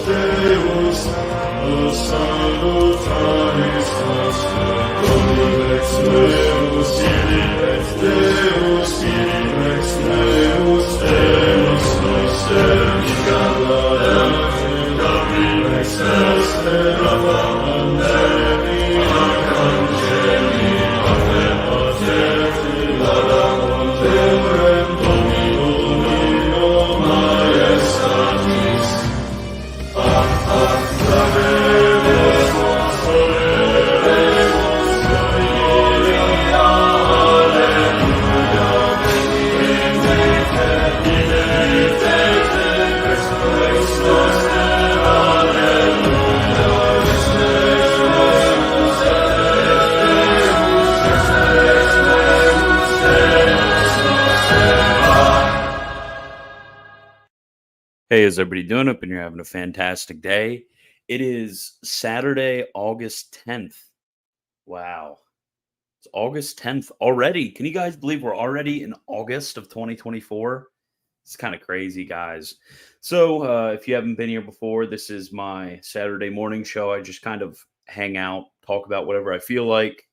Deus, salutaris nostre, Dominex meus, Deus, Deus, Deus noster, Dominex nostre, Ravamandeli, Arcangeli, Peripatetics, Ladamontem, Domino Majestatis, Hey, how's everybody doing? Hope you're having a fantastic day. It is Saturday, August 10th. Wow. It's August 10th already. Can you guys believe we're already in August of 2024? It's kind of crazy, guys. So, if you haven't been here before, this is my Saturday morning show. I just kind of hang out, talk about whatever I feel like,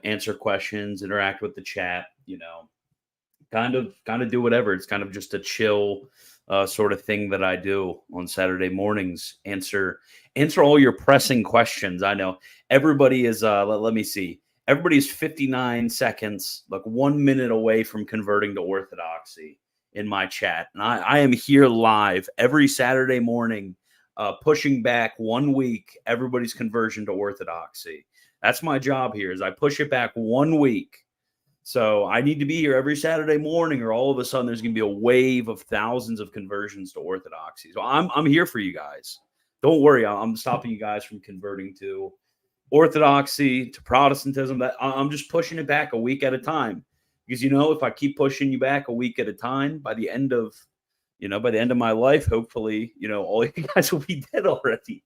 answer questions, interact with the chat, kind of do whatever. It's kind of just a chill sort of thing that I do on Saturday mornings. Answer all your pressing questions. I know everybody is. Let me see. Everybody's 59 seconds, like 1 minute away from converting to Orthodoxy in my chat, and I am here live every Saturday morning, pushing back 1 week everybody's conversion to Orthodoxy. That's my job here. Is I push it back 1 week. So I need to be here every Saturday morning, or all of a sudden there's going to be a wave of thousands of conversions to Orthodoxy. So I'm here for you guys. Don't worry, I'm stopping you guys from converting to Orthodoxy, to Protestantism. That I'm just pushing it back a week at a time, because if I keep pushing you back a week at a time, by the end of my life, hopefully, all you guys will be dead already.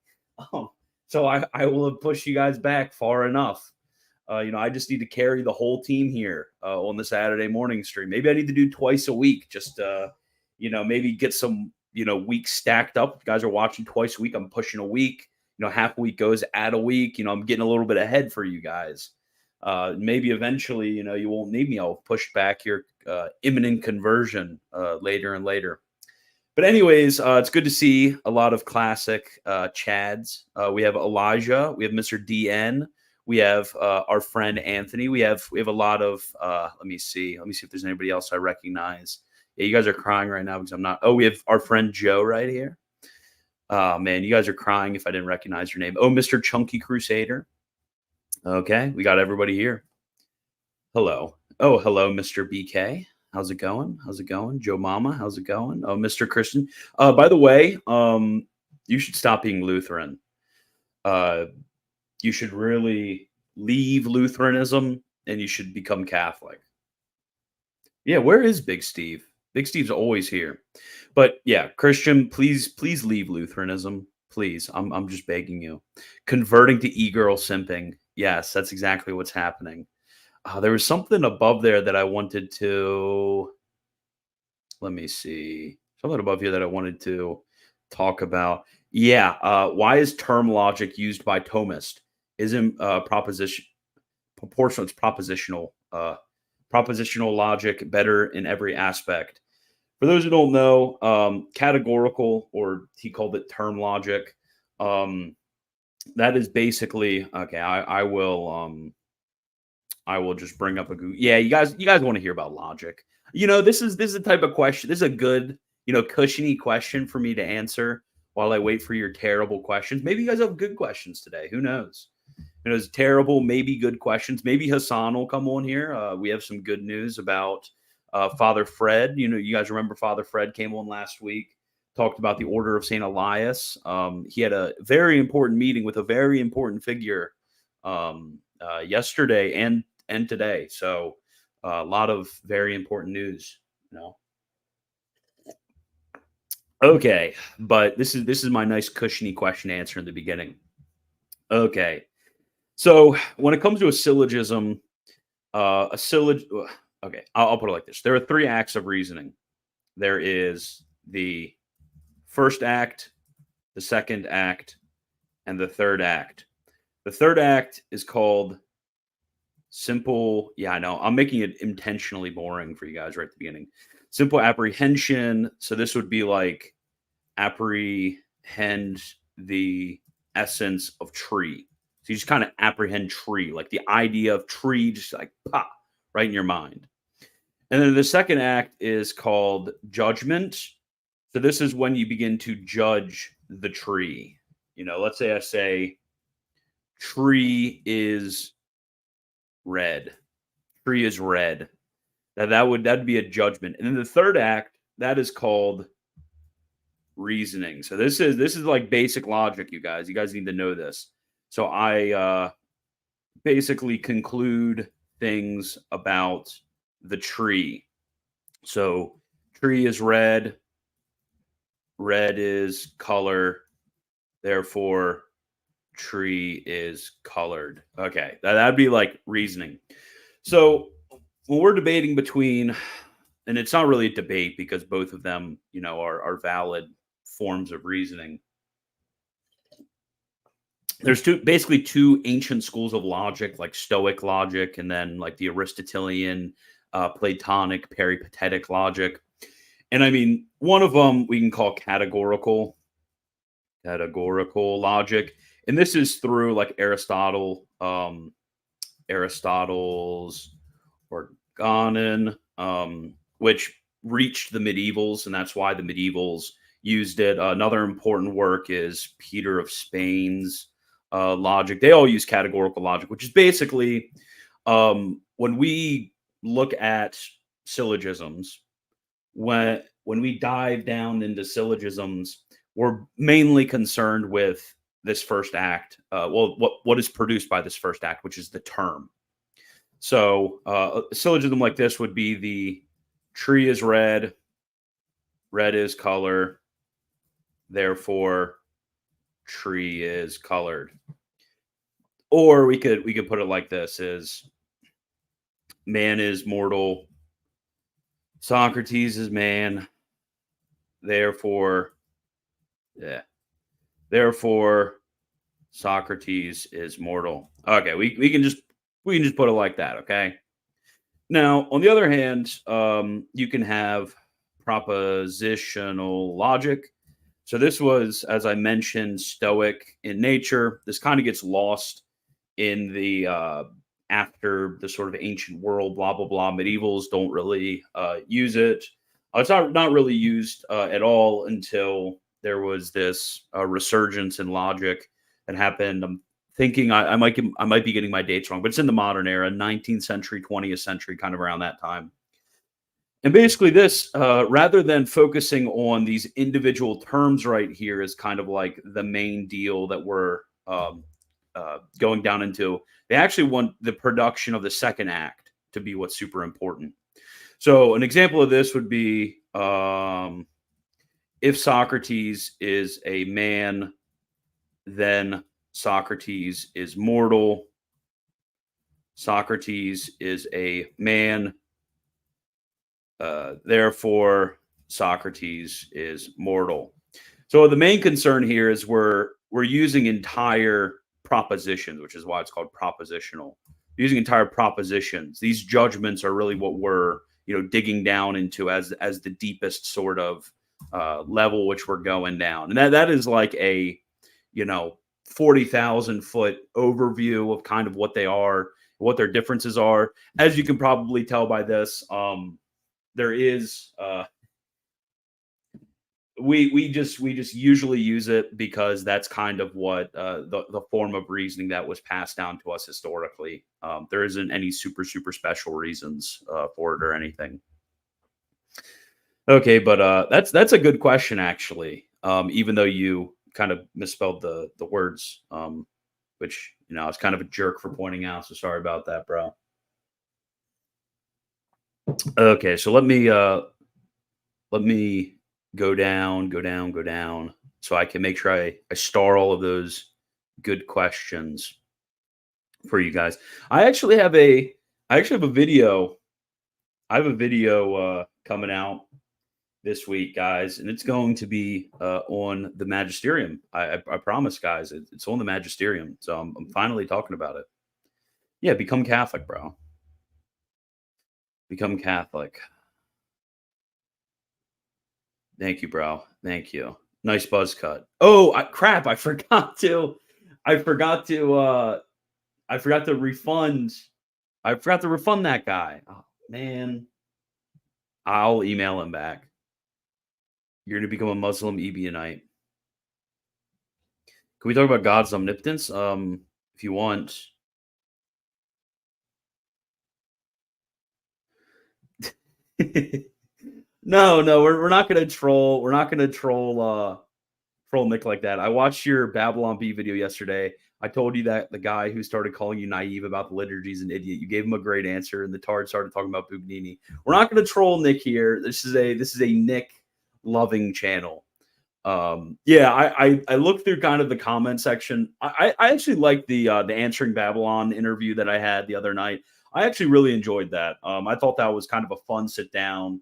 So I will have pushed you guys back far enough. I just need to carry the whole team here on the Saturday morning stream. Maybe I need to do twice a week, just maybe get some weeks stacked up. If you guys are watching twice a week, I'm pushing a week. Half a week goes, add a week. I'm getting a little bit ahead for you guys. Maybe eventually, you won't need me. I'll push back your imminent conversion later and later. But anyways, it's good to see a lot of classic Chads. We have Elijah. We have Mr. DN. We have our friend Anthony. We have a lot of. Let me see if there's anybody else I recognize. Yeah, you guys are crying right now because I'm not. Oh, we have our friend Joe right here. Man, you guys are crying if I didn't recognize your name. Oh, Mr. Chunky Crusader. Okay, we got everybody here. Hello. Oh, hello, Mr. BK. How's it going? Joe Mama, how's it going? Oh, Mr. Christian. By the way, you should stop being Lutheran. You should really leave Lutheranism and you should become Catholic. Yeah, where is Big Steve? Big Steve's always here. But yeah, Christian, please leave Lutheranism. Please, I'm just begging you. Converting to e-girl simping. Yes, that's exactly what's happening. There was something above there that I wanted to. Let me see. Something above here that I wanted to talk about. Yeah, why is term logic used by Thomist? Isn't proportional? It's propositional. Propositional logic better in every aspect. For those who don't know, categorical, or he called it term logic. That is basically okay. I will just bring up a Google. Yeah, you guys want to hear about logic. This is the type of question. This is a good, cushiony question for me to answer while I wait for your terrible questions. Maybe you guys have good questions today. Who knows? It's terrible, maybe good questions. Maybe Hassan will come on here. We have some good news about Father Fred. You guys remember Father Fred came on last week, talked about the Order of St. Elias. He had a very important meeting with a very important figure yesterday and today. So a lot of very important news. Okay, but this is my nice cushiony question answer in the beginning. Okay. So when it comes to a syllogism, okay, I'll put it like this. There are three acts of reasoning. There is the first act, the second act, and the third act. The third act is called simple. Yeah, I know. I'm making it intentionally boring for you guys right at the beginning. Simple apprehension. So this would be like apprehend the essence of tree. So you just kind of apprehend tree, like the idea of tree, just like pop right in your mind. And then the second act is called judgment. So this is when you begin to judge the tree. Let's say I say tree is red. Tree is red. That'd be a judgment. And then the third act, that is called reasoning. So this is like basic logic, you guys. You guys need to know this. So I basically conclude things about the tree. So tree is red. Red is color. Therefore, tree is colored. Okay, that'd be like reasoning. So when we're debating between, and it's not really a debate because both of them, are valid forms of reasoning. There's basically two ancient schools of logic, like Stoic logic, and then like the Aristotelian, Platonic, peripatetic logic. And I mean, one of them we can call categorical logic, and this is through like Aristotle's Organon, which reached the medievals, and that's why the medievals used it. Another important work is Peter of Spain's logic. They all use categorical logic, which is basically when we look at syllogisms, when we dive down into syllogisms, we're mainly concerned with this first act. What is produced by this first act, which is the term. So a syllogism like this would be the tree is red, red is color, therefore tree is colored. Or we could put it like this: is man is mortal, Socrates is man, therefore Socrates is mortal. Okay, we can just put it like that. Okay. Now, on the other hand, you can have propositional logic. So this was, as I mentioned, Stoic in nature. This kind of gets lost in the after the sort of ancient world, blah blah blah. Medievals don't really use it. It's not really used at all until there was this resurgence in logic that happened. I'm thinking I might be getting my dates wrong, but it's in the modern era, 19th century, 20th century, kind of around that time. And basically this, rather than focusing on these individual terms right here, is kind of like the main deal that we're going down into. They actually want the production of the second act to be what's super important. So an example of this would be if Socrates is a man, then Socrates is mortal. Socrates is a man. Therefore, Socrates is mortal. So the main concern here is we're using entire propositions, which is why it's called propositional. Using entire propositions. These judgments are really what we're digging down into as the deepest sort of level which we're going down, and that is like a 40,000 foot overview of kind of what they are, what their differences are. As you can probably tell by this, there is we just usually use it because that's kind of what the form of reasoning that was passed down to us historically. There isn't any super special reasons for it or anything. Okay, but that's a good question actually. Even though you kind of misspelled the words, which I was kind of a jerk for pointing out. So sorry about that, bro. Okay, so let me go down, so I can make sure I star all of those good questions for you guys. I actually have a video. I have a video coming out this week, guys, and it's going to be on the Magisterium. I promise, guys, it's on the Magisterium. So I'm finally talking about it. Yeah, become Catholic, bro. Become Catholic. Thank you, bro. Thank you. Nice buzz cut. Oh, crap! I forgot to. I forgot to. I forgot to refund. I forgot to refund that guy. Oh, man, I'll email him back. You're gonna become a Muslim Ebionite. Can we talk about God's omnipotence? If you want. No, we're not gonna troll. We're not gonna troll Nick like that. I watched your Babylon B video yesterday. I told you that the guy who started calling you naive about the liturgy is an idiot. You gave him a great answer, and the Tard started talking about Bugnini. We're not going to troll Nick here. This is a Nick loving channel. Yeah, I looked through kind of the comment section. I actually liked the Answering Babylon interview that I had the other night. I actually really enjoyed that. I thought that was kind of a fun sit down.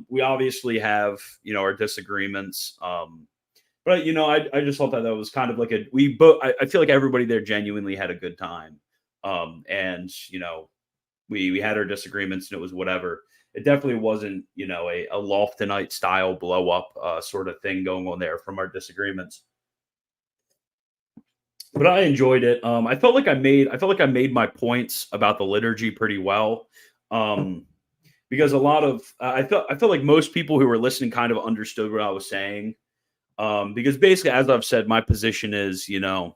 We obviously have our disagreements. But I just thought that was kind of like I feel like everybody there genuinely had a good time. And we had our disagreements and it was whatever. It definitely wasn't, a Loftonite style blow up sort of thing going on there from our disagreements. But I enjoyed it. I felt like I made my points about the liturgy pretty well. Because a lot of I felt like most people who were listening kind of understood what I was saying. Because basically, as I've said, my position is, yeah,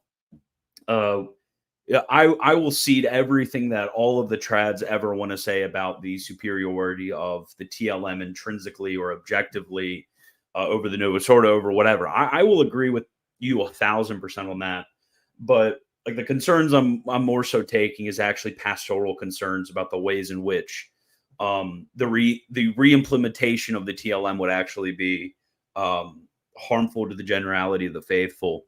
I will cede everything that all of the trads ever want to say about the superiority of the TLM intrinsically or objectively over the Novus Ordo, over whatever. I will agree with you 1,000% on that. But like the concerns I'm more so taking is actually pastoral concerns about the ways in which the re-implementation of the TLM would actually be harmful to the generality of the faithful,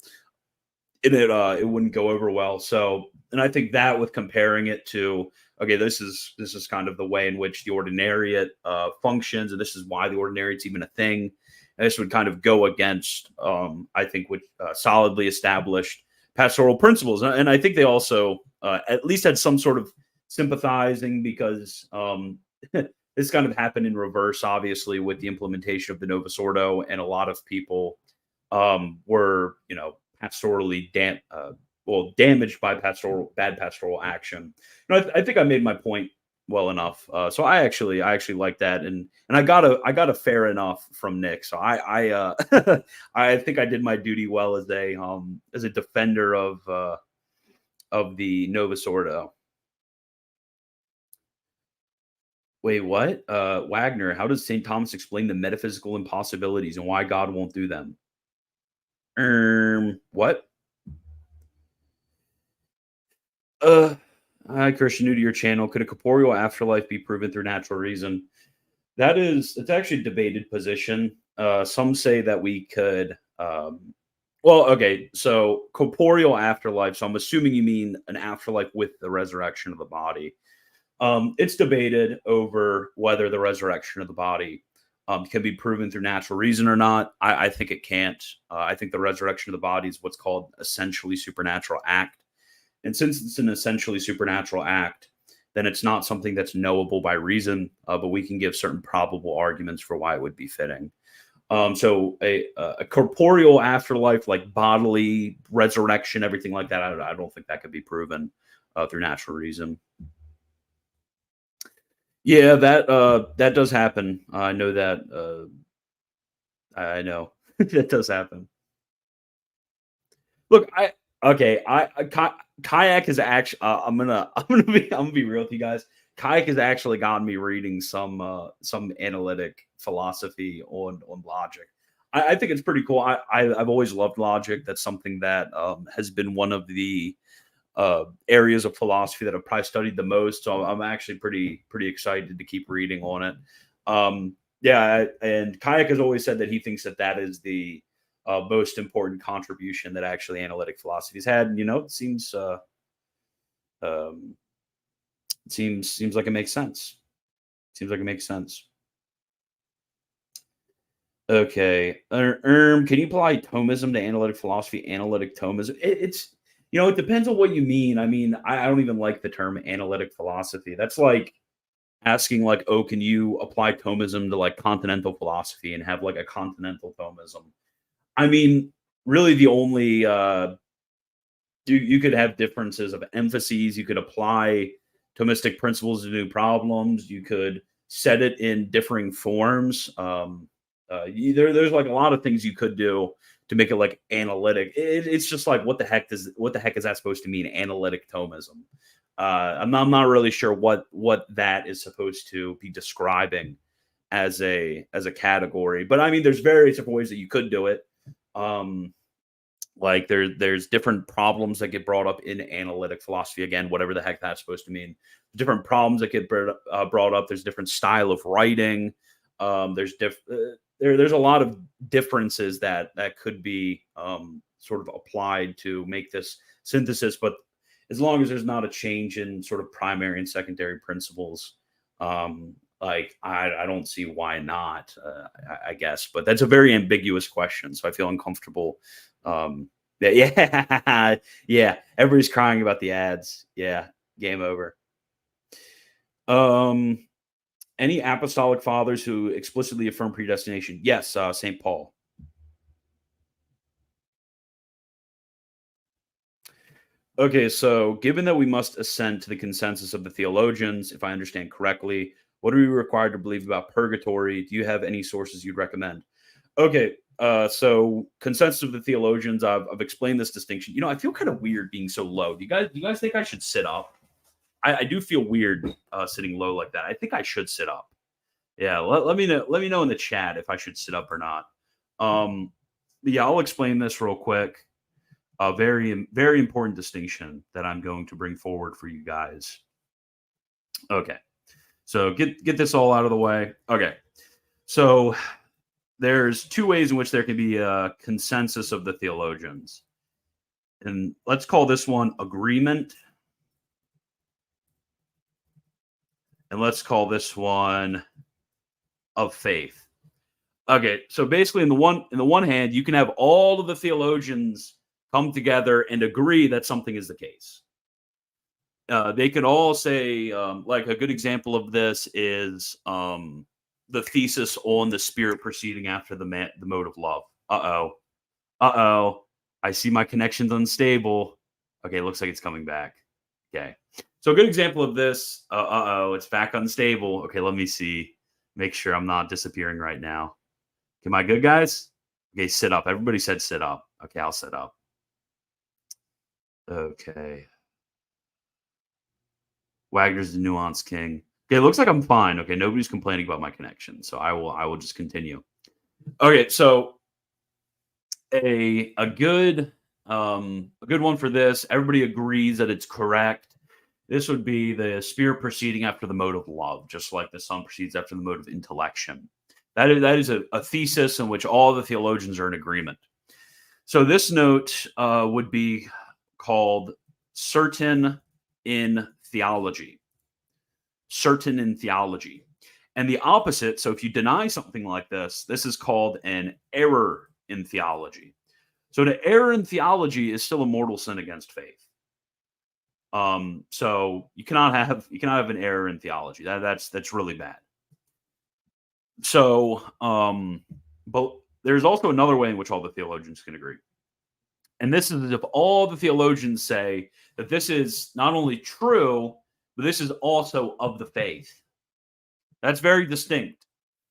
and it wouldn't go over well. So, and I think that with comparing it to, okay, this is kind of the way in which the ordinariate functions, and this is why the ordinariate's even a thing. And this would kind of go against, I think, with solidly established pastoral principles, and I think they also at least had some sort of sympathizing, because this kind of happened in reverse, obviously, with the implementation of the Novus Ordo, and a lot of people were, pastorally damaged by bad pastoral action. I think I made my point well enough. So I actually like that, and I got a fair enough from Nick. So I I think I did my duty well as a defender of the Novus Ordo. Wait, what? Wagner, how does St. Thomas explain the metaphysical impossibilities and why God won't do them? What? Hi, Christian, new to your channel. Could a corporeal afterlife be proven through natural reason? It's actually a debated position. Some say that we could, well, okay, so corporeal afterlife. So I'm assuming you mean an afterlife with the resurrection of the body. It's debated over whether the resurrection of the body can be proven through natural reason or not. I think it can't. I think the resurrection of the body is what's called essentially supernatural act. And since it's an essentially supernatural act, then it's not something that's knowable by reason, but we can give certain probable arguments for why it would be fitting. So a corporeal afterlife, like bodily resurrection, everything like that, I don't think that could be proven through natural reason. Yeah, that does happen. I know that. I know that does happen. Look, kayak is actually. I'm gonna be real with you guys. Kayak has actually gotten me reading some analytic philosophy on logic. I think it's pretty cool. I've always loved logic. That's something that has been one of the areas of philosophy that I've probably studied the most. So I'm actually pretty excited to keep reading on it. Yeah, and Kayak has always said that he thinks that is the most important contribution that actually analytic philosophy has had. And, it um, seems like it makes sense. Seems like it makes sense. Okay. Can you apply Thomism to analytic philosophy? Analytic Thomism. It's it depends on what you mean. I mean, I don't even like the term analytic philosophy. That's like asking, like, oh, can you apply Thomism to like continental philosophy and have like a continental Thomism? I mean, really, the only you could have differences of emphases. You could apply Thomistic principles to new problems. You could set it in differing forms. There's like a lot of things you could do to make it like analytic. It's just like what the heck is that supposed to mean? Analytic Thomism. I'm not really sure what that is supposed to be describing as a category. But I mean, there's various different ways that you could do it. Um, like there's different problems that get brought up in analytic philosophy. Again, whatever the heck that's supposed to mean. Different problems that get brought up. There's different style of writing. There's a lot of differences that could be sort of applied to make this synthesis. But as long as there's not a change in sort of primary and secondary principles, like I don't see why not. I guess, but that's a very ambiguous question, so I feel uncomfortable. Yeah, yeah. Everybody's crying about the ads. Yeah, game over. Um, any apostolic fathers who explicitly affirm predestination? Yes, Saint Paul. Okay, so given that we must assent to the consensus of the theologians, if I understand correctly, what are we required to believe about purgatory? Do you have any sources you'd recommend? Okay, so consensus of the theologians. I've explained this distinction. I feel kind of weird being so low. Do you guys think I should sit up? I do feel weird sitting low like that. I think I should sit up. Yeah, let me know. Let me know in the chat if I should sit up or not. Um, yeah, I'll explain this real quick. A very, very important distinction that I'm going to bring forward for you guys. Okay, so get this all out of the way. Okay, so there's two ways in which there can be a consensus of the theologians, and let's call this one agreement, and let's call this one of faith. Okay, so basically, in the one hand, you can have all of the theologians come together and agree that something is the case. They could all say, like a good example of this is the thesis on the spirit proceeding after the mode of love. I see my connection's unstable. Okay, looks like it's coming back. Okay, so a good example of this. It's back unstable. Okay, let me see. Make sure I'm not disappearing right now. Am I good, guys? Okay, sit up. Everybody said sit up. Okay, I'll sit up. Okay. Wagner's the nuance king. Okay, it looks like I'm fine. Okay, nobody's complaining about my connection, so I will just continue. Okay, so a good one for this. Everybody agrees that it's correct. This would be the spirit proceeding after the mode of love, just like the son proceeds after the mode of intellection. That is a thesis in which all the theologians are in agreement. So this note would be called certain in theology. Certain in theology. And the opposite, so if you deny something like this is called an error in theology. So the error in theology is still a mortal sin against faith. So you cannot have an error in theology. That's really bad. So, but there's also another way in which all the theologians can agree. And this is if all the theologians say that this is not only true, but this is also of the faith. That's very distinct.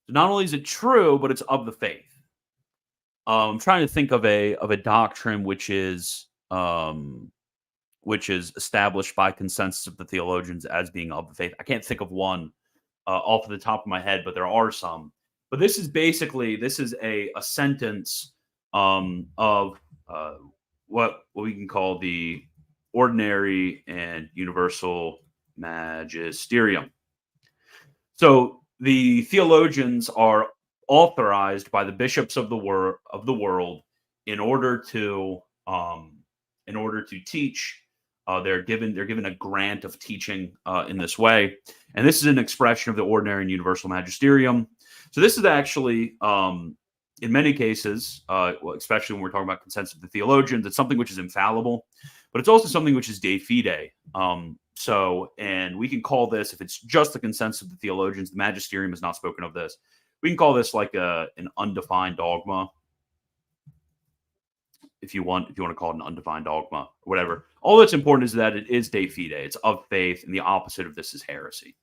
So not only is it true, but it's of the faith. I'm trying to think of a doctrine which is established by consensus of the theologians as being of the faith. I can't think of one off the top of my head, but there are some. But this is a sentence of what we can call the ordinary and universal magisterium. So the theologians are authorized by the bishops of the world in order to teach. They're given a grant of teaching in this way, and this is an expression of the ordinary and universal magisterium. So this is actually in many cases, well, especially when we're talking about consensus of the theologians, it's something which is infallible, but it's also something which is de fide. And we can call this, if it's just the consensus of the theologians, the magisterium has not spoken of this. We can call this like an undefined dogma, if you want to call it an undefined dogma, or whatever. All that's important is that it is de fide, it's of faith, and the opposite of this is heresy.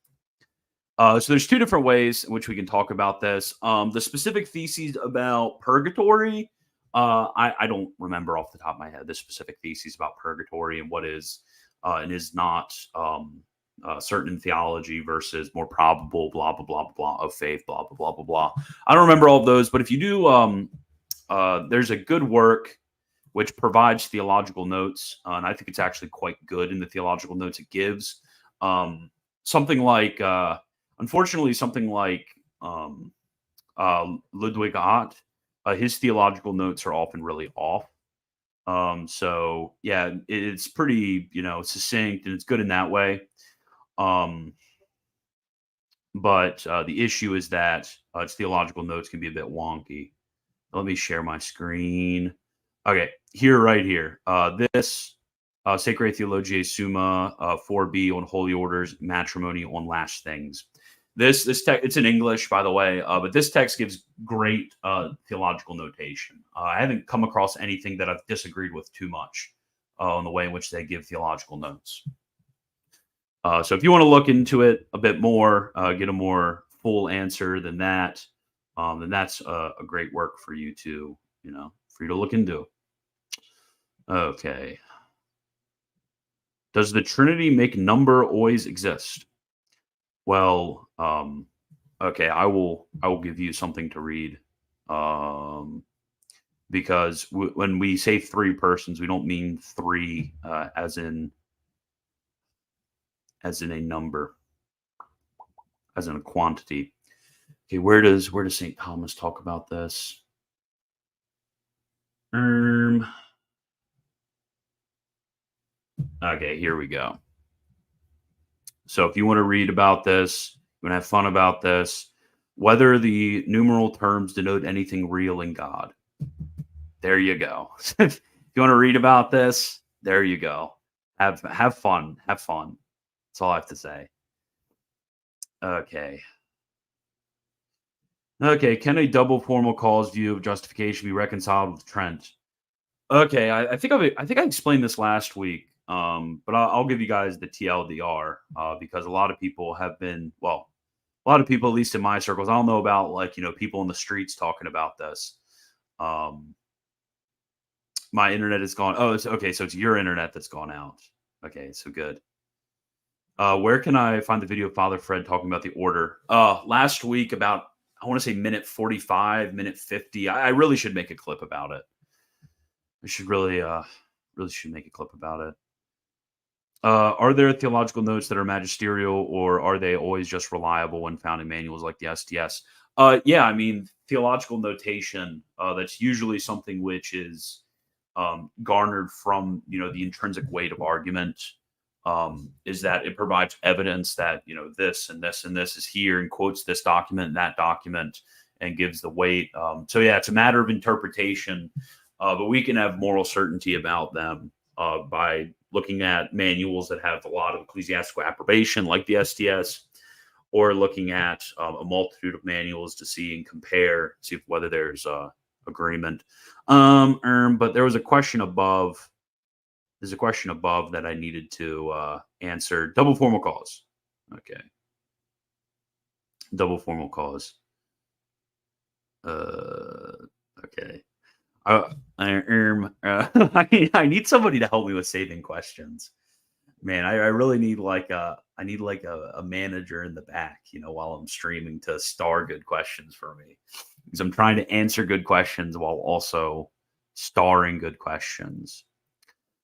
So there's two different ways in which we can talk about this. The specific theses about purgatory, I don't remember off the top of my head the specific theses about purgatory and what is and is not certain in theology versus more probable, blah, blah, blah, blah, of faith, blah, blah, blah, blah, blah. I don't remember all of those, but if you do, there's a good work which provides theological notes, and I think it's actually quite good in the theological notes it gives. Something like... unfortunately, something like Ludwig Ott, his theological notes are often really off. So yeah, it's pretty, succinct, and it's good in that way. But the issue is that its theological notes can be a bit wonky. Let me share my screen. Okay, right here. This Sacrae Theologiae Summa 4b on holy orders, matrimony on last things. This text, it's in English, by the way, but this text gives great theological notation. I haven't come across anything that I've disagreed with too much on the way in which they give theological notes. So if you want to look into it a bit more, get a more full answer than that, then that's a great work for you to, look into. Okay. Does the Trinity make number always exist? Well, okay, I will give you something to read, because when we say three persons, we don't mean three as in a number, as in a quantity. Okay, where does St. Thomas talk about this? Okay, here we go. So if you want to read about this, you want to have fun about this, whether the numeral terms denote anything real in God. There you go. If you want to read about this, there you go. Have fun. Have fun. That's all I have to say. Okay. Okay. Can a double formal cause view of justification be reconciled with Trent? Okay. I think I explained this last week. But I'll give you guys the TLDR because a lot of people have been, a lot of people, at least in my circles, I don't know about people in the streets talking about this. My internet is gone. Oh, it's okay. So it's your internet that's gone out. Okay, so good. Where can I find the video of Father Fred talking about the order? Last week about, I want to say minute 45, minute 50. I really should make a clip about it. I should really should make a clip about it. Are there theological notes that are magisterial, or are they always just reliable when found in manuals like the STS? Yeah, I mean, theological notation, that's usually something which is garnered from, the intrinsic weight of argument, is that it provides evidence that, this and this and this is here, and quotes this document and that document and gives the weight. So yeah, it's a matter of interpretation, but we can have moral certainty about them by looking at manuals that have a lot of ecclesiastical approbation, like the STS, or looking at a multitude of manuals to see and compare, see whether there's agreement. But there was a question above. There's a question above that I needed to answer. Double formal cause. Okay. Double formal cause. Okay. I need somebody to help me with saving questions. Man, I really need a manager in the back, while I'm streaming to star good questions for me, because I'm trying to answer good questions while also starring good questions.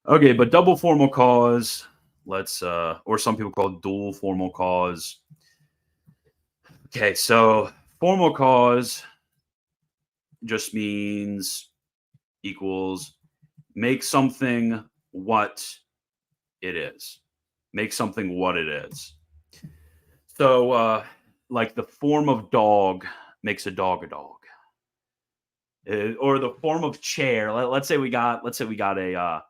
Okay, but double formal cause, or some people call it dual formal cause. Okay, so formal cause just means equals make something what it is. Make something what it is. So, like the form of dog makes a dog a dog. or the form of chair. Let's say we got a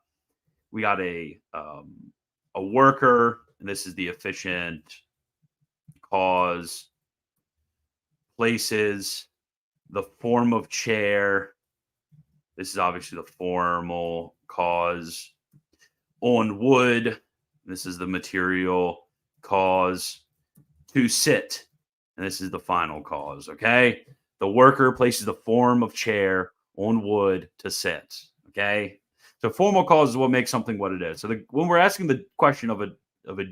worker, and this is the efficient cause, places the form of chair. This is obviously the formal cause on wood. This is the material cause to sit. And this is the final cause. Okay. The worker places the form of chair on wood to sit. Okay. So formal cause is what makes something what it is. So when we're asking the question of a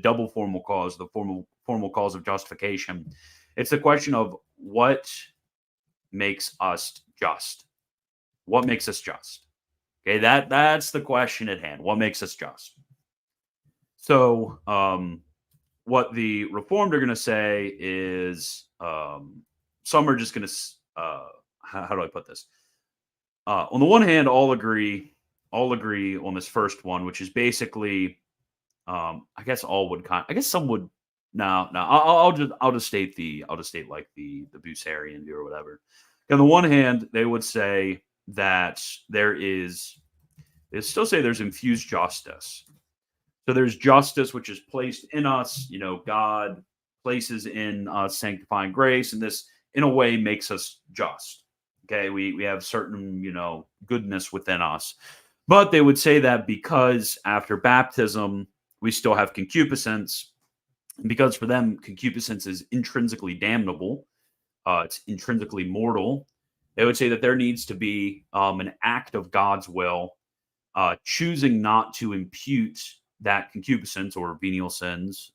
double formal cause, the formal cause of justification, it's the question of what makes us just. What makes us just? Okay, that's the question at hand. What makes us just? So, what the Reformed are going to say is, some are just going to, how do I put this? On the one hand, all agree on this first one, which is basically, I guess all would I guess some would. No. I'll just state like the Bucerian view or whatever. On the one hand, they would say that they still say there's infused justice. So there's justice which is placed in us. God places in us sanctifying grace, and this in a way makes us just. Okay, we have certain goodness within us, but they would say that because after baptism we still have concupiscence, because for them concupiscence is intrinsically damnable, it's intrinsically mortal. They would say that there needs to be an act of God's will, choosing not to impute that concupiscence or venial sins.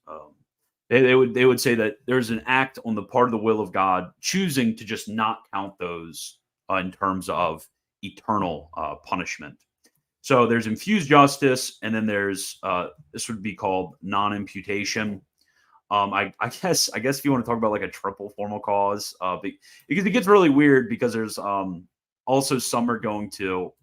They would say that there's an act on the part of the will of God, choosing to just not count those in terms of eternal punishment. So there's infused justice, and then there's this would be called non-imputation. I guess if you want to talk about like a triple formal cause, because it gets really weird, because there's also some are going to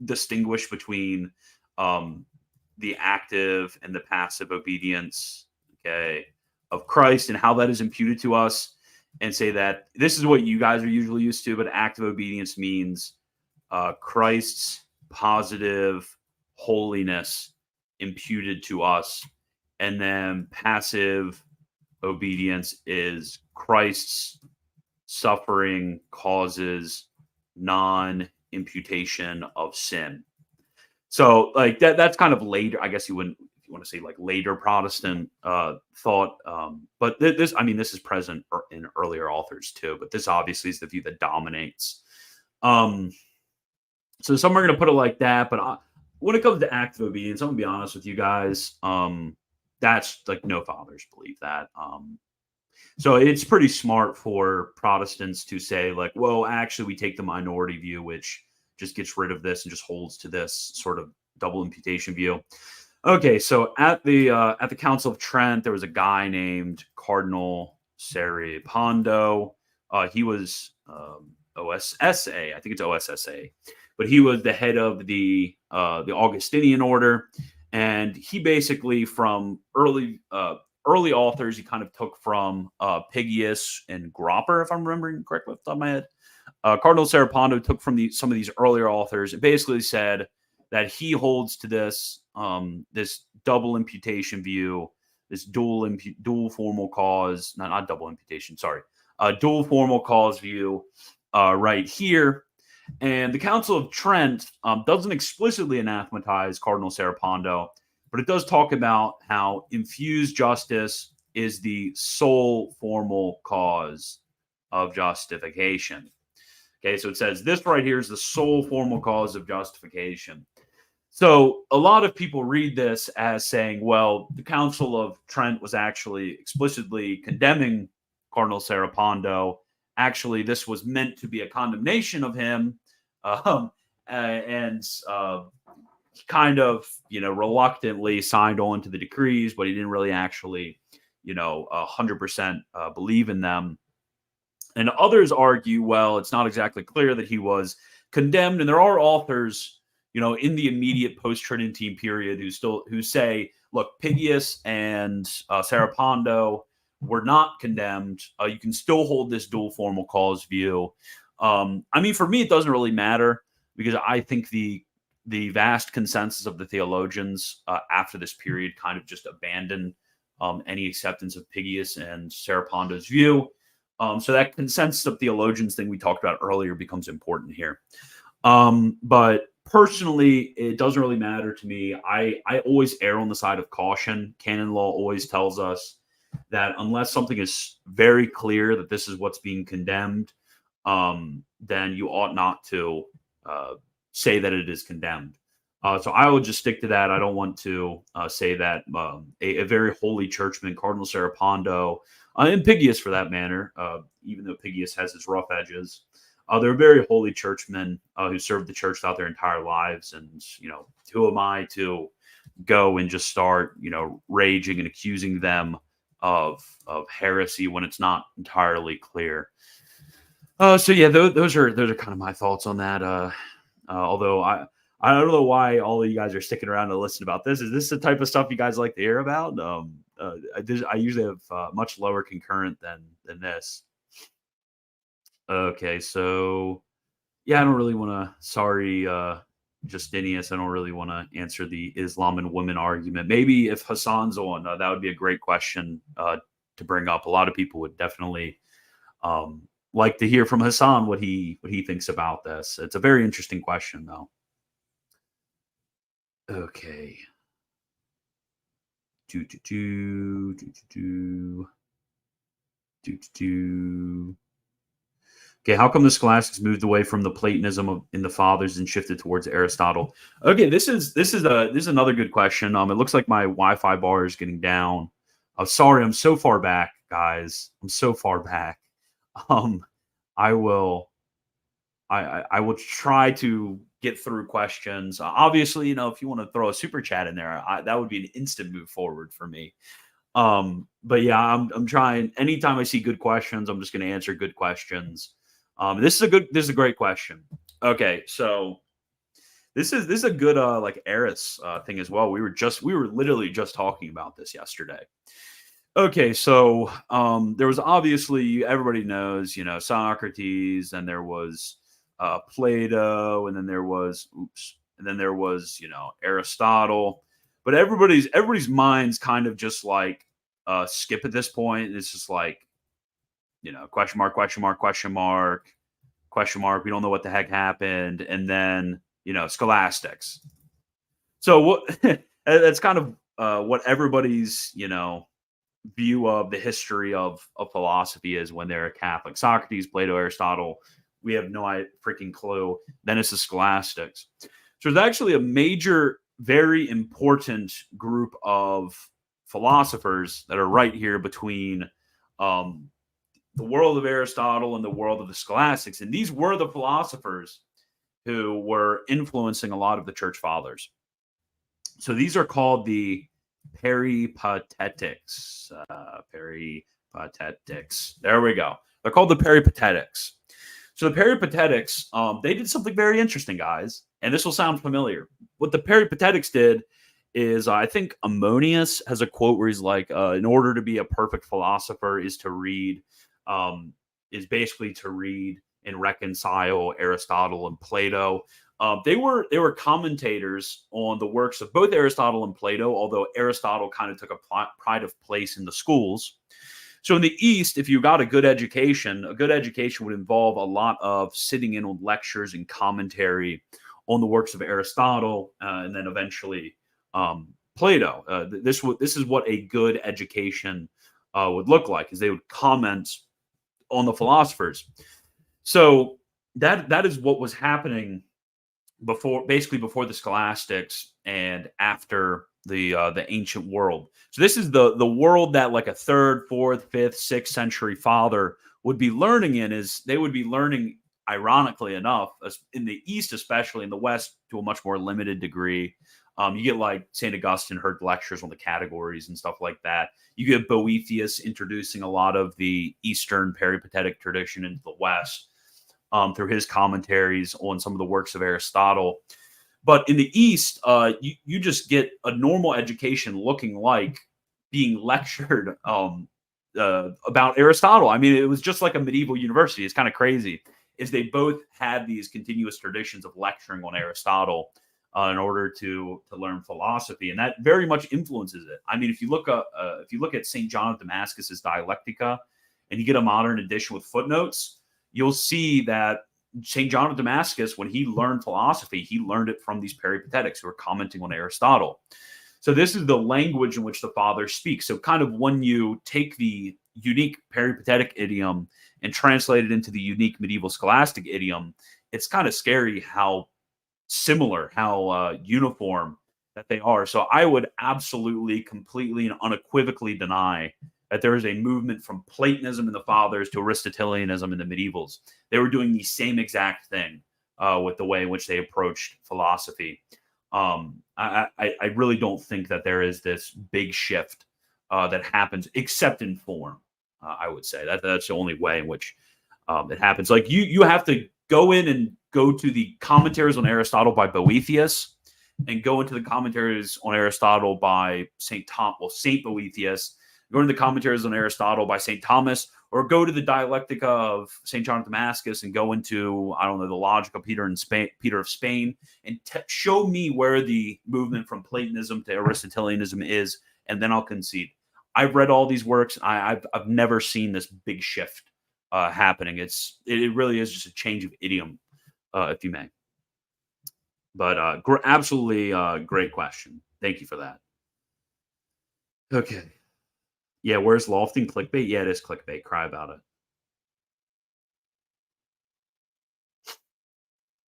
distinguish between the active and the passive obedience, okay, of Christ and how that is imputed to us, and say that this is what you guys are usually used to, but active obedience means Christ's positive holiness imputed to us. And then passive obedience is Christ's suffering causes non-imputation of sin. So like that's kind of later, I guess you want to say like later Protestant thought. But this is present in earlier authors too, but this obviously is the view that dominates. So some are going to put it like that, but when it comes to active obedience, I'm going to be honest with you guys. That's like no fathers believe that. So it's pretty smart for Protestants to say like, well, actually we take the minority view, which just gets rid of this and just holds to this sort of double imputation view. Okay, so at the Council of Trent, there was a guy named Cardinal Seripondo. He was OSSA, I think it's OSSA, but he was the head of the Augustinian order. And he basically, from early authors, he kind of took from Pigius and Gropper, if I'm remembering correctly off the top of my head. Cardinal Seripondo took from some of these earlier authors and basically said that he holds to this this double imputation view, this dual formal cause, not double imputation, sorry, dual formal cause view right here. And the Council of Trent doesn't explicitly anathematize Cardinal Seripondo, but it does talk about how infused justice is the sole formal cause of justification. Okay, so it says this right here is the sole formal cause of justification. So a lot of people read this as saying, well, the Council of Trent was actually explicitly condemning Cardinal Seripondo. Actually, this was meant to be a condemnation of him, and kind of, reluctantly signed on to the decrees, but he didn't really actually, 100% believe in them. And others argue, well, it's not exactly clear that he was condemned. And there are authors, in the immediate post-Tridentine period who say, look, Pigius and Seripondo were not condemned. You can still hold this dual formal cause view. I mean, for me, it doesn't really matter because I think the vast consensus of the theologians after this period kind of just abandoned any acceptance of Pigius and Serapondo's view. So that consensus of theologians thing we talked about earlier becomes important here. But personally, it doesn't really matter to me. I always err on the side of caution. Canon law always tells us that unless something is very clear that this is what's being condemned, then you ought not to say that it is condemned. So I will just stick to that. I don't want to say that a very holy churchman, Cardinal Serapondo, and Pigius for that matter, even though Pigius has his rough edges, they're very holy churchmen who served the church throughout their entire lives. And, who am I to go and just start, raging and accusing them of heresy when it's not entirely clear? So yeah, those are kind of my thoughts on that. Although I don't know why all of you guys are sticking around to listen about this. Is this the type of stuff you guys like to hear about? I usually have much lower concurrent than this. Okay, so yeah, I don't really want to. Sorry, Justinius, I don't really want to answer the Islam and women argument. Maybe if Hassan's on, that would be a great question to bring up. A lot of people would definitely like to hear from Hassan what he thinks about this. It's a very interesting question, though. Okay. Okay, how come the Scholastics moved away from the Platonism in the Fathers and shifted towards Aristotle? Okay, this is another good question. It looks like my Wi-Fi bar is getting down. Oh, sorry, I'm so far back, guys. I'm so far back. I will try to get through questions. Obviously, if you want to throw a super chat in there, that would be an instant move forward for me. But yeah, I'm trying. Anytime I see good questions, I'm just going to answer good questions. This is a great question. Okay, so this is a good like Eris thing as well. We were literally just talking about this yesterday. Okay, so there was obviously, everybody knows, Socrates, and there was Plato, and then there was Aristotle. But everybody's minds kind of just like skip at this point. It's just like, question mark, question mark, question mark, question mark. We don't know what the heck happened, and then scholastics. So what that's kind of what everybody's view of the history of philosophy is when they're a Catholic. Socrates, Plato, Aristotle. We have no freaking clue. Then it's the scholastics. So there's actually a major, very important group of philosophers that are right here between the world of Aristotle and the world of the scholastics. And these were the philosophers who were influencing a lot of the church fathers. So these are called the peripatetics. Peripatetics. There we go. They're called the peripatetics. So the peripatetics, they did something very interesting, guys. And this will sound familiar. What the peripatetics did is, I think Ammonius has a quote where he's like, in order to be a perfect philosopher is basically to read and reconcile Aristotle and Plato. They were commentators on the works of both Aristotle and Plato, although Aristotle kind of took a pride of place in the schools. So in the East, if you got a good education would involve a lot of sitting in on lectures and commentary on the works of Aristotle, and then eventually Plato. This is what a good education would look like, is they would comment on the philosophers. So that is what was happening before the scholastics and after the ancient world. So this is the world that like a 3rd, 4th, 5th, 6th century father would be learning in. Is they would be learning, ironically enough, in the East, especially in the West, to a much more limited degree. You get like St. Augustine heard lectures on the categories and stuff like that. You get Boethius introducing a lot of the Eastern peripatetic tradition into the West through his commentaries on some of the works of Aristotle. But in the East, you just get a normal education looking like being lectured about Aristotle. I mean, it was just like a medieval university. It's kind of crazy. is they both had these continuous traditions of lecturing on Aristotle in order to learn philosophy, and that very much influences it. I mean, if you look at Saint John of Damascus's Dialectica, and you get a modern edition with footnotes, you'll see that St. John of Damascus, when he learned philosophy, he learned it from these peripatetics who are commenting on Aristotle. So this is the language in which the fathers speak. So kind of when you take the unique peripatetic idiom and translate it into the unique medieval scholastic idiom, it's kind of scary how similar, how uniform that they are. So I would absolutely, completely, and unequivocally deny that there is a movement from Platonism in the fathers to Aristotelianism in the medievals. They were doing the same exact thing with the way in which they approached philosophy. I really don't think that there is this big shift that happens, except in form. I would say that's the only way in which it happens. Like you have to go in and go to the commentaries on Aristotle by Boethius, and go into the commentaries on Aristotle by Saint Boethius. Go into the commentaries on Aristotle by St. Thomas, or go to the Dialectica of St. John of Damascus and go into, I don't know, the Logic of Peter of Spain, and show me where the movement from Platonism to Aristotelianism is, and then I'll concede. I've read all these works. I've never seen this big shift happening. It really is just a change of idiom, if you may. But absolutely great question. Thank you for that. Okay. Yeah, where's lofting clickbait? Yeah, it is clickbait. Cry about it.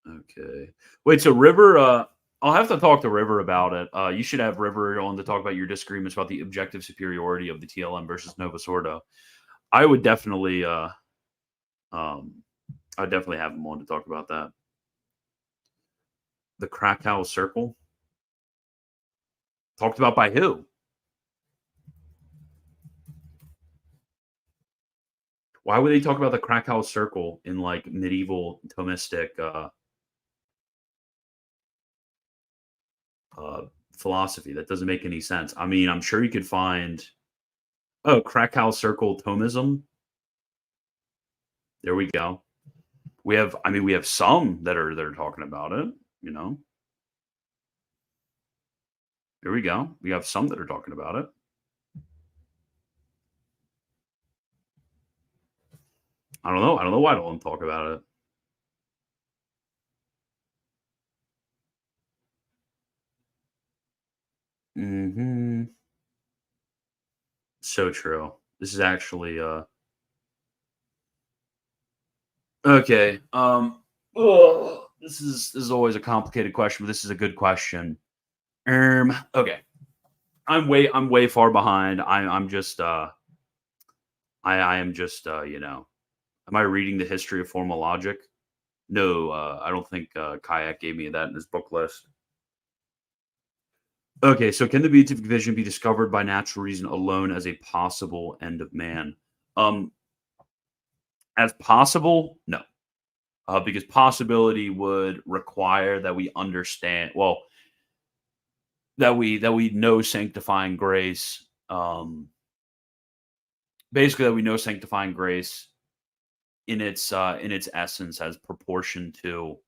Okay. Wait, so River, I'll have to talk to River about it. You should have River on to talk about your disagreements about the objective superiority of the TLM versus Novus Ordo. I would definitely I'd definitely have him on to talk about that. The Krakow Circle? Talked about by who? Why would they talk about the Krakow Circle in like medieval Thomistic philosophy? That doesn't make any sense. I mean, I'm sure you could find Krakow Circle Thomism. There we go. We have some that are talking about it, you know. Here we go. We have some that are talking about it. I don't know. I don't know why I don't talk about it. Mm-hmm. So true. This is actually okay. This is always a complicated question, but this is a good question. Okay. I'm way far behind. I'm just I am just you know. Am I reading the history of formal logic? No, I don't think Kayak gave me that in his book list. Okay, so can the beatific vision be discovered by natural reason alone as a possible end of man? As possible, no, because possibility would require that we understand. Well, that we know sanctifying grace. Basically, that we know sanctifying grace in its essence as proportion to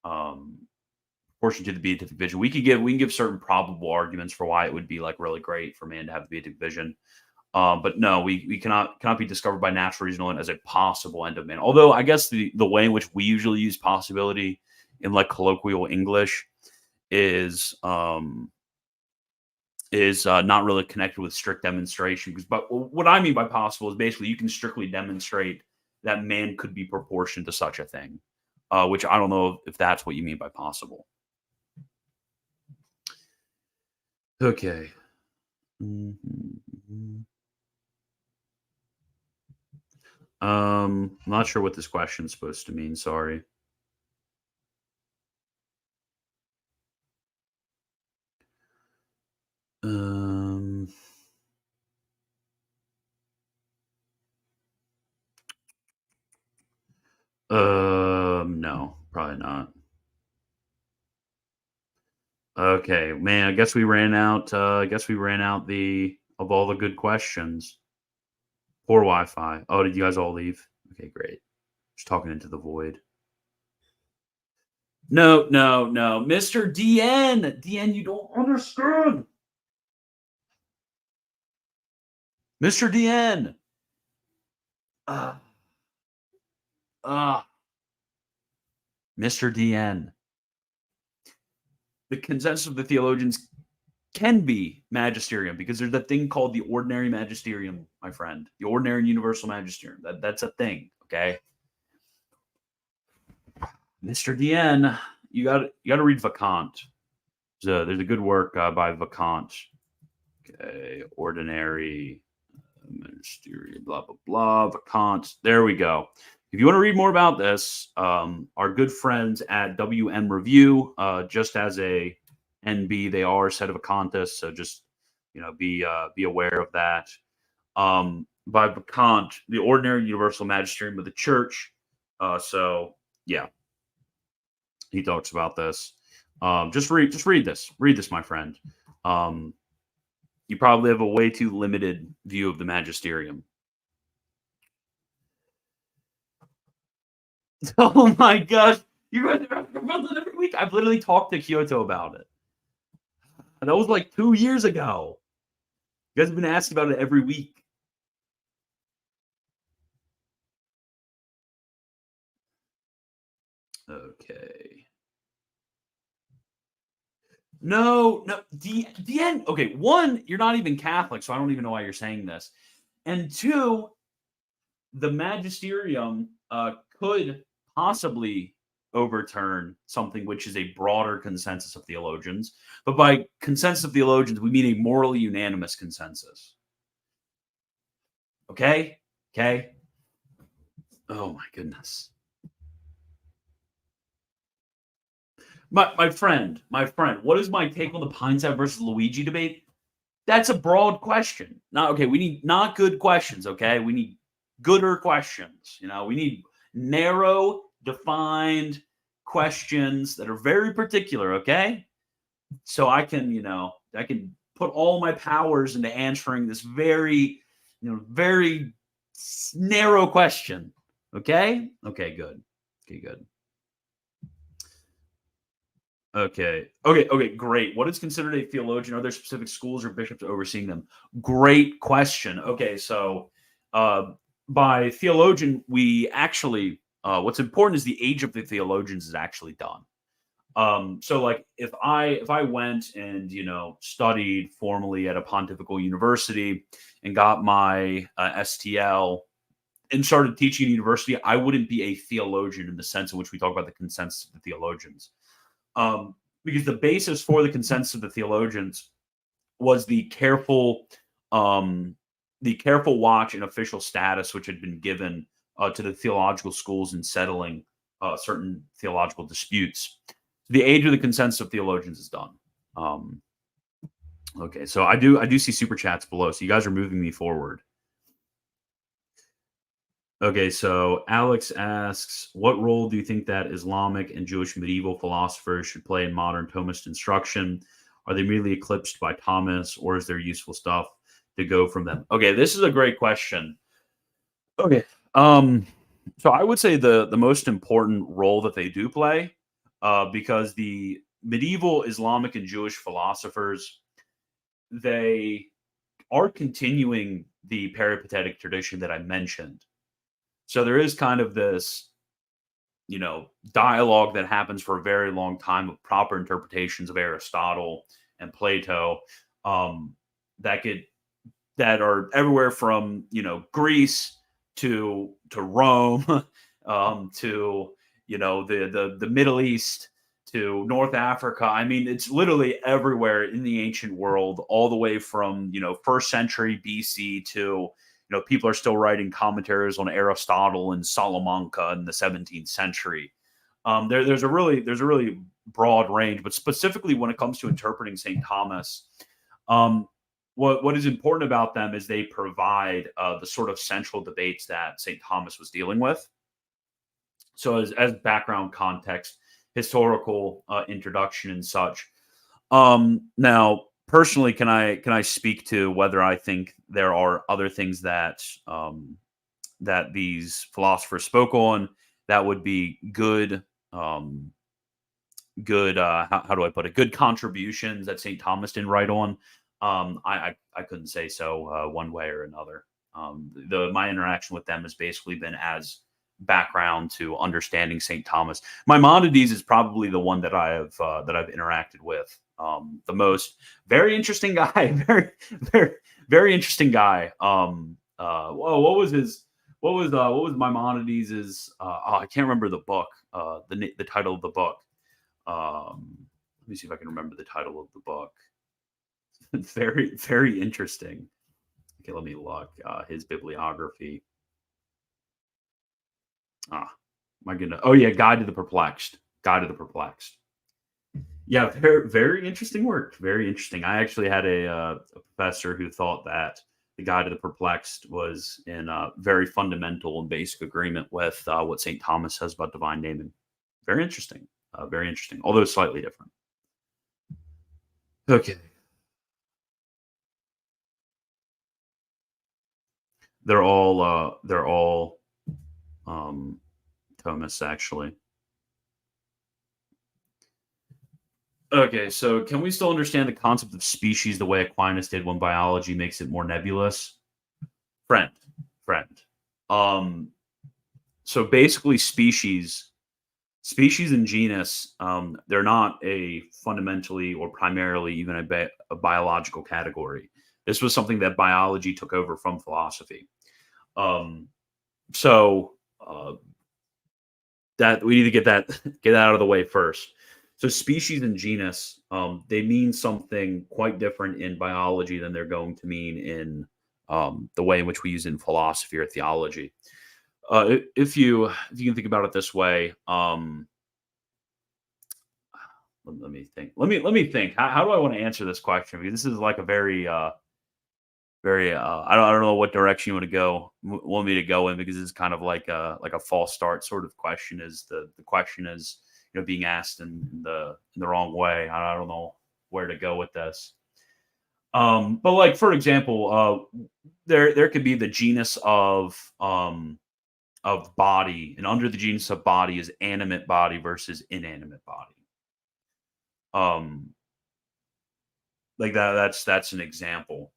the beatific vision. We can give certain probable arguments for why it would be like really great for man to have the beatific vision. But no, we cannot be discovered by natural reason alone as a possible end of man. Although I guess the way in which we usually use possibility in like colloquial English is not really connected with strict demonstration. But what I mean by possible is basically you can strictly demonstrate that man could be proportioned to such a thing, which I don't know if that's what you mean by possible. Okay. Mm-hmm. I'm not sure what this question is supposed to mean. Sorry. No, probably not. Okay, man. I guess we ran out. Of all the good questions. Poor Wi-Fi. Oh, did you guys all leave? Okay, great. Just talking into the void. No, no, no. Mr. DN. DN, you don't understand. Mr. DN. Uh, uh, Mr. DN. The consensus of the theologians can be magisterium because there's a thing called the ordinary magisterium, my friend. The ordinary and universal magisterium. That's a thing, okay? Mr. DN, you got to read Vacant. There's a good work by Vacant. Okay, ordinary magisterium, blah blah blah. Vacant. There we go. If you want to read more about this, our good friends at WM Review, just as a NB, they are set of a contest, so just be aware of that. By Vacant, the ordinary universal magisterium of the church. So yeah, he talks about this. Just read this. Read this, my friend. You probably have a way too limited view of the magisterium. Oh my gosh. You guys are asking about that every week. I've literally talked to Kyoto about it. That was like 2 years ago. You guys have been asking about it every week. Okay. No. DN. Okay, one, you're not even Catholic, so I don't even know why you're saying this. And two, the magisterium could possibly overturn something which is a broader consensus of theologians. But by consensus of theologians, we mean a morally unanimous consensus. Okay? Okay? Oh my goodness. My friend, what is my take on the Pineside versus Luigi debate? That's a broad question. We need not good questions, okay? We need gooder questions. We need narrow, defined questions that are very particular, okay? So I can put all my powers into answering this very, very narrow question. Okay? Okay, good. Okay, good. Okay, great. What is considered a theologian? Are there specific schools or bishops overseeing them? Great question. Okay, so by theologian, we actually, what's important is the age of the theologians is actually done. So like if I went and studied formally at a pontifical university and got my STL and started teaching at university, I wouldn't be a theologian in the sense in which we talk about the consensus of the theologians. Because the basis for the consensus of the theologians was the careful watch and official status which had been given to the theological schools in settling certain theological disputes. The age of the consensus of theologians is done. Okay, so I do see super chats below, so you guys are moving me forward. Okay, so Alex asks, what role do you think that Islamic and Jewish medieval philosophers should play in modern Thomist instruction? Are they merely eclipsed by Thomas, or is there useful stuff to go from them? Okay, this is a great question. Okay, so I would say the most important role that they do play, because the medieval Islamic and Jewish philosophers, they are continuing the peripatetic tradition that I mentioned. So there is kind of this, dialogue that happens for a very long time of proper interpretations of Aristotle and Plato, that are everywhere from Greece to Rome, to the Middle East to North Africa. I mean, it's literally everywhere in the ancient world, all the way from first century BC to people are still writing commentaries on Aristotle and Salamanca in the 17th century. There's a really broad range, but specifically when it comes to interpreting St. Thomas, what is important about them is they provide the sort of central debates that St. Thomas was dealing with. So as background context, historical introduction and such. Now, personally, can I speak to whether I think there are other things that that these philosophers spoke on that would be good, good, how do I put it? Good contributions that St. Thomas didn't write on. I couldn't say so one way or another. The my interaction with them has basically been as background to understanding St. Thomas. Maimonides is probably the one that I've interacted with the most. Very interesting guy. Very interesting guy. What was his? What was Maimonides's? I can't remember the book. The title of the book. Let me see if I can remember the title of the book. Very interesting. Okay, let me look. His bibliography. My goodness. Oh yeah, Guide to the Perplexed. Guide to the Perplexed. Yeah, very interesting work. Very interesting. I actually had a professor who thought that the Guide to the Perplexed was in very fundamental and basic agreement with what St. Thomas says about divine naming. Very interesting. Very interesting, although slightly different. Okay. They're all Thomas actually. Okay, so can we still understand the concept of species the way Aquinas did when biology makes it more nebulous? Friend, friend. Um, so basically, species and genus, they're not a fundamentally or primarily even a biological category. This was something that biology took over from philosophy. Um, so that we need to get that out of the way first. So species and genus, they mean something quite different in biology than they're going to mean in the way in which we use it in philosophy or theology. If you can think about it this way, let me think. Let me think. How do I want to answer this question? Because this is like a very I don't know what direction you want to go want me to go in, because it's kind of like a false start sort of question. Is the question is, being asked in the wrong way. I don't know where to go with this. But like, for example, there could be the genus of body, and under the genus of body is animate body versus inanimate body. Um, like that's an example.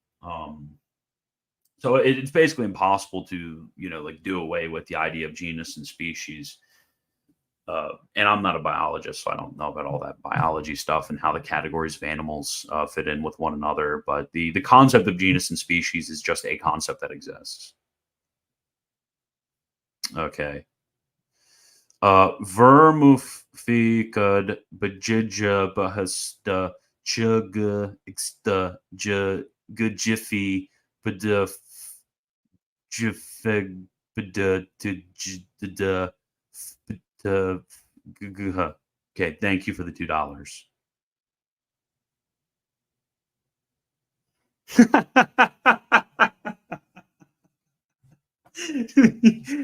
So it's basically impossible to like do away with the idea of genus and species. And I'm not a biologist, so I don't know about all that biology stuff and how the categories of animals fit in with one another. But the concept of genus and species is just a concept that exists. Okay. Vermufikad bajija bahasta chugga exta gujifi bada jifeg bada okay, thank you for the $2.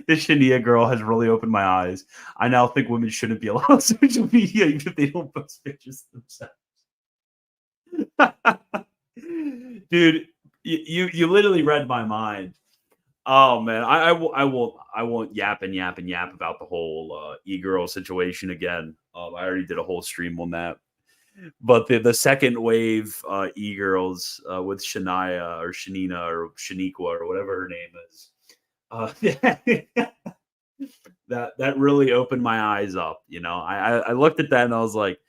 This Shania girl has really opened my eyes. I now think women shouldn't be allowed on social media even if they don't post pictures of themselves. Dude, you literally read my mind. Oh man, I won't yap and yap and yap about the whole e-girl situation again. I already did a whole stream on that. But the second wave e-girls with Shania or Shanina or Shaniqua or whatever her name is. That really opened my eyes up. I looked at that and I was like,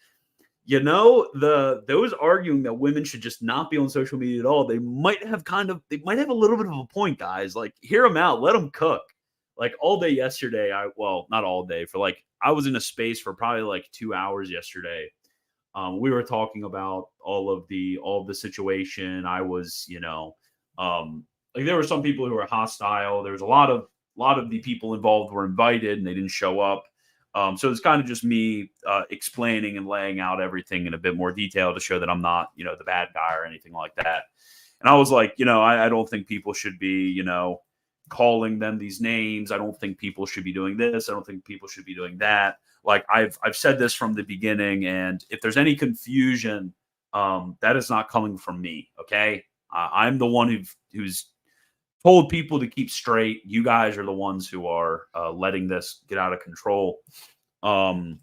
those arguing that women should just not be on social media at all, they might have a little bit of a point, guys. Like, hear them out, let them cook. Like all day yesterday, not all day, I was in a space for probably like 2 hours yesterday. We were talking about all of the situation. I was, like there were some people who were hostile. There was a lot of the people involved were invited and they didn't show up. So it's kind of just me explaining and laying out everything in a bit more detail to show that I'm not, the bad guy or anything like that. And I was like, I don't think people should be, calling them these names. I don't think people should be doing this. I don't think people should be doing that. Like I've said this from the beginning, and if there's any confusion, that is not coming from me. Okay, I'm the one who's told people to keep straight. You guys are the ones who are letting this get out of control. But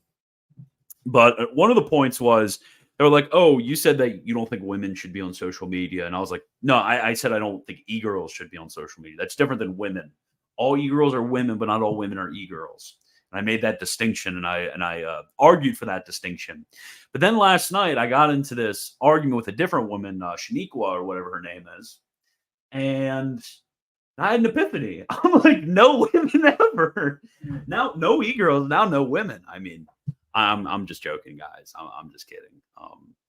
one of the points was they were like, "Oh, you said that you don't think women should be on social media," and I was like, "No, I said I don't think e-girls should be on social media. That's different than women. All e-girls are women, but not all women are e-girls." And I made that distinction, and I argued for that distinction. But then last night, I got into this argument with a different woman, Shaniqua or whatever her name is, and I had an epiphany. I'm like, no women ever. Now, no e-girls. Now, no women. I mean, I'm just joking, guys. I'm just kidding.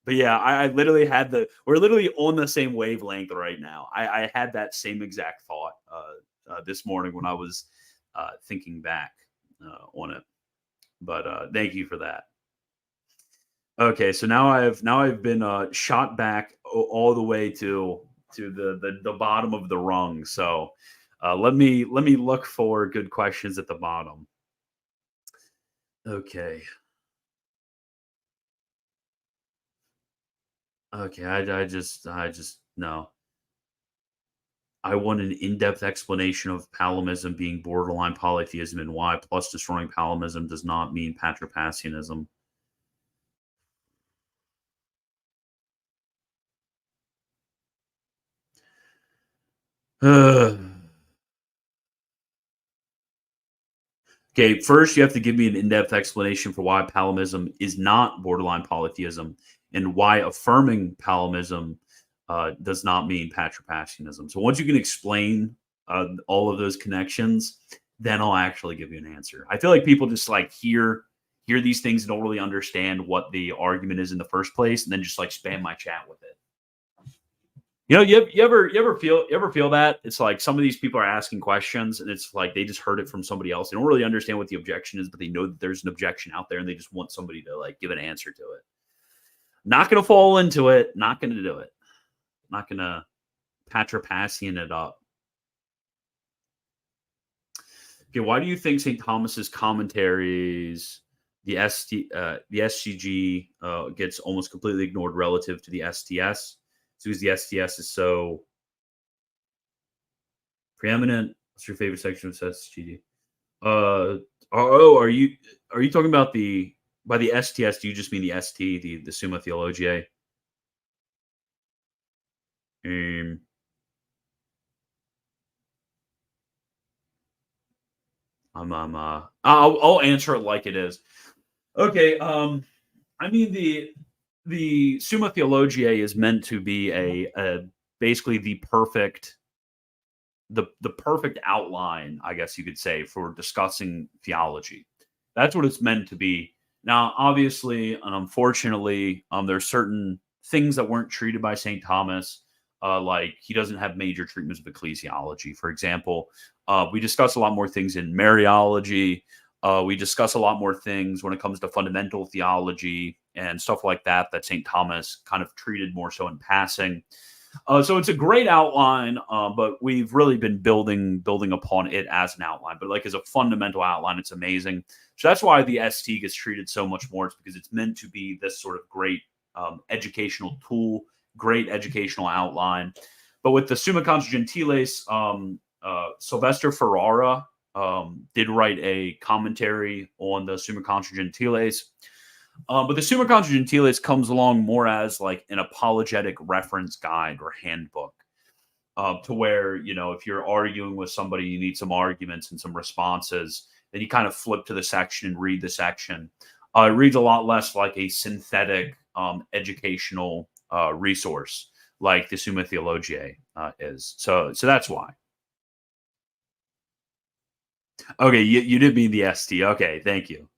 But yeah, I literally had we're literally on the same wavelength right now. I had that same exact thought this morning when I was thinking back on it. But thank you for that. Okay, so now I've been shot back all the way to the bottom of the rung. So let me look for good questions at the bottom. Okay. Okay, I just no. I want an in-depth explanation of Palimism being borderline polytheism and why plus destroying Palimism does not mean patripassianism. Okay, first you have to give me an in-depth explanation for why Palimism is not borderline polytheism and why affirming Palimism does not mean patripassianism. So once you can explain all of those connections, then I'll actually give you an answer. I feel like people just like hear these things and don't really understand what the argument is in the first place, and then just like spam my chat with it. You know, you ever feel that it's like some of these people are asking questions and it's like they just heard it from somebody else. They don't really understand what the objection is, but they know that there's an objection out there and they just want somebody to like give an answer to it. Not going to fall into it. Not going to do it. Not going to patripassian it up. Okay, why do you think St. Thomas's commentaries, the SCG gets almost completely ignored relative to the STS? Because the STS is so preeminent. What's your favorite section of SGD? Are you talking about by the STS? Do you just mean the ST, the Summa Theologiae? I'll answer it like it is. Okay. I mean the Summa Theologiae is meant to be a basically the perfect outline, I guess you could say, for discussing theology. That's what it's meant to be. Now, obviously, and unfortunately, there's certain things that weren't treated by St. Thomas, like he doesn't have major treatments of ecclesiology. For example, we discuss a lot more things in Mariology. We discuss a lot more things when it comes to fundamental theology and stuff like that St. Thomas kind of treated more so in passing. So it's a great outline, but we've really been building upon it as an outline. But like as a fundamental outline, it's amazing. So that's why the ST gets treated so much more. It's because it's meant to be this sort of great educational tool, great educational outline. But with the Summa Contra Gentiles, Sylvester Ferrara did write a commentary on the Summa Contra Gentiles. But the Summa Contra Gentiles comes along more as like an apologetic reference guide or handbook, to where, you know, if you're arguing with somebody, you need some arguments and some responses, then you kind of flip to the section and read the section. It reads a lot less like a synthetic educational resource like the Summa Theologiae is. So that's why. Okay, you did mean the ST. Okay, thank you.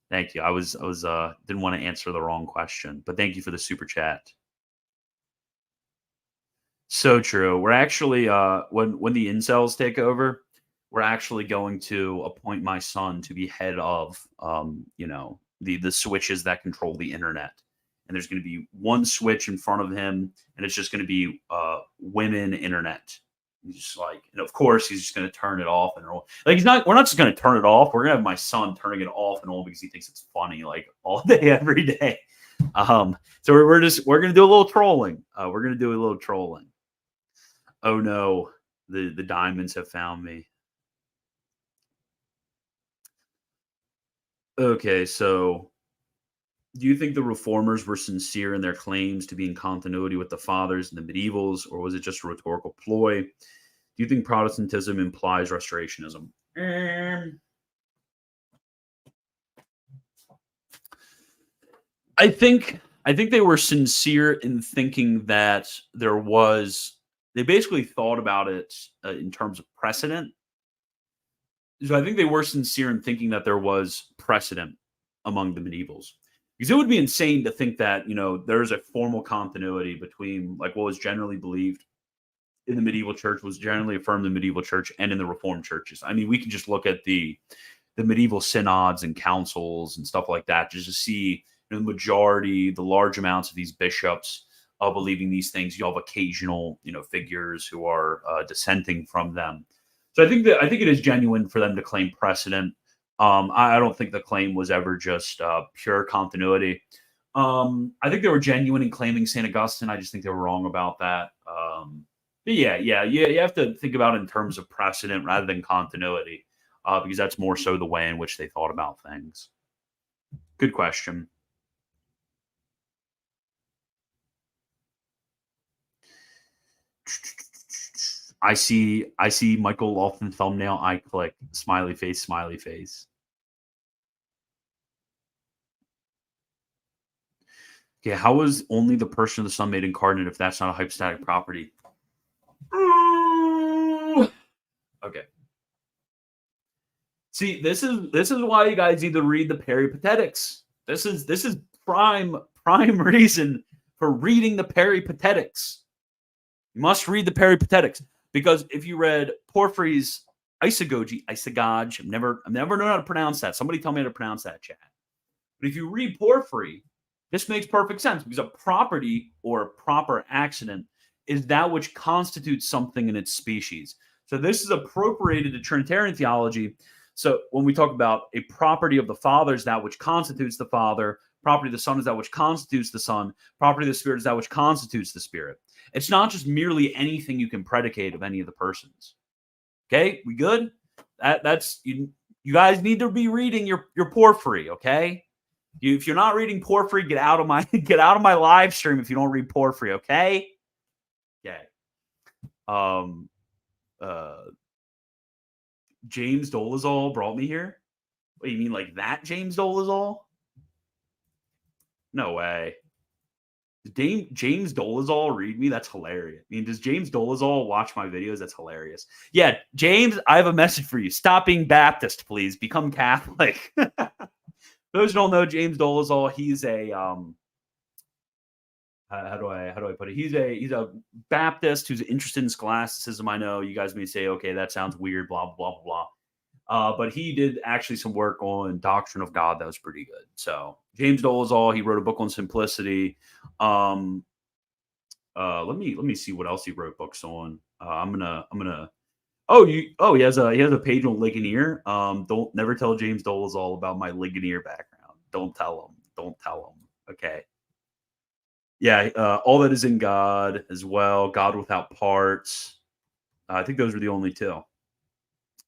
Thank you. I was didn't want to answer the wrong question, but thank you for the super chat. So true. We're actually when the incels take over, we're actually going to appoint my son to be head of you know, the switches that control the internet. And there's going to be one switch in front of him, and it's just going to be women internet. He's just like, and of course, he's just going to turn it off and roll. Like we're not just going to turn it off. We're going to have my son turning it off and on because he thinks it's funny, like all day, every day. So we're going to do a little trolling. We're going to do a little trolling. Oh no, The diamonds have found me. Okay, so do you think the reformers were sincere in their claims to be in continuity with the fathers and the medievals, or was it just a rhetorical ploy? Do you think Protestantism implies restorationism? I think they were sincere in thinking that there was. They basically thought about it in terms of precedent. So I think they were sincere in thinking that there was precedent among the medievals, because it would be insane to think that there's a formal continuity between like what was generally believed in the medieval church, was generally affirmed in the medieval church, and in the Reformed churches. I mean, we can just look at the medieval synods and councils and stuff like that just to see the majority, the large amounts of these bishops believing these things. You have occasional figures who are dissenting from them. So I think it is genuine for them to claim precedent. I don't think the claim was ever just pure continuity. I think they were genuine in claiming St. Augustine. I just think they were wrong about that. But yeah, you have to think about it in terms of precedent rather than continuity, because that's more so the way in which they thought about things. Good question. I see Michael Lawson thumbnail. I click smiley face, smiley face. Okay, how is only the person of the Son made incarnate if that's not a hypostatic property? Okay. See, this is why you guys need to read the peripatetics. This is prime reason for reading the peripatetics. You must read the peripatetics, because if you read Porphyry's isagogy, I've never known how to pronounce that. Somebody tell me how to pronounce that, chat. But if you read Porphyry, this makes perfect sense, because a property or a proper accident is that which constitutes something in its species. So this is appropriated to Trinitarian theology. So when we talk about a property of the Father is that which constitutes the Father, property of the Son is that which constitutes the Son, property of the Spirit is that which constitutes the Spirit. It's not just merely anything you can predicate of any of the persons. Okay, we good? That's you guys need to be reading your Porphyry, okay? If you're not reading Porphyry, get out of my live stream if you don't read Porphyry, okay? Okay. James Dolezal brought me here. What, you mean like that James Dolezal? No way. Did James Dolezal read me? That's hilarious. I mean, does James Dolezal watch my videos? That's hilarious. Yeah, James, I have a message for you. Stop being Baptist, please. Become Catholic. Those who don't know James Dolezal, he's a how do I put it? He's a Baptist who's interested in scholasticism. I know you guys may say, okay, that sounds weird, blah blah blah blah. But he did actually some work on doctrine of God that was pretty good. So James Dolezal, he wrote a book on simplicity. Let me see what else he wrote books on. I'm gonna. He has a page on Ligonier. Don't never tell James Dolezal about my Ligonier background. Don't tell him. Okay. Yeah, all that is in God as well. God without parts. I think those are the only two.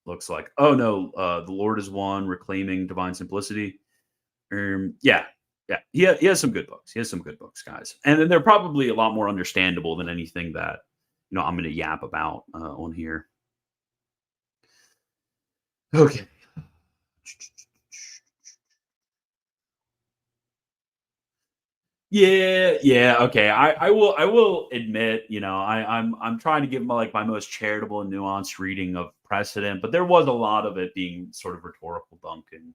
Looks like. Oh no, the Lord is one, reclaiming divine simplicity. Yeah. He has some good books. Guys, and then they're probably a lot more understandable than anything that I'm going to yap about on here. Okay. Yeah. Okay. I will admit, I'm trying to give my most charitable and nuanced reading of precedent, but there was a lot of it being sort of rhetorical dunking.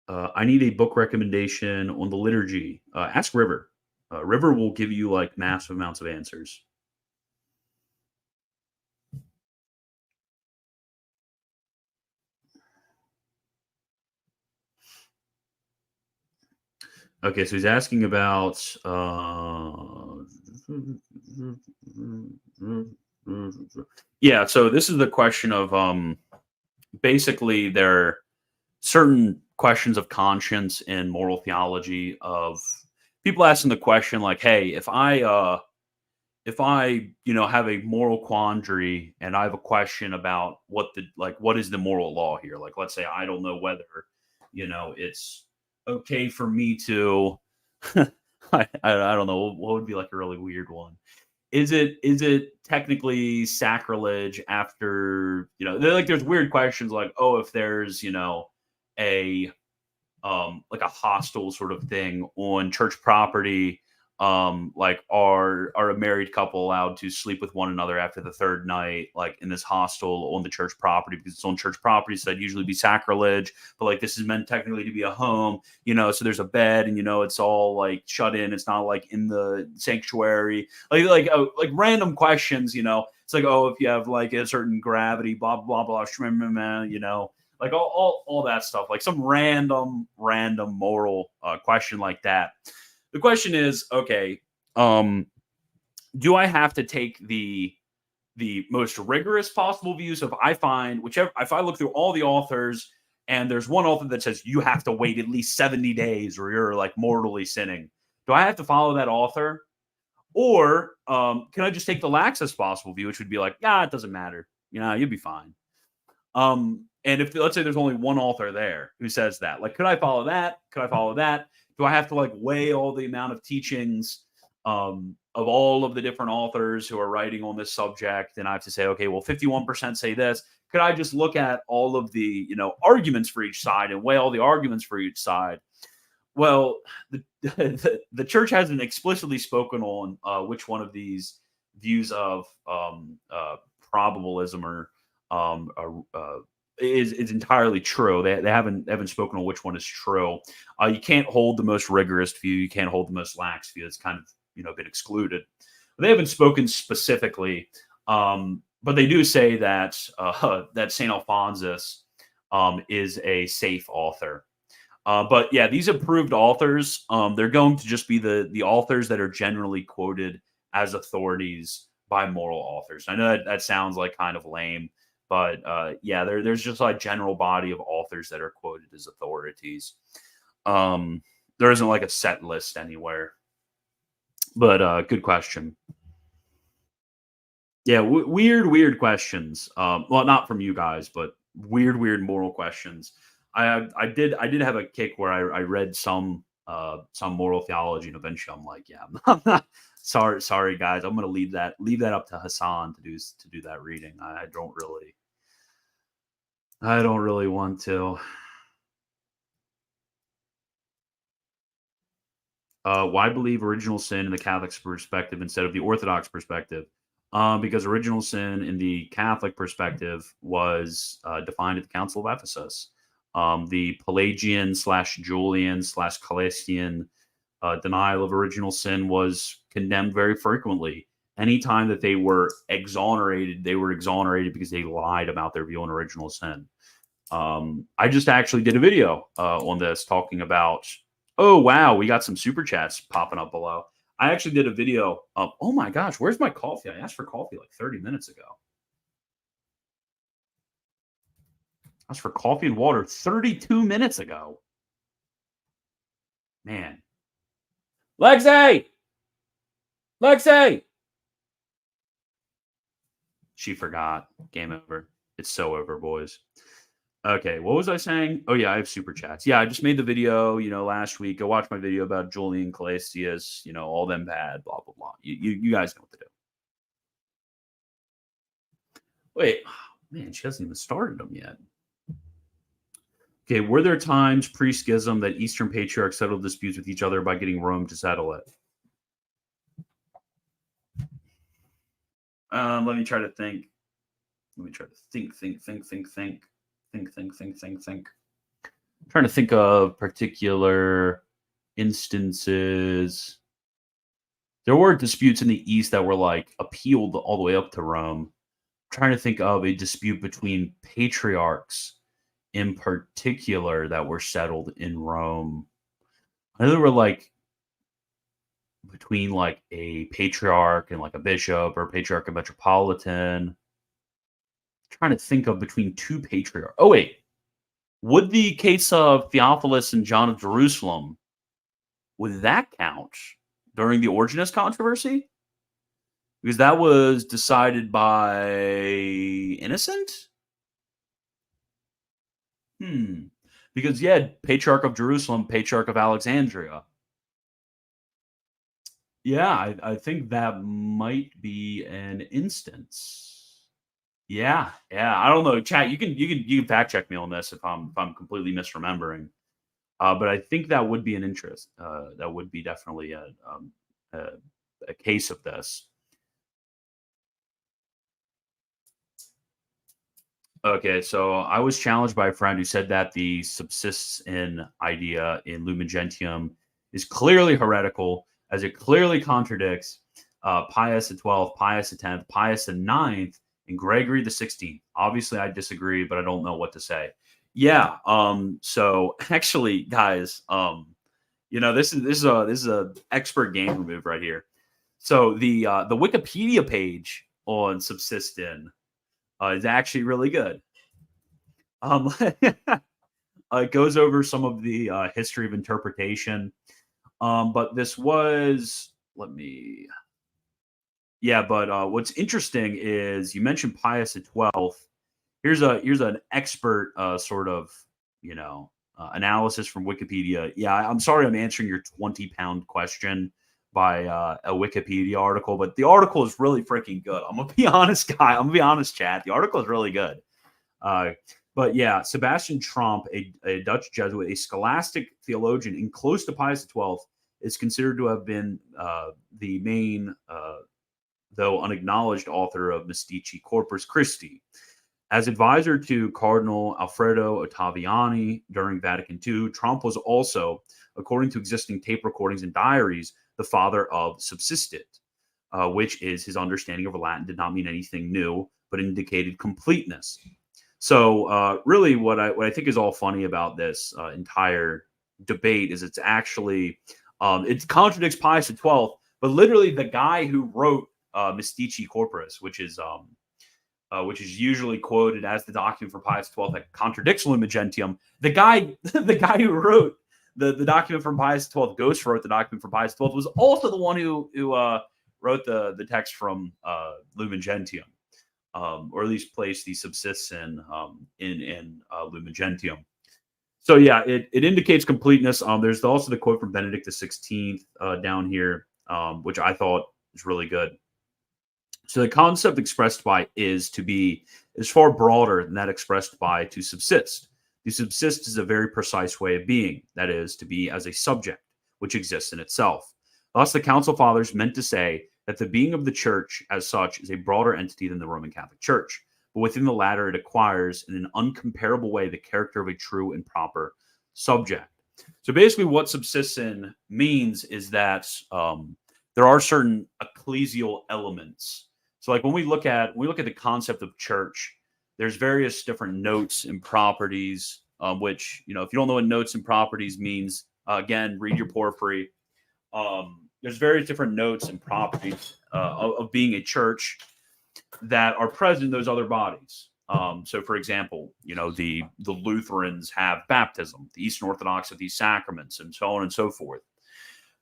I need a book recommendation on the liturgy. Ask River. River will give you massive amounts of answers. Okay, so he's asking about yeah, so this is the question of basically there are certain questions of conscience and moral theology of people asking the question like, hey, if I if I, have a moral quandary and I have a question about what is the moral law here? Like, let's say I don't know whether, it's okay for me to, I don't know, what would be like a really weird one. Is it technically sacrilege after, there's weird questions like, oh, if there's, a like a hostile sort of thing on church property, like are a married couple allowed to sleep with one another after the third night, like in this hostel on the church property, because it's on church property, so that'd usually be sacrilege, but like this is meant technically to be a home, so there's a bed, and it's all like shut in, it's not like in the sanctuary, like random questions, it's like, oh, if you have like a certain gravity, blah blah blah, like all that stuff, like some random moral question like that. The question is, okay, do I have to take the most rigorous possible view? So if I look through all the authors and there's one author that says you have to wait at least 70 days or you're like mortally sinning, do I have to follow that author? Or can I just take the laxest possible view, which would be like, yeah, it doesn't matter. You'll be fine. And if let's say there's only one author there who says that, like, could I follow that? Could I follow that? Do I have to like weigh all the amount of teachings of all of the different authors who are writing on this subject? And I have to say, okay, well, 51% say this. Could I just look at all of the, arguments for each side and weigh all the arguments for each side? Well, the church hasn't explicitly spoken on which one of these views of probabilism or is entirely true. They haven't spoken on which one is true. You can't hold the most rigorous view. You can't hold the most lax view. It's kind of been excluded. But they haven't spoken specifically. But they do say that that Saint Alphonsus is a safe author. But yeah, these approved authors, they're going to just be the authors that are generally quoted as authorities by moral authors. I know that sounds like kind of lame, but yeah, there's just like general body of authors that are quoted as authorities. There isn't like a set list anywhere, but good question. Yeah, weird questions. Well, not from you guys, but weird moral questions. I did have a kick where I read some moral theology, and eventually I'm like, yeah, I'm not sorry guys, I'm gonna leave that up to Hassan to do that reading. I don't really want to. Why believe original sin in the Catholic perspective instead of the Orthodox perspective? Because original sin in the Catholic perspective was defined at the Council of Ephesus. The Pelagian / Julian / Scholastian denial of original sin was condemned very frequently. Anytime that they were exonerated because they lied about their view on original sin. I just actually did a video on this talking about. Oh, wow. We got some super chats popping up below. I actually did a video. Oh, my gosh. Where's my coffee? I asked for coffee like 30 minutes ago. I asked for coffee and water 32 minutes ago. Man. Lexi! She forgot. Game over. It's so over, boys. Okay, what was I saying? Oh, yeah, I have super chats. Yeah, I just made the video, last week. Go watch my video about Julian Scholastics, all them bad, blah, blah, blah. You guys know what to do. Wait, man, she hasn't even started them yet. Okay, were there times pre-schism that Eastern patriarchs settled disputes with each other by getting Rome to settle it? Let me try to think. Think. I'm trying to think of particular instances. There were disputes in the East that were like appealed all the way up to Rome. I'm trying to think of a dispute between patriarchs in particular that were settled in Rome. I know there were like between like a patriarch and like a bishop or a patriarch and metropolitan. Trying to think of between two patriarchs. Oh, wait. Would the case of Theophilus and John of Jerusalem, would that count during the Origenist controversy? Because that was decided by Innocent? Because, yeah, Patriarch of Jerusalem, Patriarch of Alexandria. Yeah, I think that might be an instance. Yeah, yeah. I don't know. Chat, you can fact check me on this if I'm completely misremembering. But I think that would be an interest. That would be definitely a, a case of this. Okay, so I was challenged by a friend who said that the subsists in idea in Lumen Gentium is clearly heretical, as it clearly contradicts Pius XII, Pius X, Pius IX, and Gregory XVI. Obviously, I disagree, but I don't know what to say. Yeah. So actually, guys, this is a expert gamer move right here. So the Wikipedia page on subsistin is actually really good. It goes over some of the history of interpretation. But this was, let me, yeah. But what's interesting is you mentioned Pius XII. Here's an expert sort of analysis from Wikipedia. Yeah, I'm sorry, I'm answering your 20-pound question by a Wikipedia article, but the article is really freaking good. I'm gonna be honest, guy. I'm gonna be honest, chat. The article is really good. Uh, but yeah, Sebastian Tromp, a Dutch Jesuit, a scholastic theologian and close to Pius XII, is considered to have been the main, though unacknowledged, author of Mystici Corpus Christi. As advisor to Cardinal Alfredo Ottaviani during Vatican II, Tromp was also, according to existing tape recordings and diaries, the father of subsistit, which is his understanding of Latin did not mean anything new, but indicated completeness. So really what I think is all funny about this entire debate is it's actually, it contradicts Pius XII, but literally the guy who wrote Mystici Corpus, which is usually quoted as the document for Pius XII that contradicts Lumen Gentium. The guy who wrote the document from Pius XII, Ghost wrote the document for Pius XII, was also the one who wrote the text from Lumen Gentium. Or at least place the subsists in Lumen Gentium. So yeah, it indicates completeness. There's also the quote from Benedict XVI down here, which I thought is really good. So the concept expressed by is far broader than that expressed by to subsist. To subsist is a very precise way of being, that is, to be as a subject, which exists in itself. Thus, the Council Fathers meant to say that the being of the Church as such is a broader entity than the Roman Catholic Church, but within the latter it acquires in an uncomparable way the character of a true and proper subject. So basically what subsistin means is that there are certain ecclesial elements. So like when we look at the concept of church, there's various different notes and properties, which, if you don't know what notes and properties means, again, read your porphyry. There's various different notes and properties of being a church that are present in those other bodies. So, for example, the Lutherans have baptism, the Eastern Orthodox have these sacraments, and so on and so forth.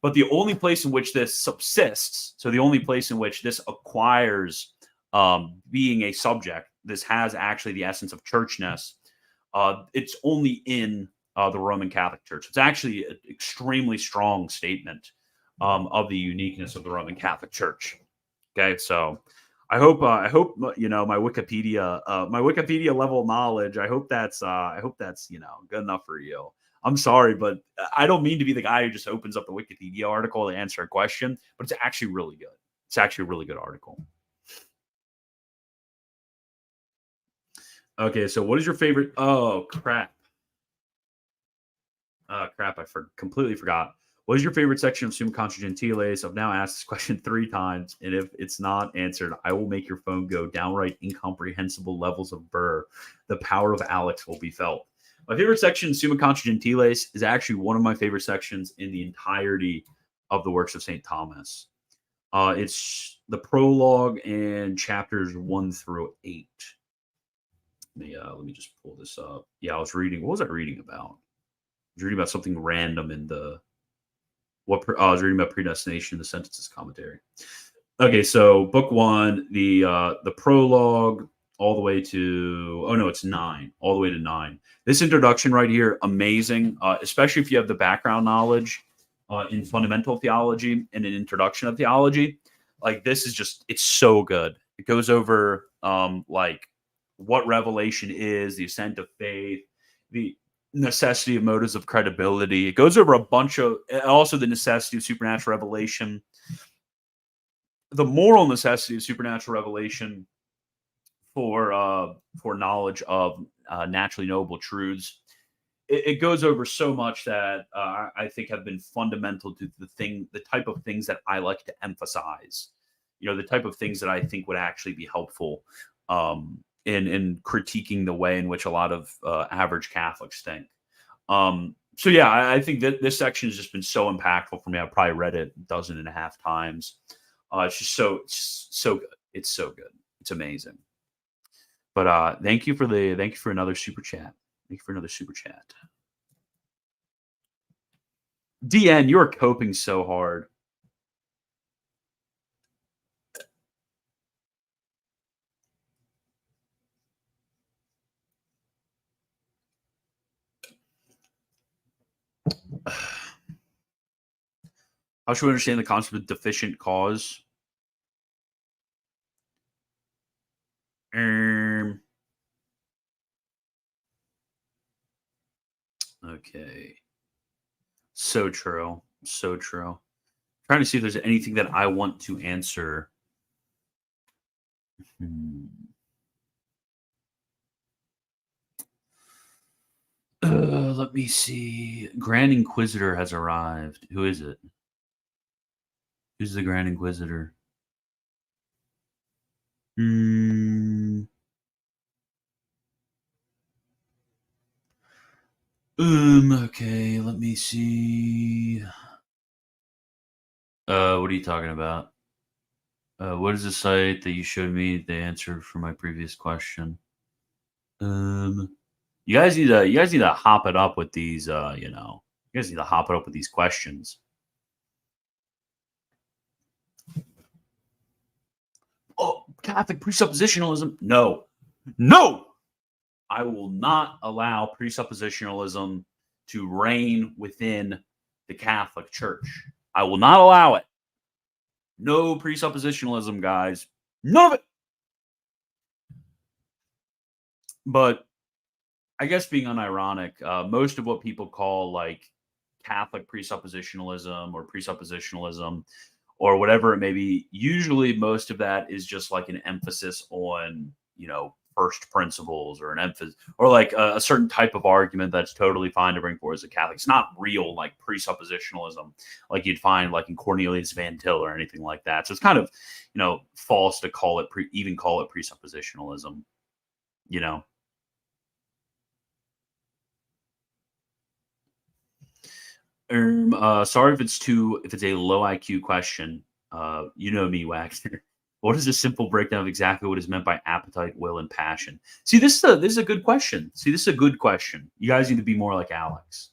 But the only place in which this subsists, so the only place in which this acquires being a subject, this has actually the essence of churchness, it's only in the Roman Catholic Church. It's actually an extremely strong statement of the uniqueness of the Roman Catholic Church. Okay, so I hope my Wikipedia level knowledge. I hope that's good enough for you. I'm sorry, but I don't mean to be the guy who just opens up the Wikipedia article to answer a question, but it's actually really good. It's actually a really good article. Okay, so what is your favorite? Oh crap! Crap! I completely forgot. What is your favorite section of Summa Contra Gentiles? I've now asked this question 3 times, and if it's not answered, I will make your phone go downright incomprehensible levels of burr. The power of Alex will be felt. My favorite section, Summa Contra Gentiles, is actually one of my favorite sections in the entirety of the works of St. Thomas. It's the prologue and chapters 1 through 8. Let me just pull this up. Yeah, I was reading. What was I reading about? I was reading about something random in the I was reading about predestination in the Sentences commentary. Okay, so book one, the prologue, all the way to it's 9, all the way to 9. This introduction right here, amazing, especially if you have the background knowledge in fundamental theology and an introduction of theology. Like this is just it's so good. It goes over like what revelation is, the ascent of faith, the necessity of motives of credibility. It goes over a bunch of also the necessity of supernatural revelation, the moral necessity of supernatural revelation for knowledge of naturally knowable truths. It goes over so much that I think have been fundamental to the type of things that I like to emphasize. The type of things that I think would actually be helpful in critiquing the way in which a lot of average Catholics think. So yeah, I think that this section has just been so impactful for me. I've probably read it a dozen and a half times. It's just so good. It's so good. It's amazing. But thank you for another super chat. Thank you for another super chat. DN, you are coping so hard. How should we understand the concept of deficient cause? Okay. So true. So true. Trying to see if there's anything that I want to answer. Let me see. Grand Inquisitor has arrived. Who is it? Who's the Grand Inquisitor? Okay, let me see. What are you talking about? What is the site that you showed me the answer for my previous question? You guys need to hop it up with these, you guys need to hop it up with these questions. Oh, Catholic presuppositionalism. No. I will not allow presuppositionalism to reign within the Catholic Church. I will not allow it. No presuppositionalism, guys. None of it. But I guess being unironic, most of what people call like Catholic presuppositionalism or presuppositionalism or whatever it may be, usually most of that is just like an emphasis on, first principles or an emphasis or like a certain type of argument that's totally fine to bring forward as a Catholic. It's not real like presuppositionalism like you'd find like in Cornelius Van Til or anything like that. So it's kind of, false to call it even call it presuppositionalism, Sorry if it's a low IQ question. You know me, Waxner. What is a simple breakdown of exactly what is meant by appetite, will, and passion? See, this is a good question. You guys need to be more like Alex.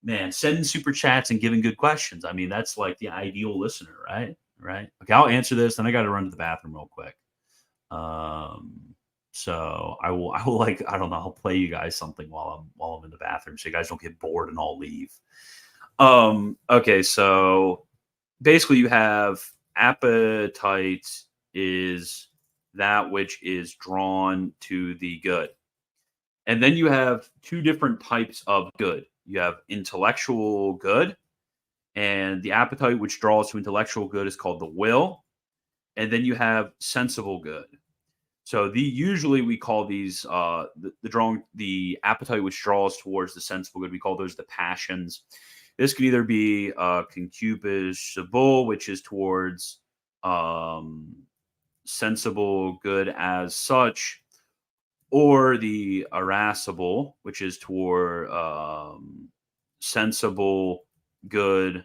Man, sending super chats and giving good questions. I mean, that's like the ideal listener, right? Right. Okay, I'll answer this. Then I got to run to the bathroom real quick. So I will like I don't know. I'll play you guys something while I'm in the bathroom, so you guys don't get bored and all leave. Okay, so basically you have appetite is that which is drawn to the good. And then you have two different types of good. You have intellectual good, and the appetite which draws to intellectual good is called the will. And then you have sensible good. So usually we call these the appetite which draws towards the sensible good. We call those the passions. This could either be concupiscible, which is towards sensible good as such, or the irascible, which is toward sensible good,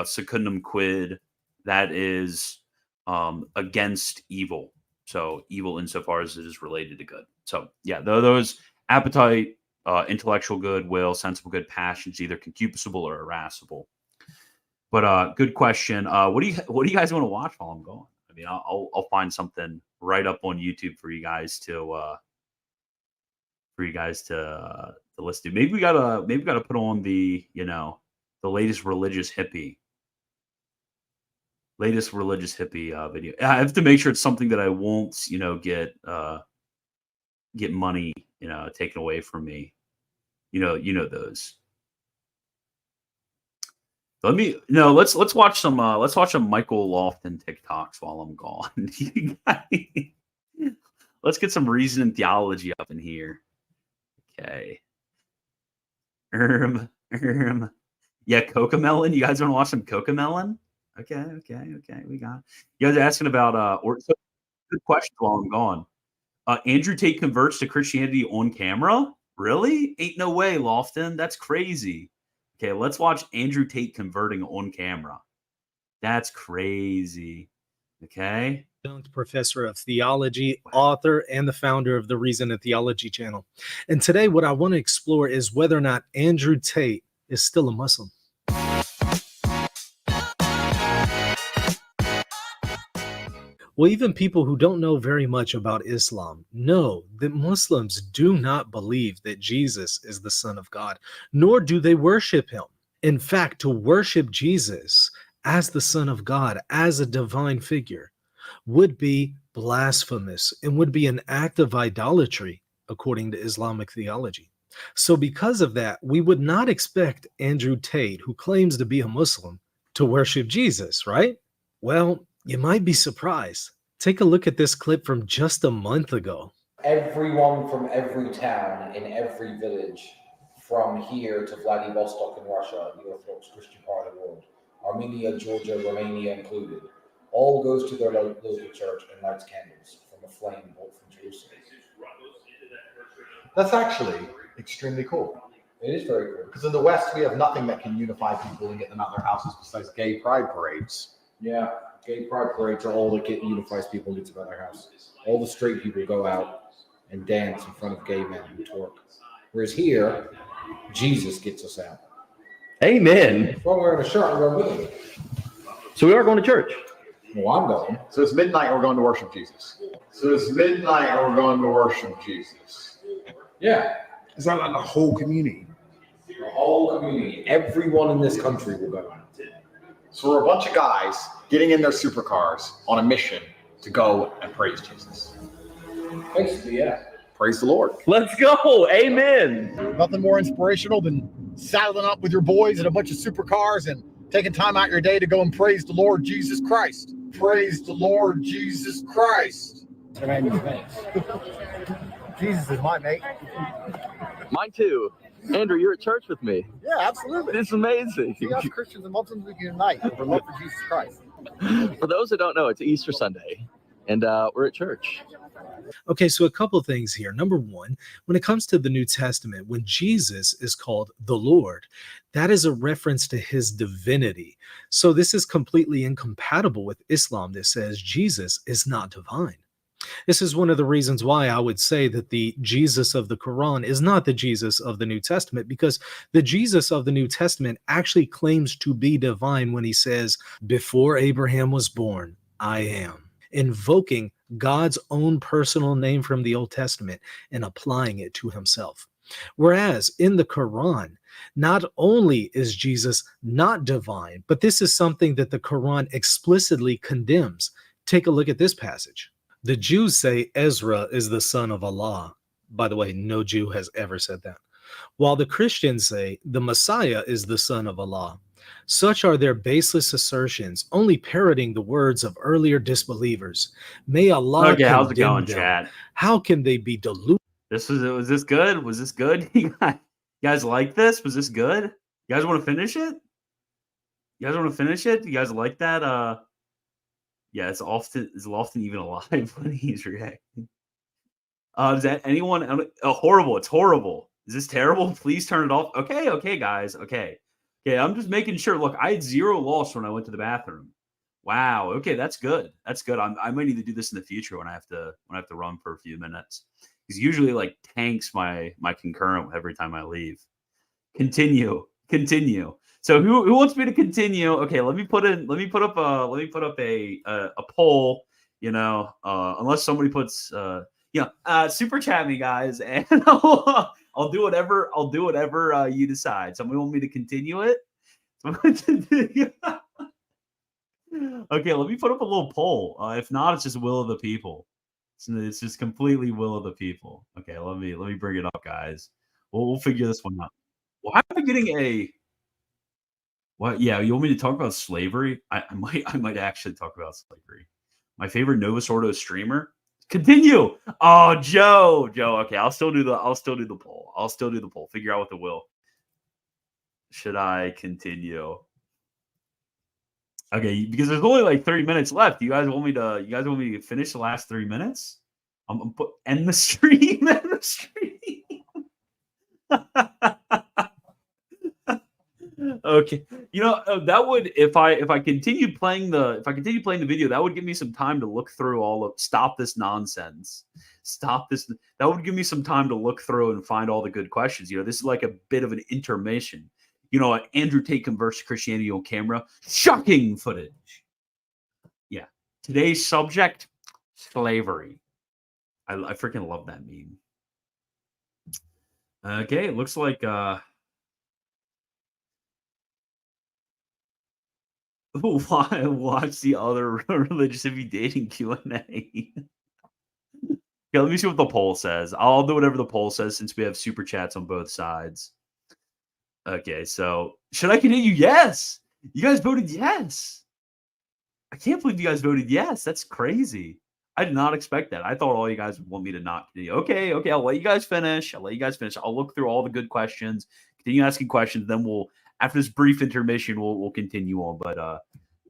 secundum quid, that is against evil. So evil insofar as it is related to good. So yeah, those appetite, intellectual good, will, sensible good, passions, either concupiscible or irascible. But good question. What do you guys want to watch while I'm gone? I mean, I'll find something right up on YouTube for you guys to listen to. Maybe we gotta put on the latest religious hippie video. I have to make sure it's something that I won't get money taken away from me. Those. Let's watch some Michael Lofton TikToks while I'm gone. You guys- let's get some reason and theology up in here. Okay. Yeah, Cocomelon. You guys want to watch some Cocomelon? Okay. We got you guys are asking about good question while I'm gone. Andrew Tate converts to Christianity on camera? Really? Ain't no way, Lofton. That's crazy. Okay, let's watch Andrew Tate converting on camera. That's crazy. Okay. Professor of theology, author, and the founder of the Reason and Theology channel. And today, what I want to explore is whether or not Andrew Tate is still a Muslim. Well, even people who don't know very much about Islam know that Muslims do not believe that Jesus is the Son of God, nor do they worship him. In fact, to worship Jesus as the Son of God, as a divine figure, would be blasphemous and would be an act of idolatry, according to Islamic theology. So because of that, we would not expect Andrew Tate, who claims to be a Muslim, to worship Jesus, right? Well, you might be surprised. Take a look at this clip from just a month ago. Everyone from every town in every village, from here to Vladivostok in Russia, the Orthodox Christian part of the world, Armenia, Georgia, Romania included, all goes to their local church and lights candles from a flame brought from Jerusalem. That's actually extremely cool. It is very cool. Because in the West, we have nothing that can unify people and get them out of their houses besides gay pride parades. Yeah, gay pride parades are all that unifies people and gets them out of their house. All the straight people go out and dance in front of gay men and twerk. Whereas here, Jesus gets us out. Amen. Well, we're wearing a shirt and we're with him. So we are going to church. Well, I'm going. So it's midnight and we're going to worship Jesus. Yeah. Is that like the whole community? The whole community, everyone in this country will go out. So we're a bunch of guys getting in their supercars on a mission to go and praise Jesus. Basically, yeah. Praise the Lord. Let's go. Amen. Nothing more inspirational than saddling up with your boys in a bunch of supercars and taking time out your day to go and praise the Lord Jesus Christ. Praise the Lord Jesus Christ. Jesus is my mate. Mine too. Andrew, you're at church with me. Yeah, absolutely. It's amazing. See, us Christians and Muslims, we can unite over love for Jesus Christ. For those that don't know, it's Easter Sunday, and we're at church. Okay, so a couple things here. Number one, when it comes to the New Testament, when Jesus is called the Lord, that is a reference to his divinity. So this is completely incompatible with Islam that says Jesus is not divine. This is one of the reasons why I would say that the Jesus of the Quran is not the Jesus of the New Testament, because the Jesus of the New Testament actually claims to be divine when he says, "Before Abraham was born, I am," invoking God's own personal name from the Old Testament and applying it to himself. Whereas in the Quran, not only is Jesus not divine, but this is something that the Quran explicitly condemns. Take a look at this passage. The Jews say Ezra is the son of Allah. By the way, no Jew has ever said that. While the Christians say the Messiah is the son of Allah. Such are their baseless assertions, only parroting the words of earlier disbelievers. May Allah Okay, how's it condemn going, them. chat? How can they be deluded? Was this good? Was this good? You guys like this? Was this good? You guys want to finish it? You guys want to finish it? You guys like that? Yeah, is Lofton even alive when he's reacting? Is that anyone? Horrible. It's horrible. Is this terrible? Please turn it off. Okay, guys. Okay, I'm just making sure. Look, I had 0 loss when I went to the bathroom. Wow. Okay, that's good. That's good. I might need to do this in the future when I have to run for a few minutes. He's usually like tanks my concurrent every time I leave. Continue. So who wants me to continue? Okay, let me put up a poll. Unless somebody puts super chat me, guys, and I'll do whatever you decide. Somebody want me to continue it? Okay, let me put up a little poll. If not, it's just will of the people. It's just completely will of the people. Okay, let me bring it up, guys. We'll figure this one out. Why am I getting a? What? Yeah, you want me to talk about slavery? I might actually talk about slavery. My favorite Novus Ordo streamer. Continue. Oh, Joe. Okay, I'll still do the poll. Figure out what the will. Should I continue? Okay, because there's only like 30 minutes left. You guys want me to finish the last 3 minutes? I'm end the stream. End the stream. Okay, that would if I continued playing the video, that would give me some time to look through stop this nonsense. That would give me some time to look through and find all the good questions. This is like a bit of an intermission. Andrew Tate converts to Christianity on camera. Shocking footage. Yeah. Today's subject, slavery. I freaking love that meme. Okay, it looks like watch the other religious if you dating Q&A. Okay, let me see what the poll says. I'll do whatever the poll says since we have super chats on both sides. Okay, so should I continue? Yes. You guys voted yes. I can't believe you guys voted yes. That's crazy. I did not expect that. I thought all you guys would want me to not continue. Okay, I'll let you guys finish. I'll look through all the good questions, continue asking questions. Then after this brief intermission, we'll continue on. But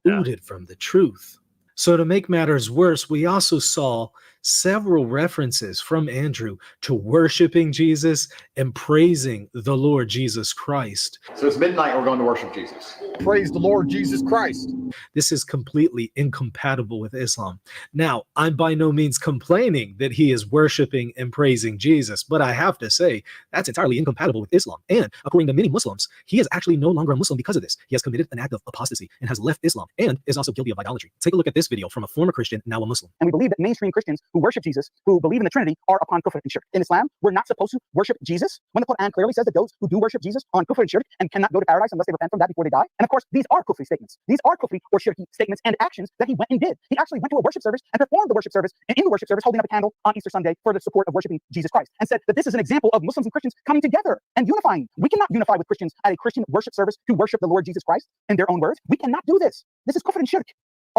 Rooted from the truth. So to make matters worse, we also saw several references from Andrew to worshiping Jesus and praising the Lord Jesus Christ. So it's midnight and we're going to worship Jesus. Praise the Lord Jesus Christ. This is completely incompatible with Islam. Now, I'm by no means complaining that he is worshiping and praising Jesus, but I have to say that's entirely incompatible with Islam. And according to many Muslims, he is actually no longer a Muslim because of this. He has committed an act of apostasy and has left Islam and is also guilty of idolatry. Take a look at this video from a former Christian, now a Muslim. And we believe that mainstream Christians who worship Jesus, who believe in the Trinity, are upon kufr and shirk. In Islam, we're not supposed to worship Jesus when the Quran clearly says that those who do worship Jesus are on kufr and shirk and cannot go to paradise unless they repent from that before they die. And of course, these are kufri statements. These are kufri or shirky statements and actions that he went and did. He actually went to a worship service and performed the worship service, and in the worship service holding up a candle on Easter Sunday for the support of worshiping Jesus Christ, and said that this is an example of Muslims and Christians coming together and unifying. We cannot unify with Christians at a Christian worship service to worship the Lord Jesus Christ in their own words. We cannot do this. This is kufr and shirk.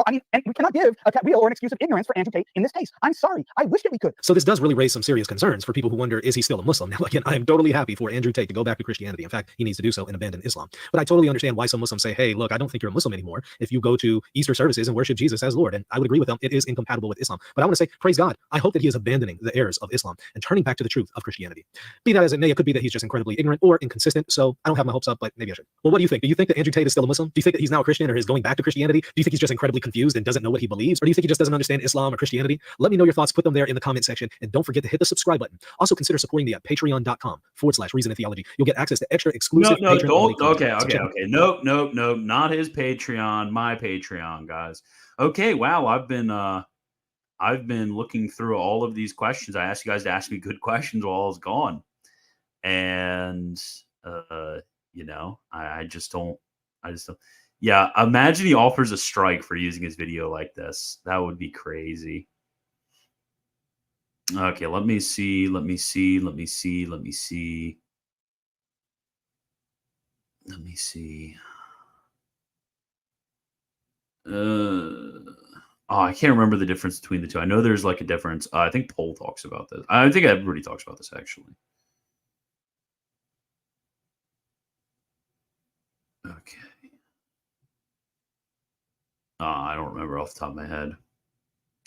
And we cannot give a ta'wil or an excuse of ignorance for Andrew Tate in this case. I'm sorry. I wish that we could. So this does really raise some serious concerns for people who wonder, is he still a Muslim? Now, again, I am totally happy for Andrew Tate to go back to Christianity. In fact, he needs to do so and abandon Islam. But I totally understand why some Muslims say, hey, look, I don't think you're a Muslim anymore if you go to Easter services and worship Jesus as Lord. And I would agree with them. It is incompatible with Islam. But I want to say, praise God. I hope that he is abandoning the errors of Islam and turning back to the truth of Christianity. Be that as it may, it could be that he's just incredibly ignorant or inconsistent. So I don't have my hopes up, but maybe I should. Well, what do you think? Do you think that Andrew Tate is still a Muslim? Do you think that he's now a Christian or is going back to Christianity? Do you think he's just incredibly confused and doesn't know what he believes? Or do you think he just doesn't understand Islam or Christianity? Let me know your thoughts. Put them there in the comment section. And don't forget to hit the subscribe button. Also consider supporting me at patreon.com/reason and theology. You'll get access to extra exclusive don't. Okay. Nope. Not his Patreon, my Patreon, guys. Okay. Wow. I've been looking through all of these questions. I asked you guys to ask me good questions while I was gone. And, I just don't. Yeah, imagine he offers a strike for using his video like this. That would be crazy. Okay, let me see. I can't remember the difference between the two. I know there's like a difference. I think Poll talks about this. I think everybody talks about this, actually. Okay. I don't remember off the top of my head.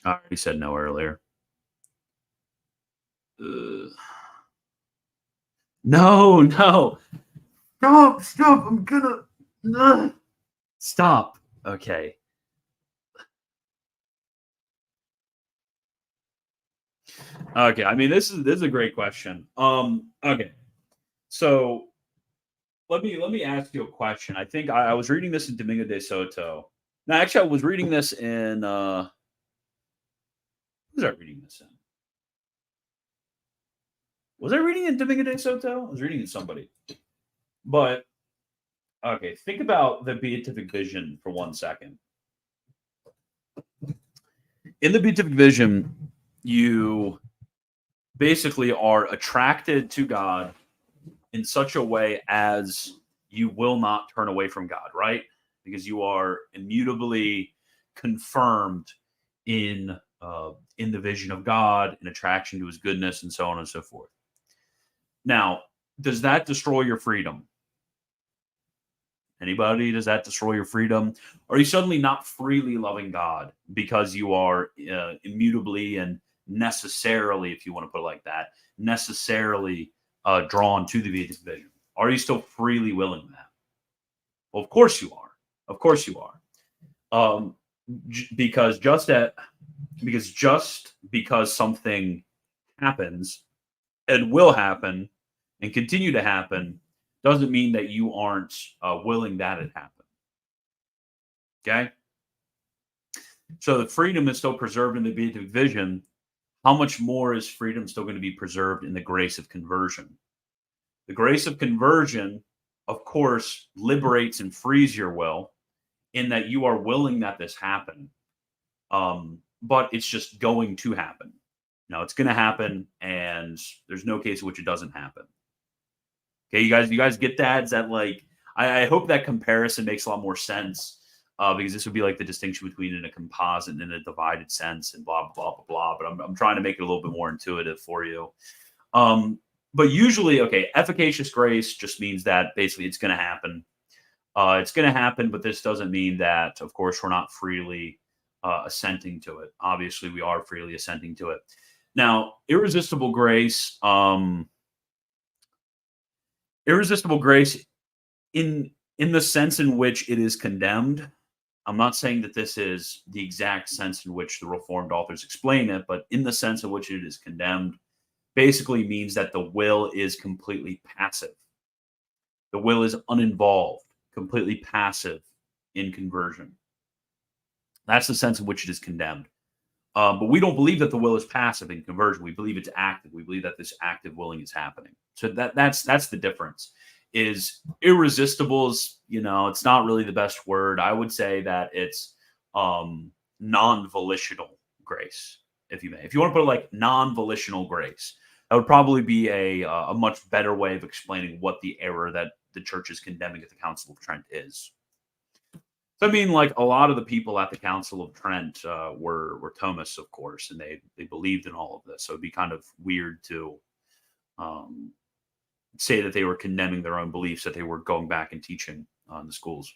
I already said no earlier. No. Stop. I'm gonna... Stop. Okay. Okay. I mean, this is a great question. Okay. So let me ask you a question. I think I was reading this in Domingo de Soto. No, actually, I was reading this in who was I reading this in? Was I reading in Domingo de Soto? I was reading in somebody. But okay, think about the beatific vision for 1 second. In the beatific vision, you basically are attracted to God in such a way as you will not turn away from God, right? Because you are immutably confirmed in the vision of God, in attraction to His goodness, and so on and so forth. Now, does that destroy your freedom? Anybody? Does that destroy your freedom? Are you suddenly not freely loving God because you are immutably and necessarily, if you want to put it like that, necessarily drawn to the beatific vision? Are you still freely willing that? Well, of course you are. Of course you are. Because because something happens and will happen and continue to happen doesn't mean that you aren't willing that it happen. Okay? So the freedom is still preserved in the beatific vision. How much more is freedom still going to be preserved in the grace of conversion? The grace of conversion, of course, liberates and frees your will in that you are willing that this happen. But it's just going to happen. No, it's going to happen, and there's no case in which it doesn't happen. Okay, you guys get that? Is that like, I hope that comparison makes a lot more sense, because this would be like the distinction between in a composite and in a divided sense and blah, blah, blah, blah. But I'm trying to make it a little bit more intuitive for you. But usually, okay, efficacious grace just means that basically it's going to happen. It's going to happen, but this doesn't mean that, of course, we're not freely assenting to it. Obviously, we are freely assenting to it. Now, irresistible grace, in the sense in which it is condemned. I'm not saying that this is the exact sense in which the Reformed authors explain it, but in the sense in which it is condemned, basically means that the will is completely passive. The will is uninvolved, completely passive in conversion. That's the sense in which it is condemned. But we don't believe that the will is passive in conversion. We believe it's active. We believe that this active willing is happening. So that's the difference. Is irresistible is, it's not really the best word. I would say that it's non-volitional grace, if you may. If you want to put it like non-volitional grace, that would probably be a much better way of explaining what the error that the church is condemning at the Council of Trent is. So, I mean, like a lot of the people at the Council of Trent were Thomists, of course, and they believed in all of this. So it'd be kind of weird to say that they were condemning their own beliefs, that they were going back and teaching in the schools.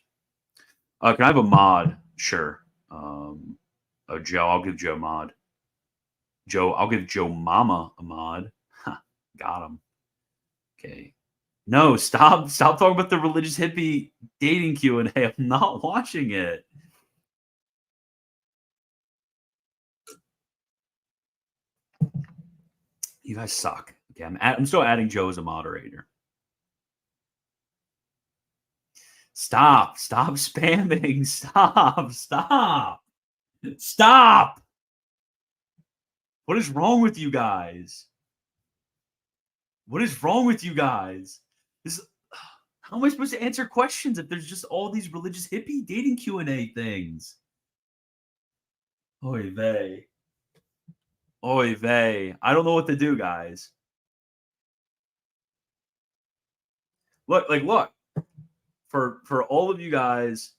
Can I have a mod? Sure. Joe, I'll give Joe mod. Joe, I'll give Joe Mama a mod. Got him. Okay. No, stop talking about the religious hippie dating Q&A. I'm not watching it. You guys suck. Okay, I'm still adding Joe as a moderator. Stop spamming. Stop. What is wrong with you guys? How am I supposed to answer questions if there's just all these religious hippie dating Q&A things? Oy vey. I don't know what to do, guys. Look. For all of you guys,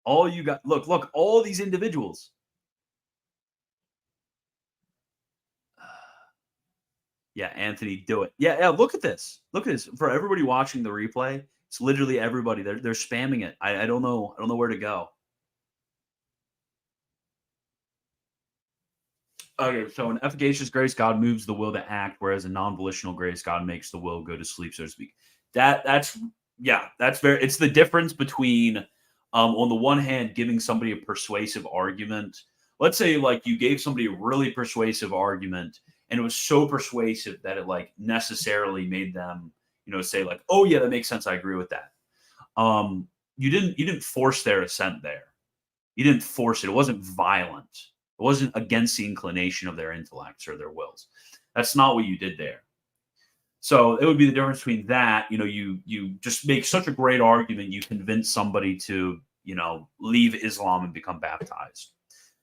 look, all these individuals. Yeah, Anthony, do it. Yeah, look at this. For everybody watching the replay, it's literally everybody. They're spamming it. I don't know where to go. Okay, so in efficacious grace, God moves the will to act, whereas in non-volitional grace, God makes the will go to sleep, so to speak. That's very. It's the difference between, on the one hand, giving somebody a persuasive argument. Let's say like you gave somebody a really persuasive argument, and it was so persuasive that it like necessarily made them, say like, oh yeah, that makes sense. I agree with that. You didn't force their assent there. You didn't force it. It wasn't violent. It wasn't against the inclination of their intellects or their wills. That's not what you did there. So it would be the difference between that, you just make such a great argument, you convince somebody to, leave Islam and become baptized.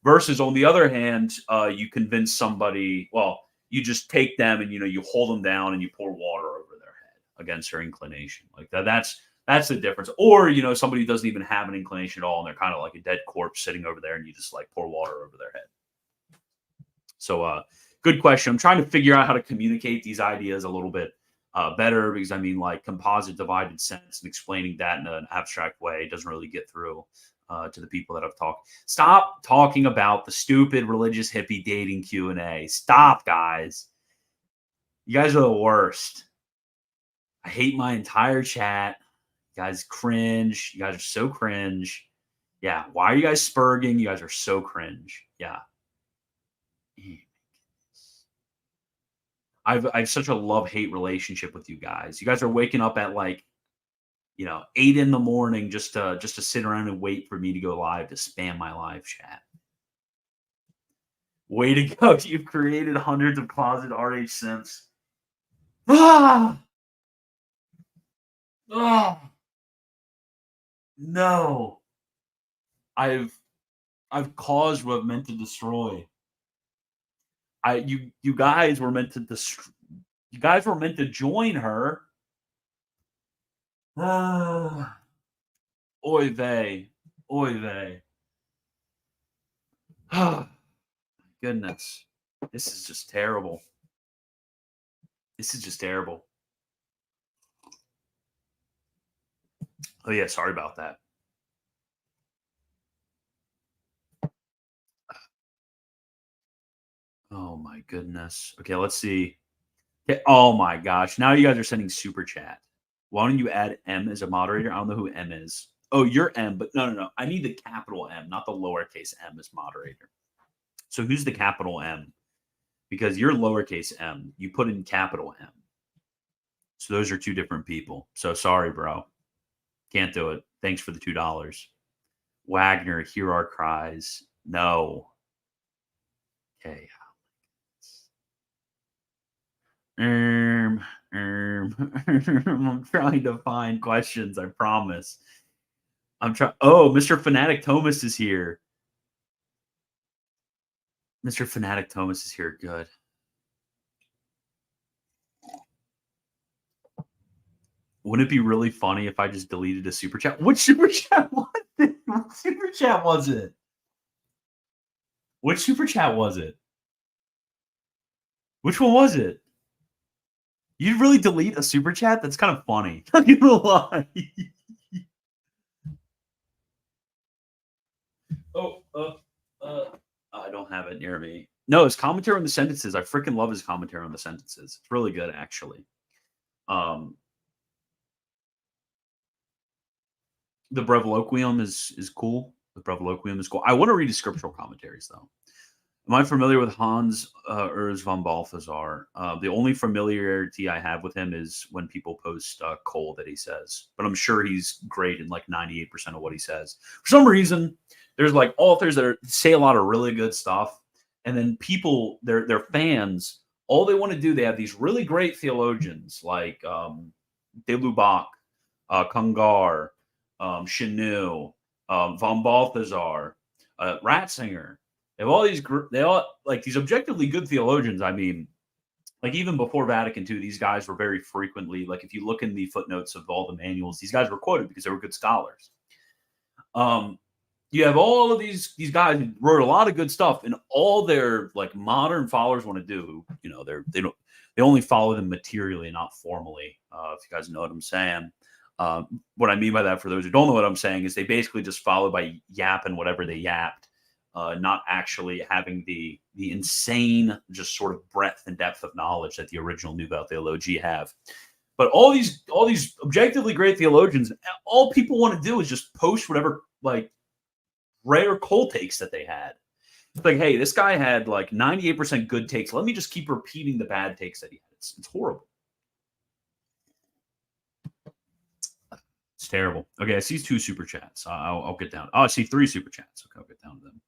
Versus on the other hand, you convince somebody, well, you just take them and, you hold them down and you pour water over their head against their inclination. Like that's the difference. Or, somebody who doesn't even have an inclination at all and they're kind of like a dead corpse sitting over there and you just like pour water over their head. So, good question. I'm trying to figure out how to communicate these ideas a little bit better because like composite divided sense and explaining that in an abstract way doesn't really get through to the people that I've talked. Stop talking about the stupid religious hippie dating Q&A. Stop, guys. You guys are the worst. I hate my entire chat. You guys cringe. You guys are so cringe. Yeah. Why are you guys spurging? You guys are so cringe. Yeah. I've such a love-hate relationship with you guys. You guys are waking up at 8 in the morning just to sit around and wait for me to go live to spam my live chat. Way to go. You've created hundreds of closet RH simps. Ah! Oh. No. I've caused what I've meant to destroy. You guys were meant to you guys were meant to join her. Oy vey. Oy vey. Goodness. This is just terrible. This is just terrible. Oh yeah, sorry about that. Oh my goodness. Okay, let's see. Okay, oh my gosh. Now you guys are sending super chat. Why don't you add M as a moderator? I don't know who M is. Oh, you're M, but no. I need the capital M, not the lowercase m as moderator. So who's the capital M? Because you're lowercase m. You put in capital M. So those are two different people. So sorry, bro. Can't do it. Thanks for the $2. Wagner, hear our cries. No. Okay. I'm trying to find questions, I promise. I'm trying. Oh, Mr. Fanatic Thomas is here. Mr. Fanatic Thomas is here. Good. Wouldn't it be really funny if I just deleted a super chat? What super chat was it? What super chat was it? Which super chat was it? Which one was it? You'd really delete a super chat? That's kind of funny. Not gonna lie. I don't have it near me. No, his commentary on the sentences. I freaking love his commentary on the sentences. It's really good, actually. The Breviloquium is cool. The Breviloquium is cool. I want to read his scriptural commentaries, though. Am I familiar with Hans Urs von Balthasar? The only familiarity I have with him is when people post Cole that he says. But I'm sure he's great in like 98% of what he says. For some reason, there's like authors that say a lot of really good stuff. And then people, their fans, all they want to do, they have these really great theologians like de Lubac, Congar, Chenu, von Balthasar, Ratzinger. They all like these objectively good theologians. I mean, like even before Vatican II, these guys were very frequently, like if you look in the footnotes of all the manuals, these guys were quoted because they were good scholars. You have all of these guys who wrote a lot of good stuff, and all their like modern followers want to do, they only follow them materially, not formally. If you guys know what I'm saying. What I mean by that, for those who don't know what I'm saying, is they basically just follow by yapping whatever they yapped. Not actually having the insane just sort of breadth and depth of knowledge that the original Nouvelle Theologie have. But all these objectively great theologians, all people want to do is just post whatever like rare cold takes that they had. It's like, hey, this guy had like 98% good takes. Let me just keep repeating the bad takes that he had. It's horrible. It's terrible. Okay, I see 2 super chats. I'll get down. Oh, I see 3 super chats. Okay, I'll get down to them.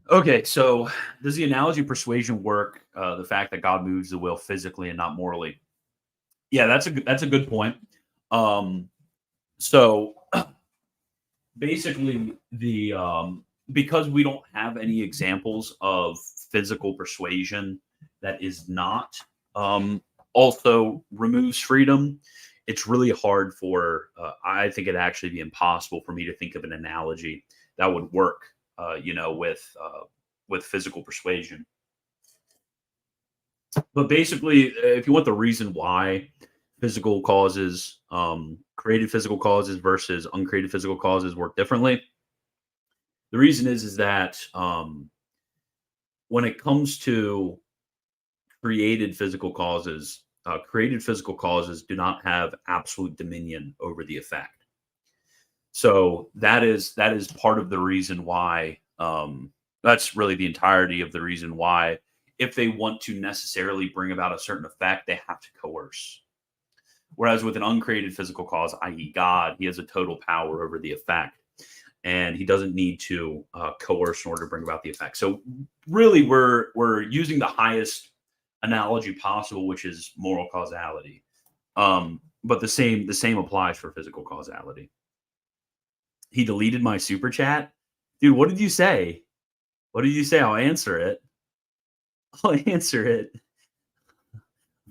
Okay, so does the analogy of persuasion work? The fact that God moves the will physically and not morally. Yeah, that's a good point. So basically, because we don't have any examples of physical persuasion that is not also removes freedom, it's really hard for I think it'd actually be impossible for me to think of an analogy that would work with physical persuasion. But basically, if you want the reason why physical causes, created physical causes versus uncreated physical causes work differently, the reason is that when it comes to created physical causes do not have absolute dominion over the effect. So that is part of the reason why. That's really the entirety of the reason why, if they want to necessarily bring about a certain effect, they have to coerce. Whereas with an uncreated physical cause, i.e., God, he has a total power over the effect, and he doesn't need to coerce in order to bring about the effect. So really, we're using the highest analogy possible, which is moral causality. But the same applies for physical causality. He deleted my super chat, dude. What did you say? What did you say? I'll answer it. I'll answer it.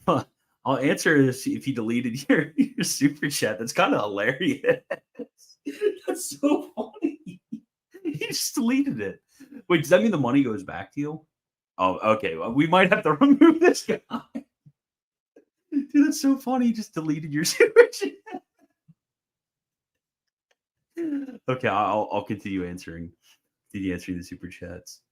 I'll answer it if you deleted your super chat. That's kind of hilarious. That's so funny. He just deleted it. Wait, does that mean the money goes back to you? Oh, okay. Well, we might have to remove this guy. Dude, that's so funny. He just deleted your super chat. Okay, I'll continue answering the super chats.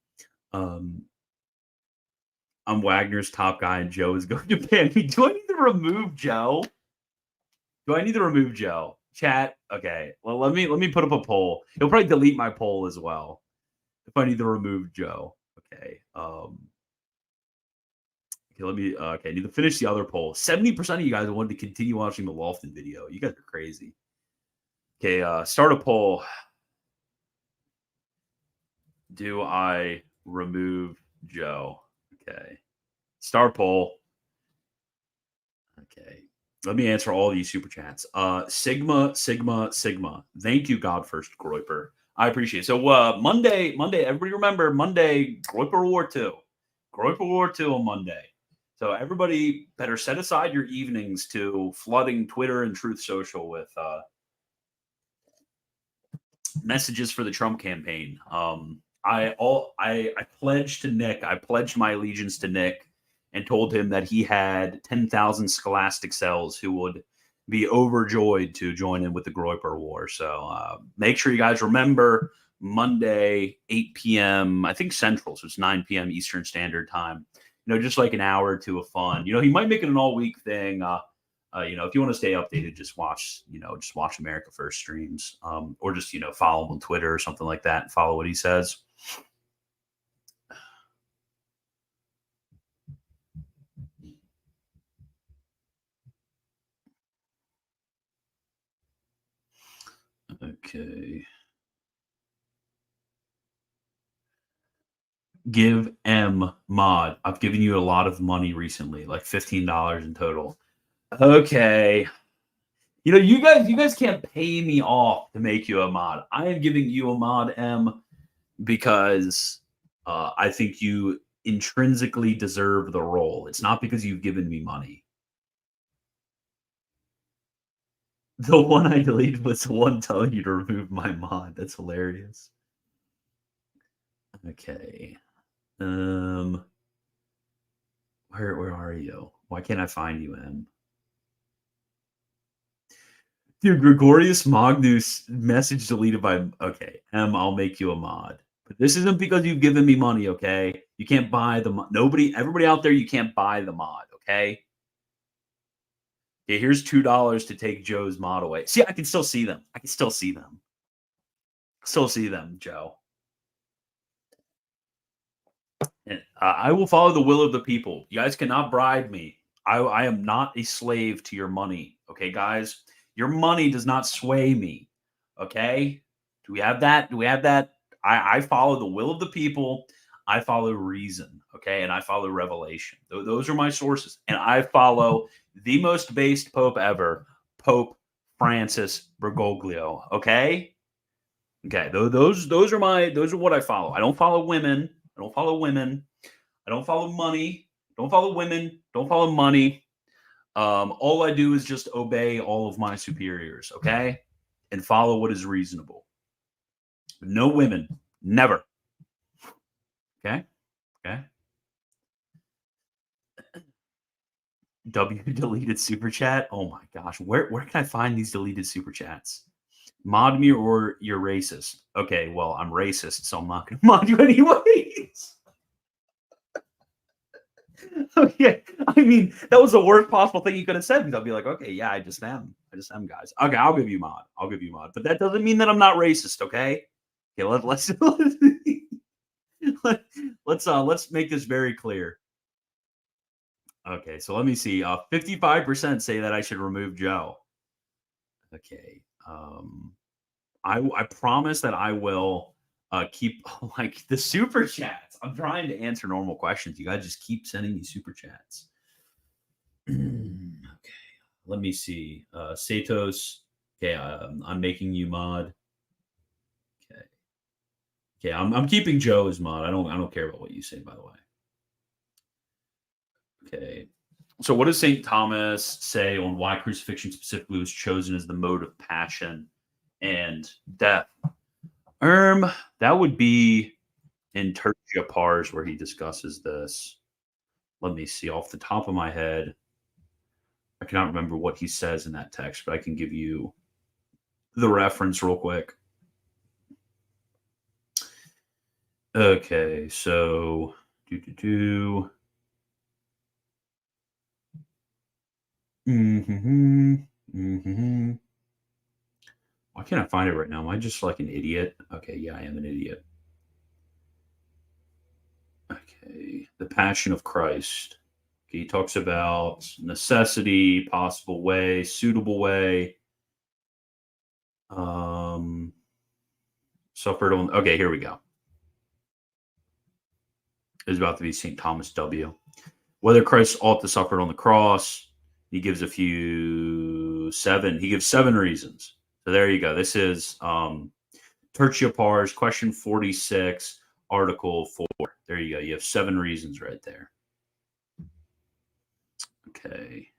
I'm Wagner's top guy, and Joe is going to ban me. Do I need to remove Joe? Chat. Okay. Well, let me put up a poll. He'll probably delete my poll as well if I need to remove Joe. Okay. Okay. Let me. Okay. I need to finish the other poll. 70% of you guys wanted to continue watching the Lofton video. You guys are crazy. Okay. Start a poll. Do I remove Joe? Okay. Start poll. Okay. Let me answer all these super chats. Sigma. Thank you, God First Groiper. I appreciate it. So Monday, everybody remember Monday, Groiper War 2. Groiper War 2 on Monday. So everybody better set aside your evenings to flooding Twitter and Truth Social with messages for the Trump campaign. I pledged to Nick. I pledged my allegiance to Nick and told him that he had 10,000 scholastic cells who would be overjoyed to join in with the Groiper War. So make sure you guys remember Monday, 8 p.m., I think Central, so it's 9 p.m. Eastern Standard Time. Just like an hour or two of fun. He might make it an all-week thing. If you want to stay updated, just watch America First streams, or just, follow him on Twitter or something like that and follow what he says. Okay. Give M mod. I've given you a lot of money recently, like $15 in total. Okay. You guys can't pay me off to make you a mod. I am giving you a mod, M, because I think you intrinsically deserve the role. It's not because you've given me money. The one I deleted was the one telling you to remove my mod. That's hilarious. Okay. Where are you? Why can't I find you, M? Dude, Gregorius Magnus message deleted by. Okay, M, I'll make you a mod. But this isn't because you've given me money, okay? You can't buy the mod. Everybody out there, you can't buy the mod, okay? Okay, here's $2 to take Joe's mod away. See, I can still see them. Still see them, Joe. And, I will follow the will of the people. You guys cannot bribe me. I am not a slave to your money. Okay, guys? Your money does not sway me. Okay? Do we have that? Do we have that? I follow the will of the people. I follow reason. Okay? And I follow revelation. Those are my sources. And I follow the most based pope ever, Pope Francis Bergoglio. Okay? Okay. Those are what I follow. I don't follow women. I don't follow women. I don't follow money. Don't follow women. Don't follow money. All I do is just obey all of my superiors, okay? And follow what is reasonable. No women. Never. Okay? Okay. W deleted super chat. Oh my gosh. Where can I find these deleted super chats? Mod me or you're racist. Okay, well, I'm racist, so I'm not gonna mod you anyways. Okay. I mean, that was the worst possible thing you could have said because I'll be like, okay, yeah, I just am, guys. Okay, I'll give you mod. But that doesn't mean that I'm not racist, okay? Okay, let's make this very clear. Okay, so let me see. 55% say that I should remove Joe. Okay. I promise that I will keep like the super chats. I'm trying to answer normal questions. You guys just keep sending me super chats. Okay, let me see. Satos. Okay, I'm making you mod. Okay, I'm keeping Joe as mod. I don't care about what you say, by the way. Okay. So what does St. Thomas say on why crucifixion specifically was chosen as the mode of passion and death? That would be in Tertia Pars where he discusses this. Let me see off the top of my head. I cannot remember what he says in that text, but I can give you the reference real quick. Okay, so Why can't I find it right now? Am I just like an idiot? Okay, yeah, I am an idiot. Okay, the Passion of Christ. Okay, he talks about necessity, possible way, suitable way. Suffered on. Okay, here we go. It's about to be St. Thomas W. Whether Christ ought to suffer on the cross, he gives He gives 7 reasons. So there you go. This is Tertia Pars, question 46, article 4. There you go. You have 7 reasons right there. Okay.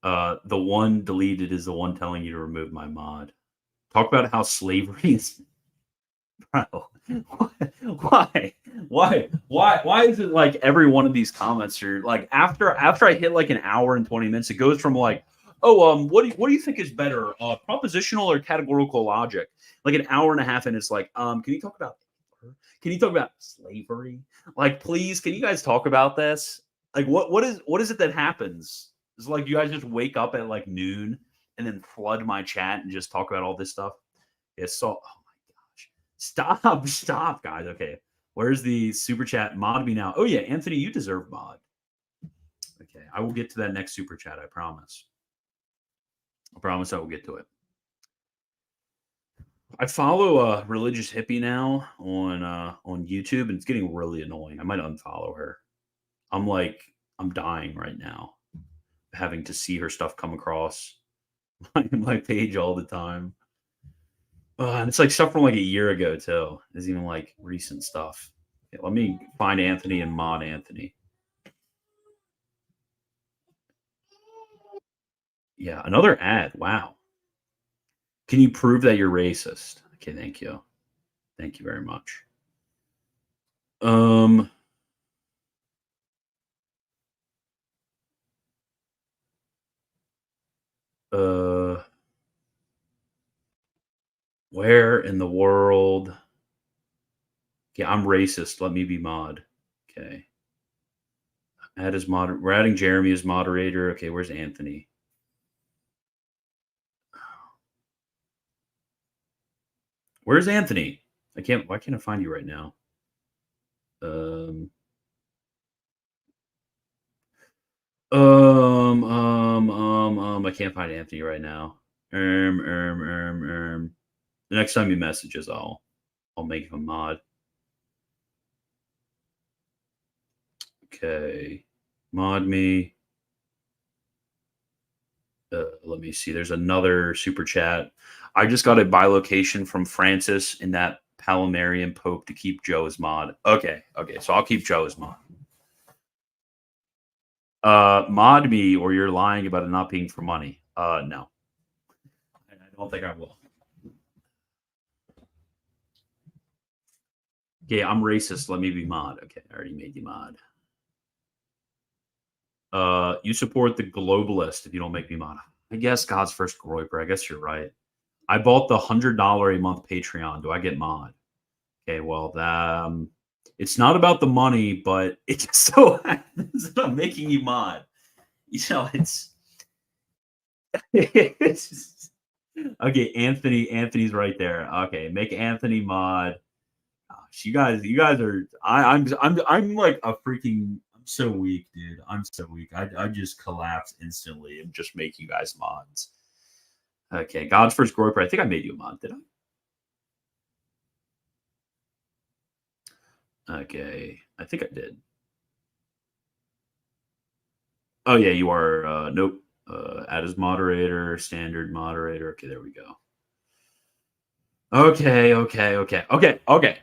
The one deleted is the one telling you to remove my mod. Talk about how slavery is. Bro, why is it like every one of these comments are like after I hit like an hour and 20 minutes, it goes from like, oh, what do you think is better, propositional or categorical logic? Like an hour and a half, and it's like, can you talk about slavery? Like, please, can you guys talk about this? Like, what is it that happens? It's like you guys just wake up at like noon and then flood my chat and just talk about all this stuff. It's so. Stop, guys. Okay. Where's the super chat? Mod me now. Oh, yeah. Anthony, you deserve mod. Okay. I will get to that next super chat. I promise. I will get to it. I follow a religious hippie now on YouTube, and it's getting really annoying. I might unfollow her. I'm dying right now, having to see her stuff come across my page all the time. And it's like stuff from like a year ago too. It's even like recent stuff. Okay, let me find Anthony and mod Anthony. Yeah, another ad. Wow. Can you prove that you're racist? Okay, thank you. Thank you very much. Where in the world? Yeah, I'm racist. Let me be mod. Okay. Add as mod. We're adding Jeremy as moderator. Okay, where's Anthony? Where's Anthony? Why can't I find you right now? I can't find Anthony right now. The next time he messages, I'll make him a mod. Okay, mod me. Let me see. There's another super chat. I just got a bilocation from Francis in that Palomarian Pope to keep Joe as mod. Okay. So I'll keep Joe as mod. Mod me, or you're lying about it not being for money. No, I don't think I will. Okay, I'm racist. Let me be mod. Okay, I already made you mod. You support the globalist if you don't make me mod. I guess God's first groiper. I guess you're right. I bought the $100 a month Patreon. Do I get mod? Okay, well, it's not about the money, but it just so happens that I'm making you mod. You know, it's just, okay. Anthony's right there. Okay, make Anthony mod. Gosh, you guys are. I'm like a freaking. I'm so weak, dude. I'm so weak. I just collapse instantly and just make you guys mods. Okay, God's first groiper. I think I made you a mod, did I? Okay, I think I did. Oh yeah, you are. Nope. Add as moderator, standard moderator. Okay, there we go. Okay.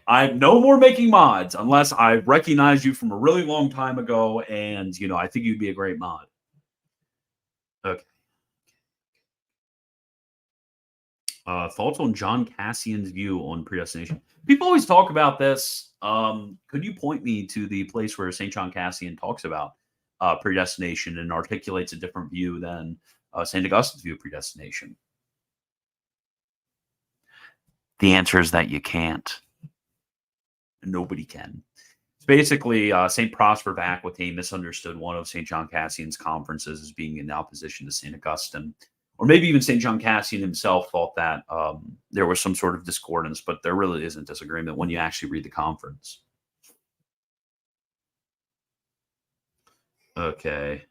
I'm no more making mods unless I recognize you from a really long time ago, and I think you'd be a great mod. Okay. Thoughts on John Cassian's view on predestination? People always talk about this. Could you point me to the place where St. John Cassian talks about predestination and articulates a different view than St. Augustine's view of predestination? The answer is that you can't. Nobody can. It's basically St. Prosper of Aquitaine misunderstood one of St. John Cassian's conferences as being in opposition to St. Augustine. Or maybe even St. John Cassian himself thought that there was some sort of discordance, but there really isn't disagreement when you actually read the conference. Okay.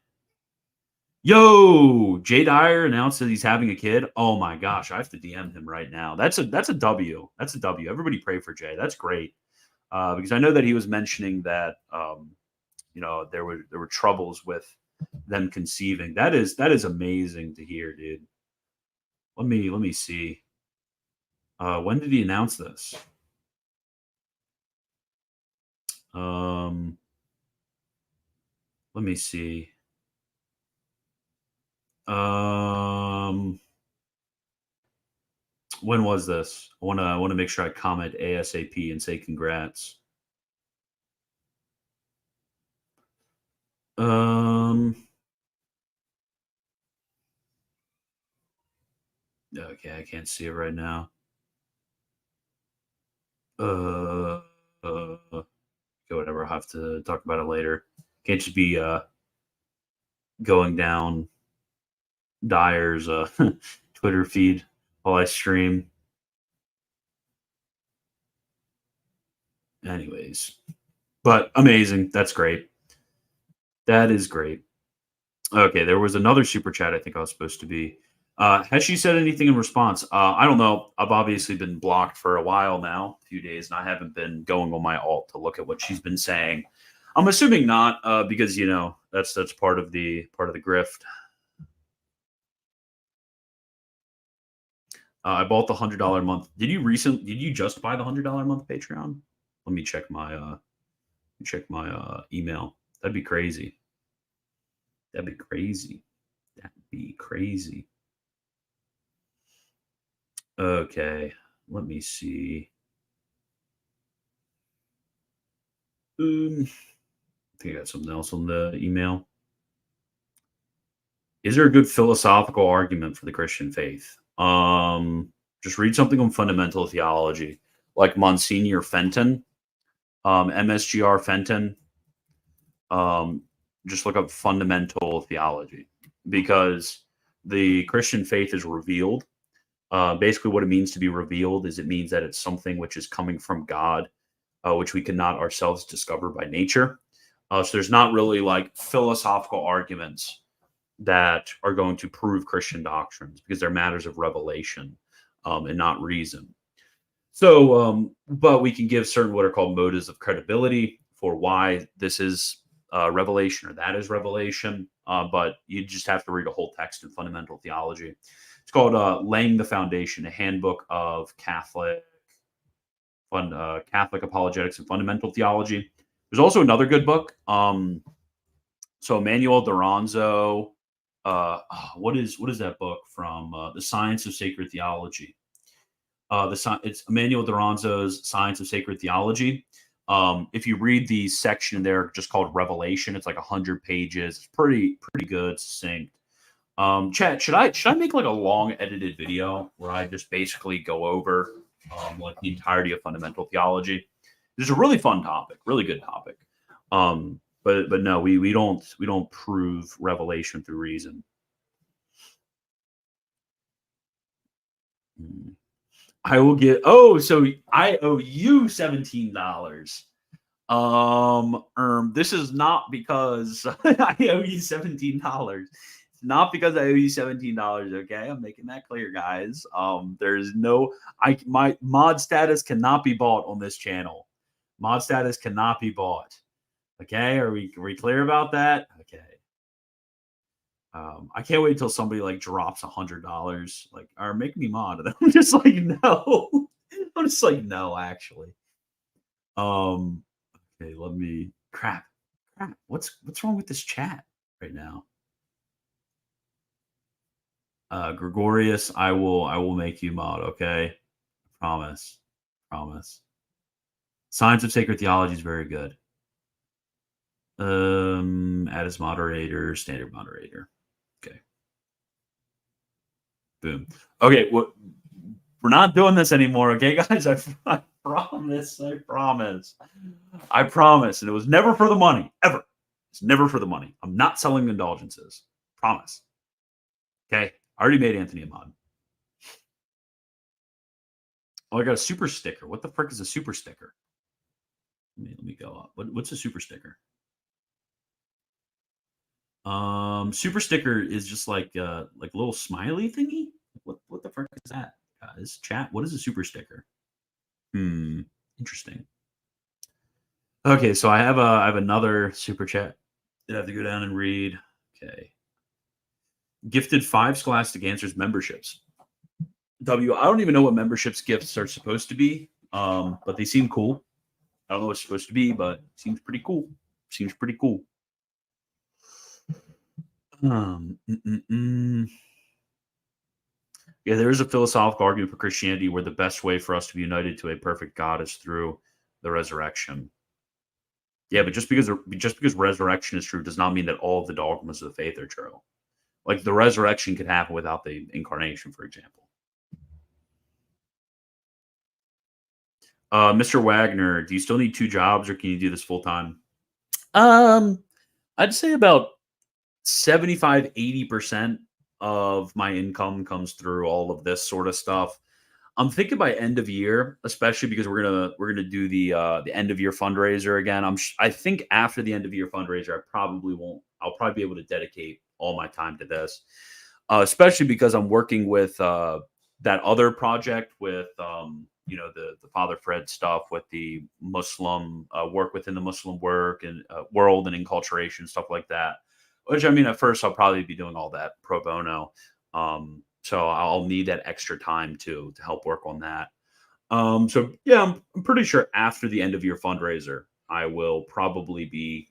Yo, Jay Dyer announced that he's having a kid. Oh my gosh, I have to DM him right now. That's a W. That's a W. Everybody pray for Jay. That's great. Because I know that he was mentioning that there were troubles with them conceiving. That is amazing to hear, dude. Let me see. When did he announce this? Let me see. When was this? I want to make sure I comment ASAP and say congrats. Okay, I can't see it right now. Whatever. I'll have to talk about it later. Can't just be going down Dyer's Twitter feed while I stream. Anyways, but amazing. That's great. That is great. Okay, there was another super chat I think I was supposed to be. Has she said anything in response? I don't know. I've obviously been blocked for a while now, a few days, and I haven't been going on my alt to look at what she's been saying. I'm assuming not, because that's part of the grift. I bought the $100 a month. Did you just buy the $100 a month Patreon? Let me check my email. That'd be crazy. That'd be crazy. Okay, let me see. I think I got something else on the email. Is there a good philosophical argument for the Christian faith? Just read something on fundamental theology, like Monsignor Fenton, MSGR Fenton. Just look up fundamental theology, because the Christian faith is revealed. Basically, what it means to be revealed is it means that it's something which is coming from God, which we cannot ourselves discover by nature. So there's not really like philosophical arguments that are going to prove Christian doctrines, because they're matters of revelation and not reason. So, but we can give certain what are called motives of credibility for why this is revelation or that is revelation. But you just have to read a whole text in fundamental theology. It's called Laying the Foundation, a handbook of Catholic apologetics and fundamental theology. There's also another good book. So Emmanuel Duranzo, what is that book from? The Science of Sacred Theology. It's Emmanuel Duranzo's Science of Sacred Theology. If you read the section there, just called Revelation, it's like 100 pages. It's pretty good, succinct. Chat, should I make like a long edited video where I just basically go over like the entirety of fundamental theology? It's a really fun topic, really good topic. But no, we don't prove revelation through reason. I will get. Oh, so I owe you $17. This is not because I owe you $17. It's not because I owe you $17. Okay, I'm making that clear, guys. There's no. My mod status cannot be bought on this channel. Mod status cannot be bought. Okay, are we clear about that? Okay. I can't wait until somebody like drops $100, like, or make me mod. And I'm just like, no. I'm just like, no, actually. Okay, let me crap. What's wrong with this chat right now? Gregorius, I will make you mod, okay? Promise. Science of Sacred Theology is very good. Add as moderator, standard moderator. Okay. Boom. Okay, we're not doing this anymore, okay, guys? I promise. And it was never for the money, ever. It's never for the money. I'm not selling indulgences. Promise. Okay? I already made Anthony a mod. Oh, I got a super sticker. What the frick is a super sticker? Let me go up. What's a super sticker? Super sticker is just like a little smiley thingy. What the frick is that, guys? Chat. What is a super sticker? Interesting. Okay, so I have another super chat that I have to go down and read. Okay. Gifted 5 Scholastic Answers memberships. I don't even know what memberships gifts are supposed to be. But they seem cool. I don't know what it's supposed to be, but it seems pretty cool. Yeah, there is a philosophical argument for Christianity where the best way for us to be united to a perfect God is through the resurrection. Yeah, but just because resurrection is true does not mean that all of the dogmas of the faith are true. Like the resurrection could happen without the incarnation, for example. Mr. Wagner, do you still need 2 jobs, or can you do this full time? I'd say about 75-80% of my income comes through all of this sort of stuff. I'm thinking by end of year, especially because we're gonna do the end of year fundraiser again. I think after the end of year fundraiser, I'll probably be able to dedicate all my time to this, especially because I'm working with that other project with the Father Fred stuff with the Muslim work within the Muslim work and world and enculturation, stuff like that. Which, I mean, at first I'll probably be doing all that pro bono. So I'll need that extra time to help work on that. So yeah, I'm pretty sure after the end of year fundraiser, I will probably be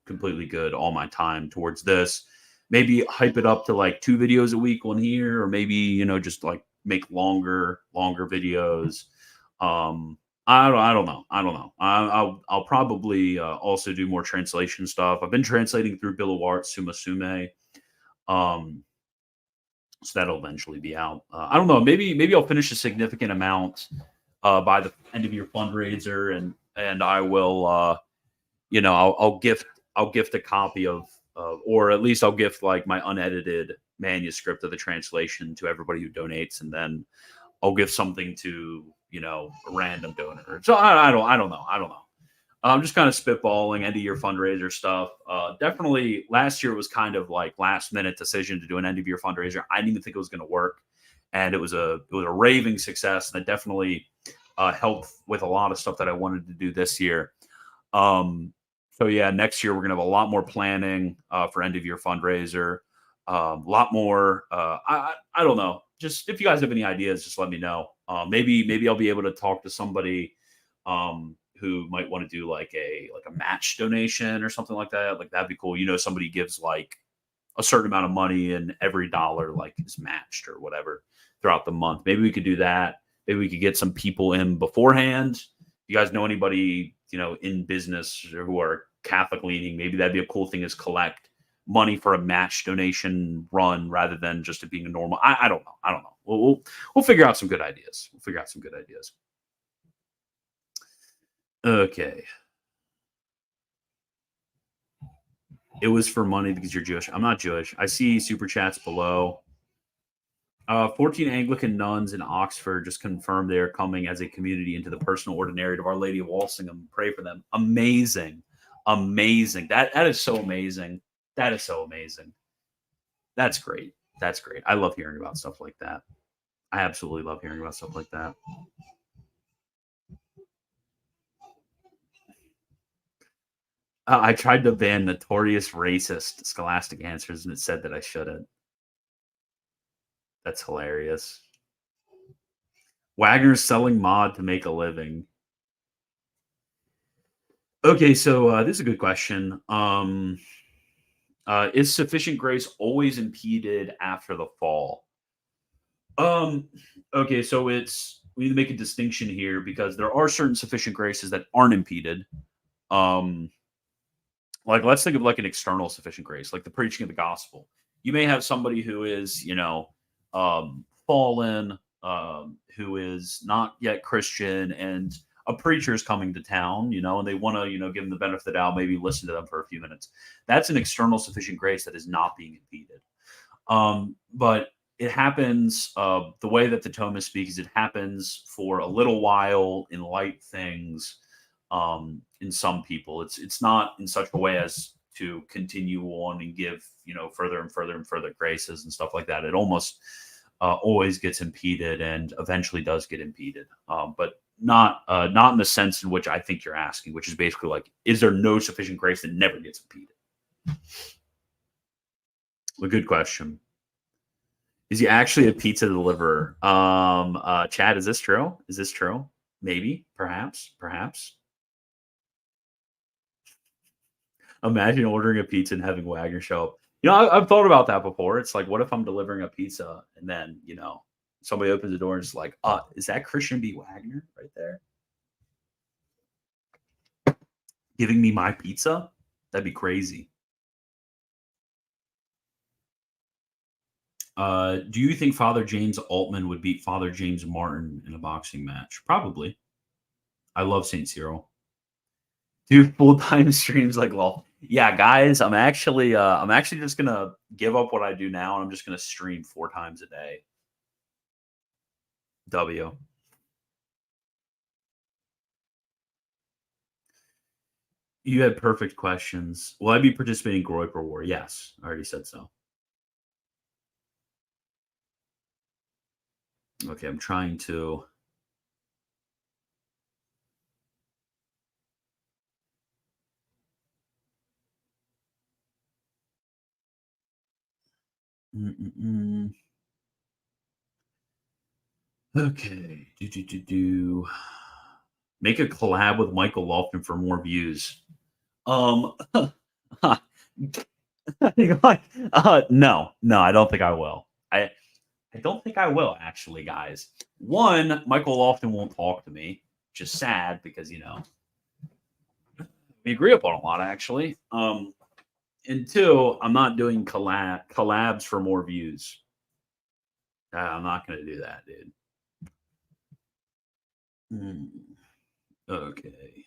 completely good all my time towards this. Maybe hype it up to like 2 videos a week on here, or maybe, just like make longer videos. I don't know. I'll probably also do more translation stuff. I've been translating through Bilawart, Summa Sume. So that'll eventually be out. I don't know. Maybe I'll finish a significant amount by the end of your fundraiser, and I will I'll gift a copy of or at least I'll gift like my unedited manuscript of the translation to everybody who donates, and then I'll give something to a random donor. So I don't know. I'm just kind of spitballing end of year fundraiser stuff. Definitely last year was kind of like last minute decision to do an end of year fundraiser. I didn't even think it was going to work, and it was a raving success, and it definitely helped with a lot of stuff that I wanted to do this year. So yeah, next year we're gonna have a lot more planning for end of year fundraiser. A lot more. I don't know. Just if you guys have any ideas, just let me know. Maybe I'll be able to talk to somebody who might want to do like a match donation or something like that. Like that'd be cool. You know, somebody gives like a certain amount of money and every dollar like is matched or whatever throughout the month. Maybe we could do that. Maybe we could get some people in beforehand. If you guys know anybody, you know, in business or who are Catholic leaning, maybe that'd be a cool thing is collect money for a match donation run rather than just it being a normal. I don't know. I don't know. We'll figure out some good ideas. We'll figure out some good ideas. Okay. It was for money because you're Jewish. I'm not Jewish. I see super chats below. 14 Anglican nuns in Oxford just confirmed they are coming as a community into the personal ordinariate of Our Lady of Walsingham. Pray for them. Amazing. Amazing. That is so amazing. That is so amazing. That's great. That's great. I love hearing about stuff like that. I absolutely love hearing about stuff like that. I tried to ban notorious racist Scholastic answers, and it said that I shouldn't. That's hilarious. Wagner's selling mod to make a living. Okay, so this is a good question. Is sufficient grace always impeded after the fall? Okay, so we need to make a distinction here because there are certain sufficient graces that aren't impeded. Like let's think of like an external sufficient grace, like the preaching of the gospel. You may have somebody who is, you know, fallen, who is not yet Christian, and a preacher is coming to town, you know, and they want to, you know, give them the benefit of the doubt, maybe listen to them for a few minutes. That's an external sufficient grace that is not being impeded. But it happens the way that the Thomists speak is it happens for a little while in light things. In some people, it's not in such a way as to continue on and give, you know, further and further and further graces and stuff like that. It almost always gets impeded and eventually does get impeded, but not in the sense in which I think you're asking, which is basically like, is there no sufficient grace that never gets impeded? A good question. Is he actually a pizza deliverer? Chad, is this true? Is this true? Maybe, perhaps. Imagine ordering a pizza and having Wagner show up. You know, I've thought about that before. It's like, what if I'm delivering a pizza and then, you know, somebody opens the door and it's like, is that Christian B. Wagner right there? Giving me my pizza? That'd be crazy. Do you think Father James Altman would beat Father James Martin in a boxing match? Probably. I love St. Cyril. Do full-time streams like lol. Yeah, guys, I'm actually just gonna give up what I do now, and I'm just gonna stream 4 times a day. W. You had perfect questions. Will I be participating in Groiper War? Yes, I already said so. Okay, I'm trying to. Okay. Make a collab with Michael Lofton for more views. No, I don't think I will. I don't think I will, actually, guys. One, Michael Lofton won't talk to me, which is sad because, you know, we agree upon a lot, actually. And 2, I'm not doing collabs for more views. I'm not going to do that, dude. Okay.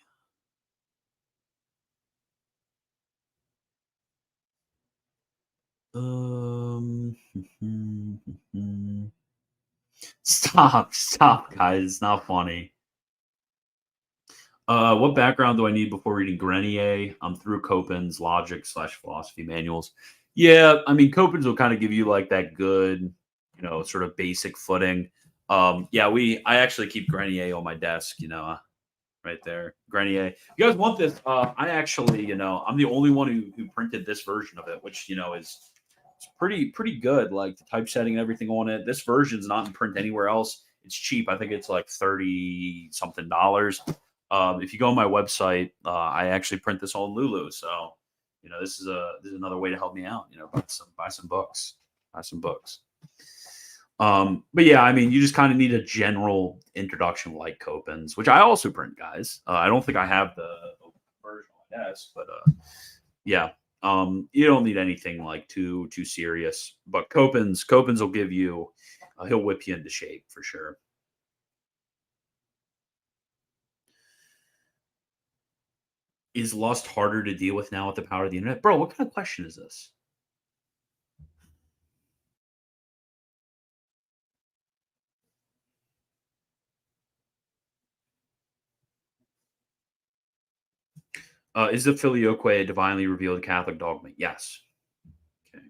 Stop, guys. It's not funny. What background do I need before reading Grenier? I'm through Copin's logic/philosophy manuals. Yeah, I mean, Copin's will kind of give you like that good, sort of basic footing. Yeah, I actually keep Grenier on my desk, right there. Grenier. If you guys want this? I actually, I'm the only one who printed this version of it, which is it's pretty good. Like the typesetting and everything on it. This version's not in print anywhere else. It's cheap. I think it's like $30 something. If you go on my website, I actually print this all in Lulu. So, this is another way to help me out. Buy some books, buy some books. But yeah, I mean, you just kind of need a general introduction like Copin's, which I also print, guys. I don't think I have the version on my desk, but yeah. You don't need anything like too serious. But Copin's will give you, he'll whip you into shape for sure. Is lust harder to deal with now with the power of the internet? Bro, what kind of question is this? Is the filioque a divinely revealed Catholic dogma? Yes. Okay.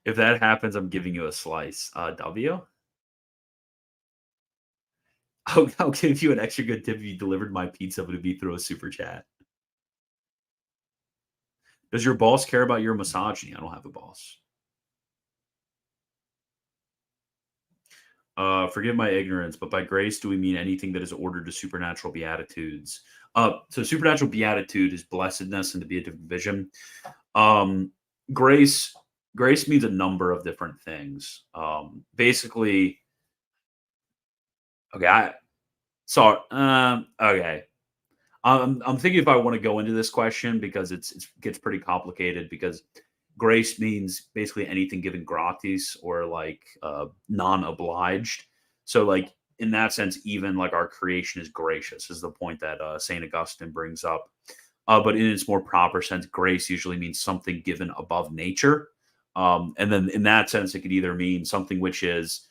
If that happens, I'm giving you a slice. W? I'll give you an extra good tip if you delivered my pizza, but it'd be through a super chat. Does your boss care about your misogyny? I don't have a boss. Forgive my ignorance, but by grace do we mean anything that is ordered to supernatural beatitudes? So supernatural beatitude is blessedness and to be a division. Grace means a number of different things. Basically, okay. Okay. I'm thinking if I want to go into this question because it gets pretty complicated because grace means basically anything given gratis or like non-obliged. So like in that sense, even like our creation is gracious is the point that St. Augustine brings up. But in its more proper sense, grace usually means something given above nature. And then in that sense, it could either mean something which is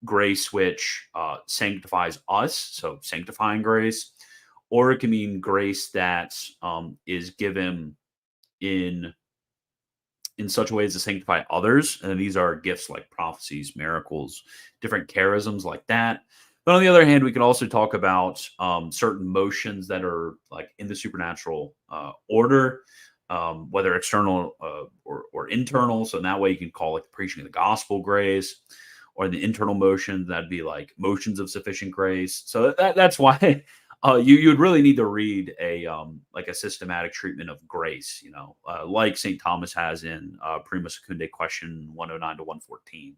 grace which sanctifies us, so sanctifying grace, or it can mean grace that is given in such ways to sanctify others. And these are gifts like prophecies, miracles, different charisms like that. But on the other hand, we can also talk about certain motions that are like in the supernatural order, whether external or internal. So in that way, you can call it the preaching of the gospel grace, or the internal motion that'd be like motions of sufficient grace. So that's why you would really need to read a like a systematic treatment of grace, like St. Thomas has in Prima Secundae question 109 to 114.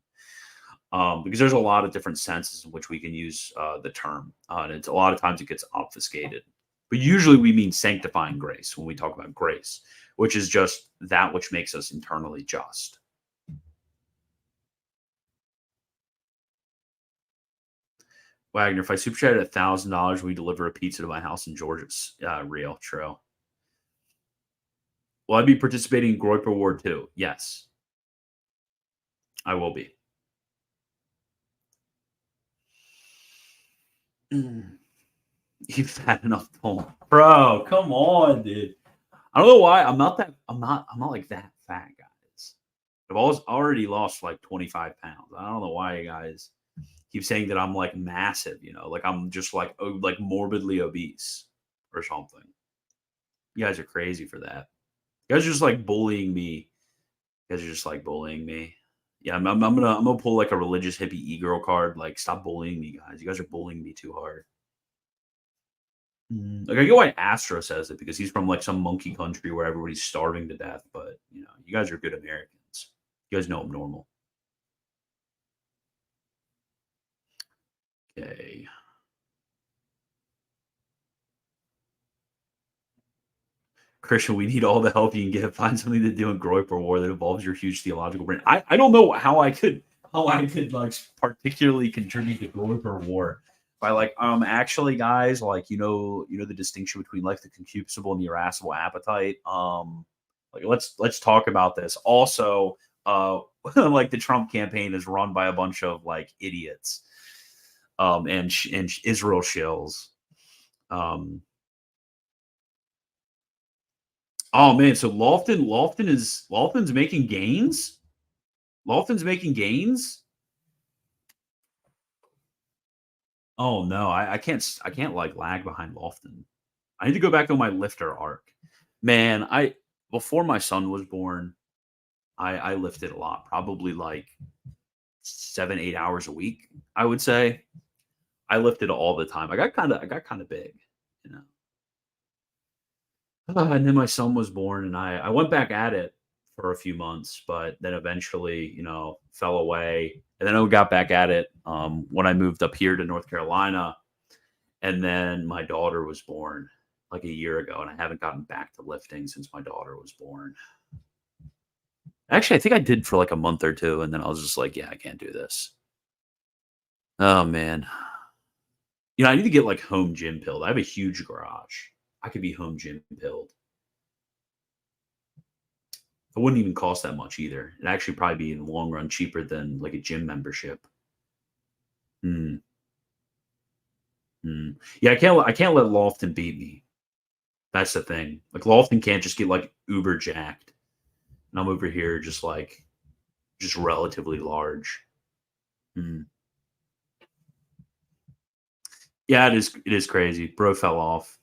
Because there's a lot of different senses in which we can use the term. And it's a lot of times it gets obfuscated. But usually we mean sanctifying grace when we talk about grace, which is just that which makes us internally just. Wagner, if I super chat at $1,000, we deliver a pizza to my house in Georgia. Real, true. Will I be participating in Groyper Ward too? Yes, I will be. You've had enough pull, bro. Come on, dude. I don't know why I'm not like that fat, guys. I've already lost like 25 pounds. I don't know why you guys keep saying that I'm like massive, like I'm just like morbidly obese or something. You guys are crazy for that. You guys are just like bullying me. You guys are just like bullying me. Yeah, I'm gonna pull like a religious hippie e-girl card. Like, stop bullying me, guys. You guys are bullying me too hard. Like, I get why Astro says it because he's from like some monkey country where everybody's starving to death. But you guys are good Americans. You guys know I'm normal. Okay. Christian, we need all the help you can get. Find something to do in Groyper War that involves your huge theological brain. I don't know how I could like particularly contribute to Groyper War by like actually guys like the distinction between like the concupiscible and the irascible appetite. Like let's talk about this. Also, like the Trump campaign is run by a bunch of like idiots. and Israel shills. Oh man, so Lofton's making gains. Lofton's making gains. Oh no, I can't like lag behind Lofton. I need to go back on my lifter arc. Man, before my son was born, I lifted a lot, probably like 7-8 hours a week, I would say. I lifted all the time. I got kind of big, you know. And then my son was born, and I went back at it for a few months, but then eventually, you know, fell away. And then I got back at it when I moved up here to North Carolina. And then my daughter was born like a year ago, and I haven't gotten back to lifting since my daughter was born. Actually, I think I did for like a month or two, and then I was just like, yeah, I can't do this. Oh, man. You know, I need to get like home gym pilled. I have a huge garage. I could be home gym pilled. It wouldn't even cost that much either. It'd actually probably be in the long run cheaper than like a gym membership. Yeah, I can't let Lofton beat me. That's the thing. Like Lofton can't just get like uber jacked. And I'm over here just relatively large. Yeah, it is crazy. Bro fell off.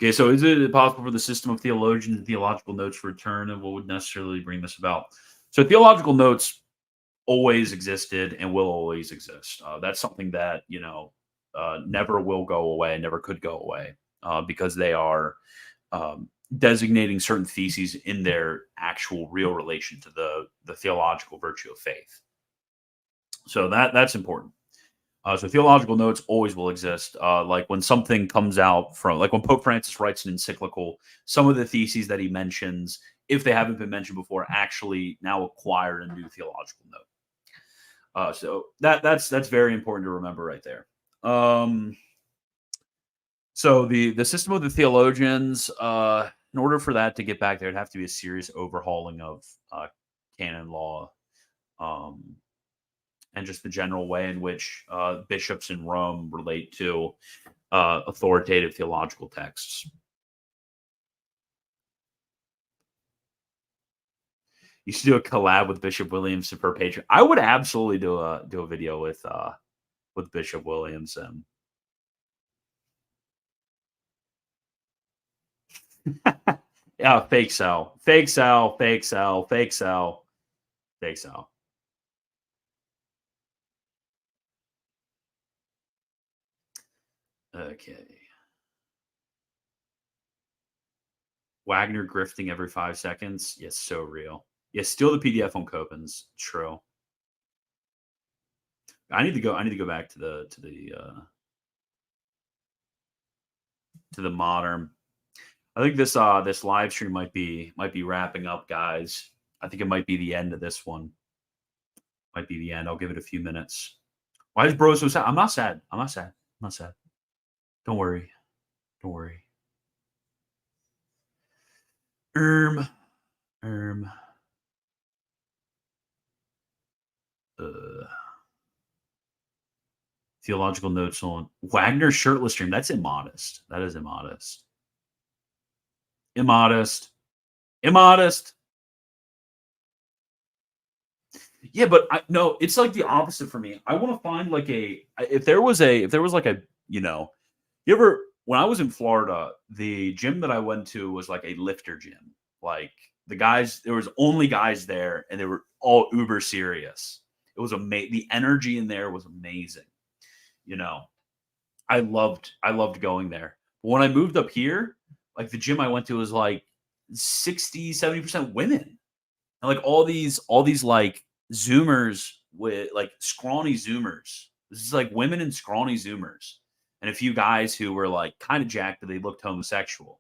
Okay, so is it possible for the system of theologians and theological notes to return, and what would necessarily bring this about? So theological notes always existed and will always exist. That's something that, you know, never will go away, never could go away, because they are designating certain theses in their actual real relation to the theological virtue of faith. So that's important. So theological notes always will exist. Like when something comes out from, like when Pope Francis writes an encyclical, some of the theses that he mentions, if they haven't been mentioned before, actually now acquire a new theological note. So that's very important to remember right there. So the system of the theologians, in order for that to get back there, it'd have to be a serious overhauling of canon law. And just the general way in which bishops in Rome relate to authoritative theological texts. You should do a collab with Bishop Williamson per Patreon. I would absolutely do a video with Bishop Williamson. Yeah, fake sell. Okay. Wagner grifting every 5 seconds. Yes, so real. Yeah, steal the PDF on Copens. True. I need to go back to the modern. I think this live stream might be wrapping up, guys. I think it might be the end of this one. Might be the end. I'll give it a few minutes. Why is bro so sad? I'm not sad. Don't worry. Theological notes on Wagner shirtless stream. That's immodest. That is immodest. Yeah, but no, it's like the opposite for me. I want to find like if there was like a, you know, when I was in Florida, the gym that I went to was like a lifter gym. Like the guys, there was only guys there, and they were all uber serious. It was amazing. The energy in there was amazing. You know, I loved going there. But when I moved up here, like the gym I went to was like 60-70% women, and like all these like Zoomers with like scrawny Zoomers. This is like women and scrawny Zoomers, and a few guys who were like kind of jacked, but they looked homosexual.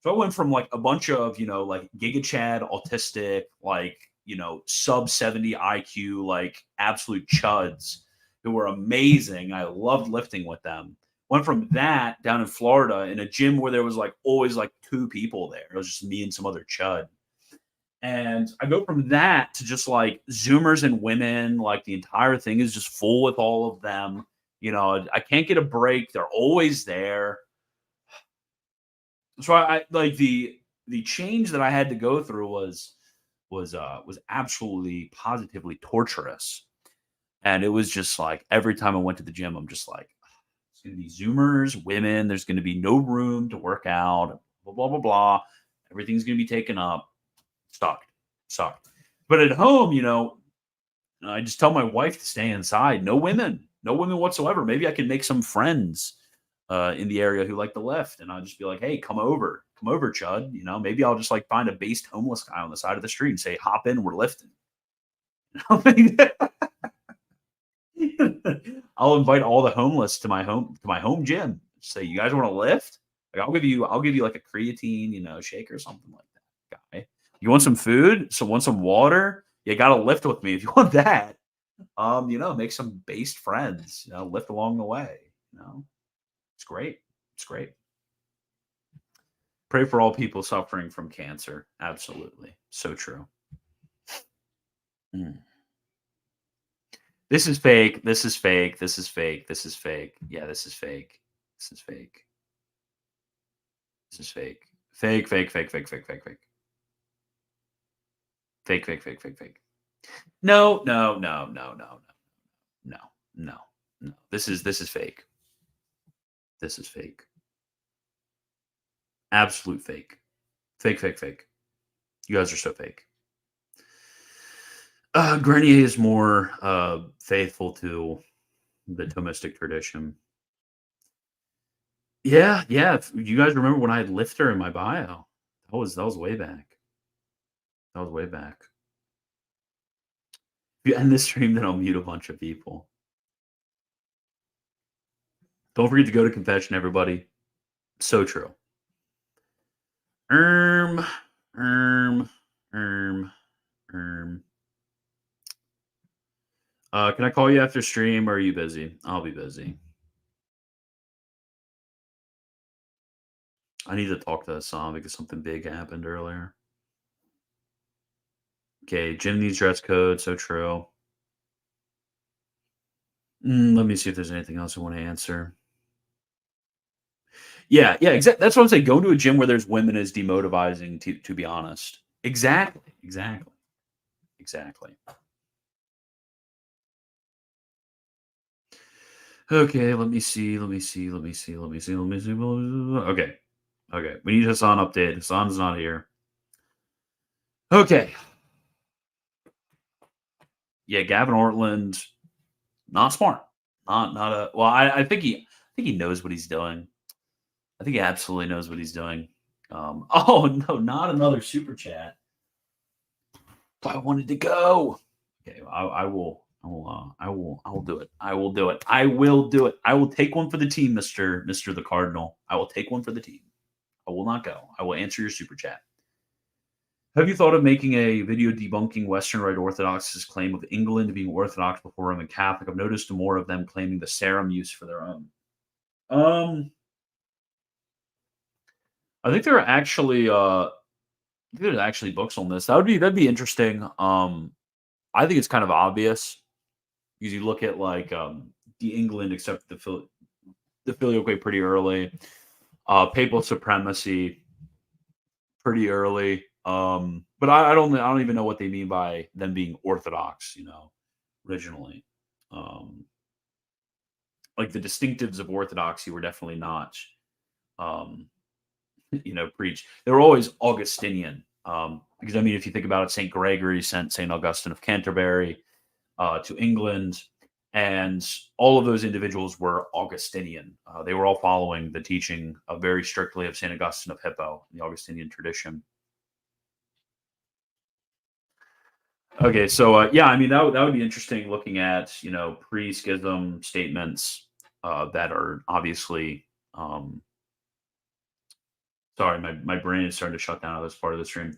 So I went from like a bunch of, you know, like Giga Chad, autistic, like, you know, sub 70 IQ, like absolute chuds who were amazing. I loved lifting with them. Went from that down in Florida in a gym where there was like always like 2 people there. It was just me and some other chud. And I go from that to just like Zoomers and women, like the entire thing is just full with all of them. I can't get a break. They're always there. So I like the change that I had to go through was absolutely positively torturous. And it was just like every time I went to the gym, I'm just like, it's gonna be Zoomers, women, there's gonna be no room to work out, blah, blah, blah, blah. Everything's gonna be taken up. Sucked. But at home, I just tell my wife to stay inside. No women whatsoever. Maybe I can make some friends in the area who like to lift, and I'll just be like, "Hey, come over, Chud." Maybe I'll just like find a based homeless guy on the side of the street and say, "Hop in, we're lifting." I'll invite all the homeless to my home gym. Say, "You guys want to lift? Like, I'll give you like a creatine, shake or something like that, guy. You want some food? Want some water? You got to lift with me if you want that. Make some based friends. Lift along the way. It's great. It's great. Pray for all people suffering from cancer. Absolutely, so true. This is fake. This is fake. This is fake. This is fake. Yeah, this is fake. This is fake. This is fake. Fake. Fake. Fake. Fake. Fake. Fake. Fake. Fake, fake, fake, fake, fake. No. This is fake. This is fake. Absolute fake. Fake, fake, fake. You guys are so fake. Grenier is more faithful to the Thomistic tradition. Yeah. You guys remember when I had Lifter in my bio? That was way back. That was way back. If you end this stream, then I'll mute a bunch of people. Don't forget to go to confession, everybody. So true. Can I call you after stream, or are you busy? I'll be busy. I need to talk to Hassan because something big happened earlier. Okay, Jim needs dress code. So true. Let me see if there's anything else I want to answer. Yeah, exactly. That's what I'm saying. Going to a gym where there's women is demotivizing, to be honest. Exactly. Okay, let me see. Okay. We need Hassan update. Hassan's not here. Okay. Yeah, Gavin Ortland, not smart. Not a well. I think he knows what he's doing. I think he absolutely knows what he's doing. Oh no, not another super chat. I wanted to go. Okay, I will do it. I will do it. I will take one for the team, Mr. the Cardinal. I will take one for the team. I will not go. I will answer your super chat. Have you thought of making a video debunking Western Rite Orthodox's claim of England being Orthodox before Roman Catholic? I've noticed more of them claiming the serum use for their own. I think there are actually there's actually books on this. That'd be interesting. I think it's kind of obvious because you look at like the England accepted the Filioque pretty early, papal supremacy pretty early. But I don't even know what they mean by them being Orthodox, originally. Like the distinctives of Orthodoxy were definitely not preached. They were always Augustinian. Because if you think about it, St. Gregory sent St. Augustine of Canterbury to England, and all of those individuals were Augustinian. They were all following the teaching very strictly of St. Augustine of Hippo, the Augustinian tradition. Okay, so that would be interesting looking at pre-schism statements that are obviously. Sorry, my brain is starting to shut down at this part of the stream.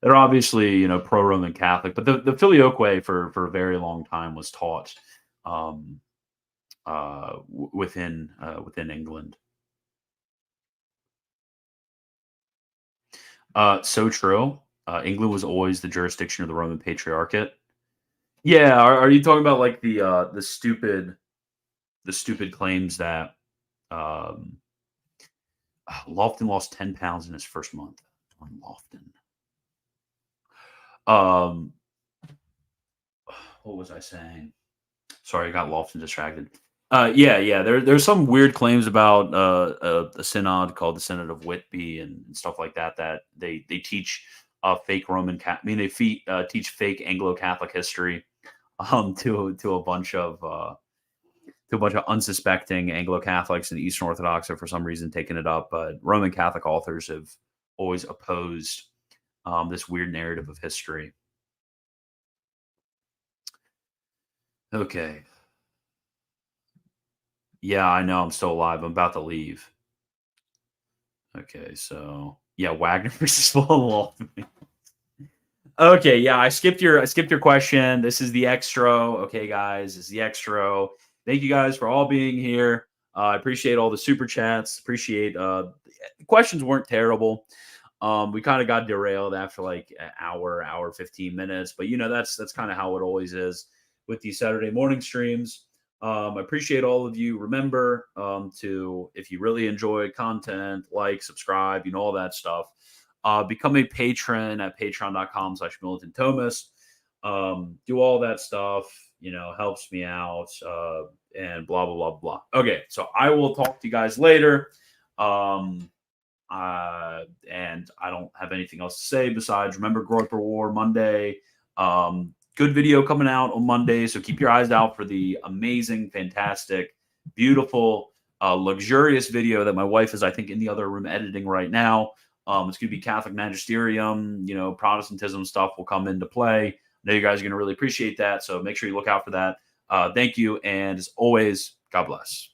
They're obviously pro-Roman Catholic, but the Filioque for a very long time was taught within England. So true. England was always the jurisdiction of the Roman Patriarchate. Yeah, are you talking about like the stupid claims that Lofton lost 10 pounds in his first month on Lofton? What was I saying? Sorry, I got Lofton distracted. Yeah. There's some weird claims about a synod called the Synod of Whitby and stuff like that. That they teach fake teach fake Anglo-Catholic history to a bunch of unsuspecting Anglo-Catholics and Eastern Orthodox have for some reason taken it up. But Roman Catholic authors have always opposed this weird narrative of history. Okay. Yeah, I know. I'm still alive. I'm about to leave. Okay, so yeah, Wagner versus Paul. Okay, yeah, I skipped your question. This is the extra. Okay, guys, this is the extra. Thank you guys for all being here. I appreciate all the super chats. Appreciate the questions weren't terrible. We kind of got derailed after like an hour 15 minutes, but that's kind of how it always is with these Saturday morning streams. I appreciate all of you. Remember to, if you really enjoy content, like, subscribe, all that stuff. Become a patron at patreon.com/militant-thomas. Do all that stuff, helps me out, and blah, blah, blah, blah. Okay, so I will talk to you guys later. And I don't have anything else to say besides remember Groper War Monday. Good video coming out on Monday, so keep your eyes out for the amazing, fantastic, beautiful, luxurious video that my wife is, I think, in the other room editing right now. It's going to be Catholic magisterium, Protestantism stuff will come into play. I know you guys are going to really appreciate that, so make sure you look out for that. Thank you, and as always, God bless.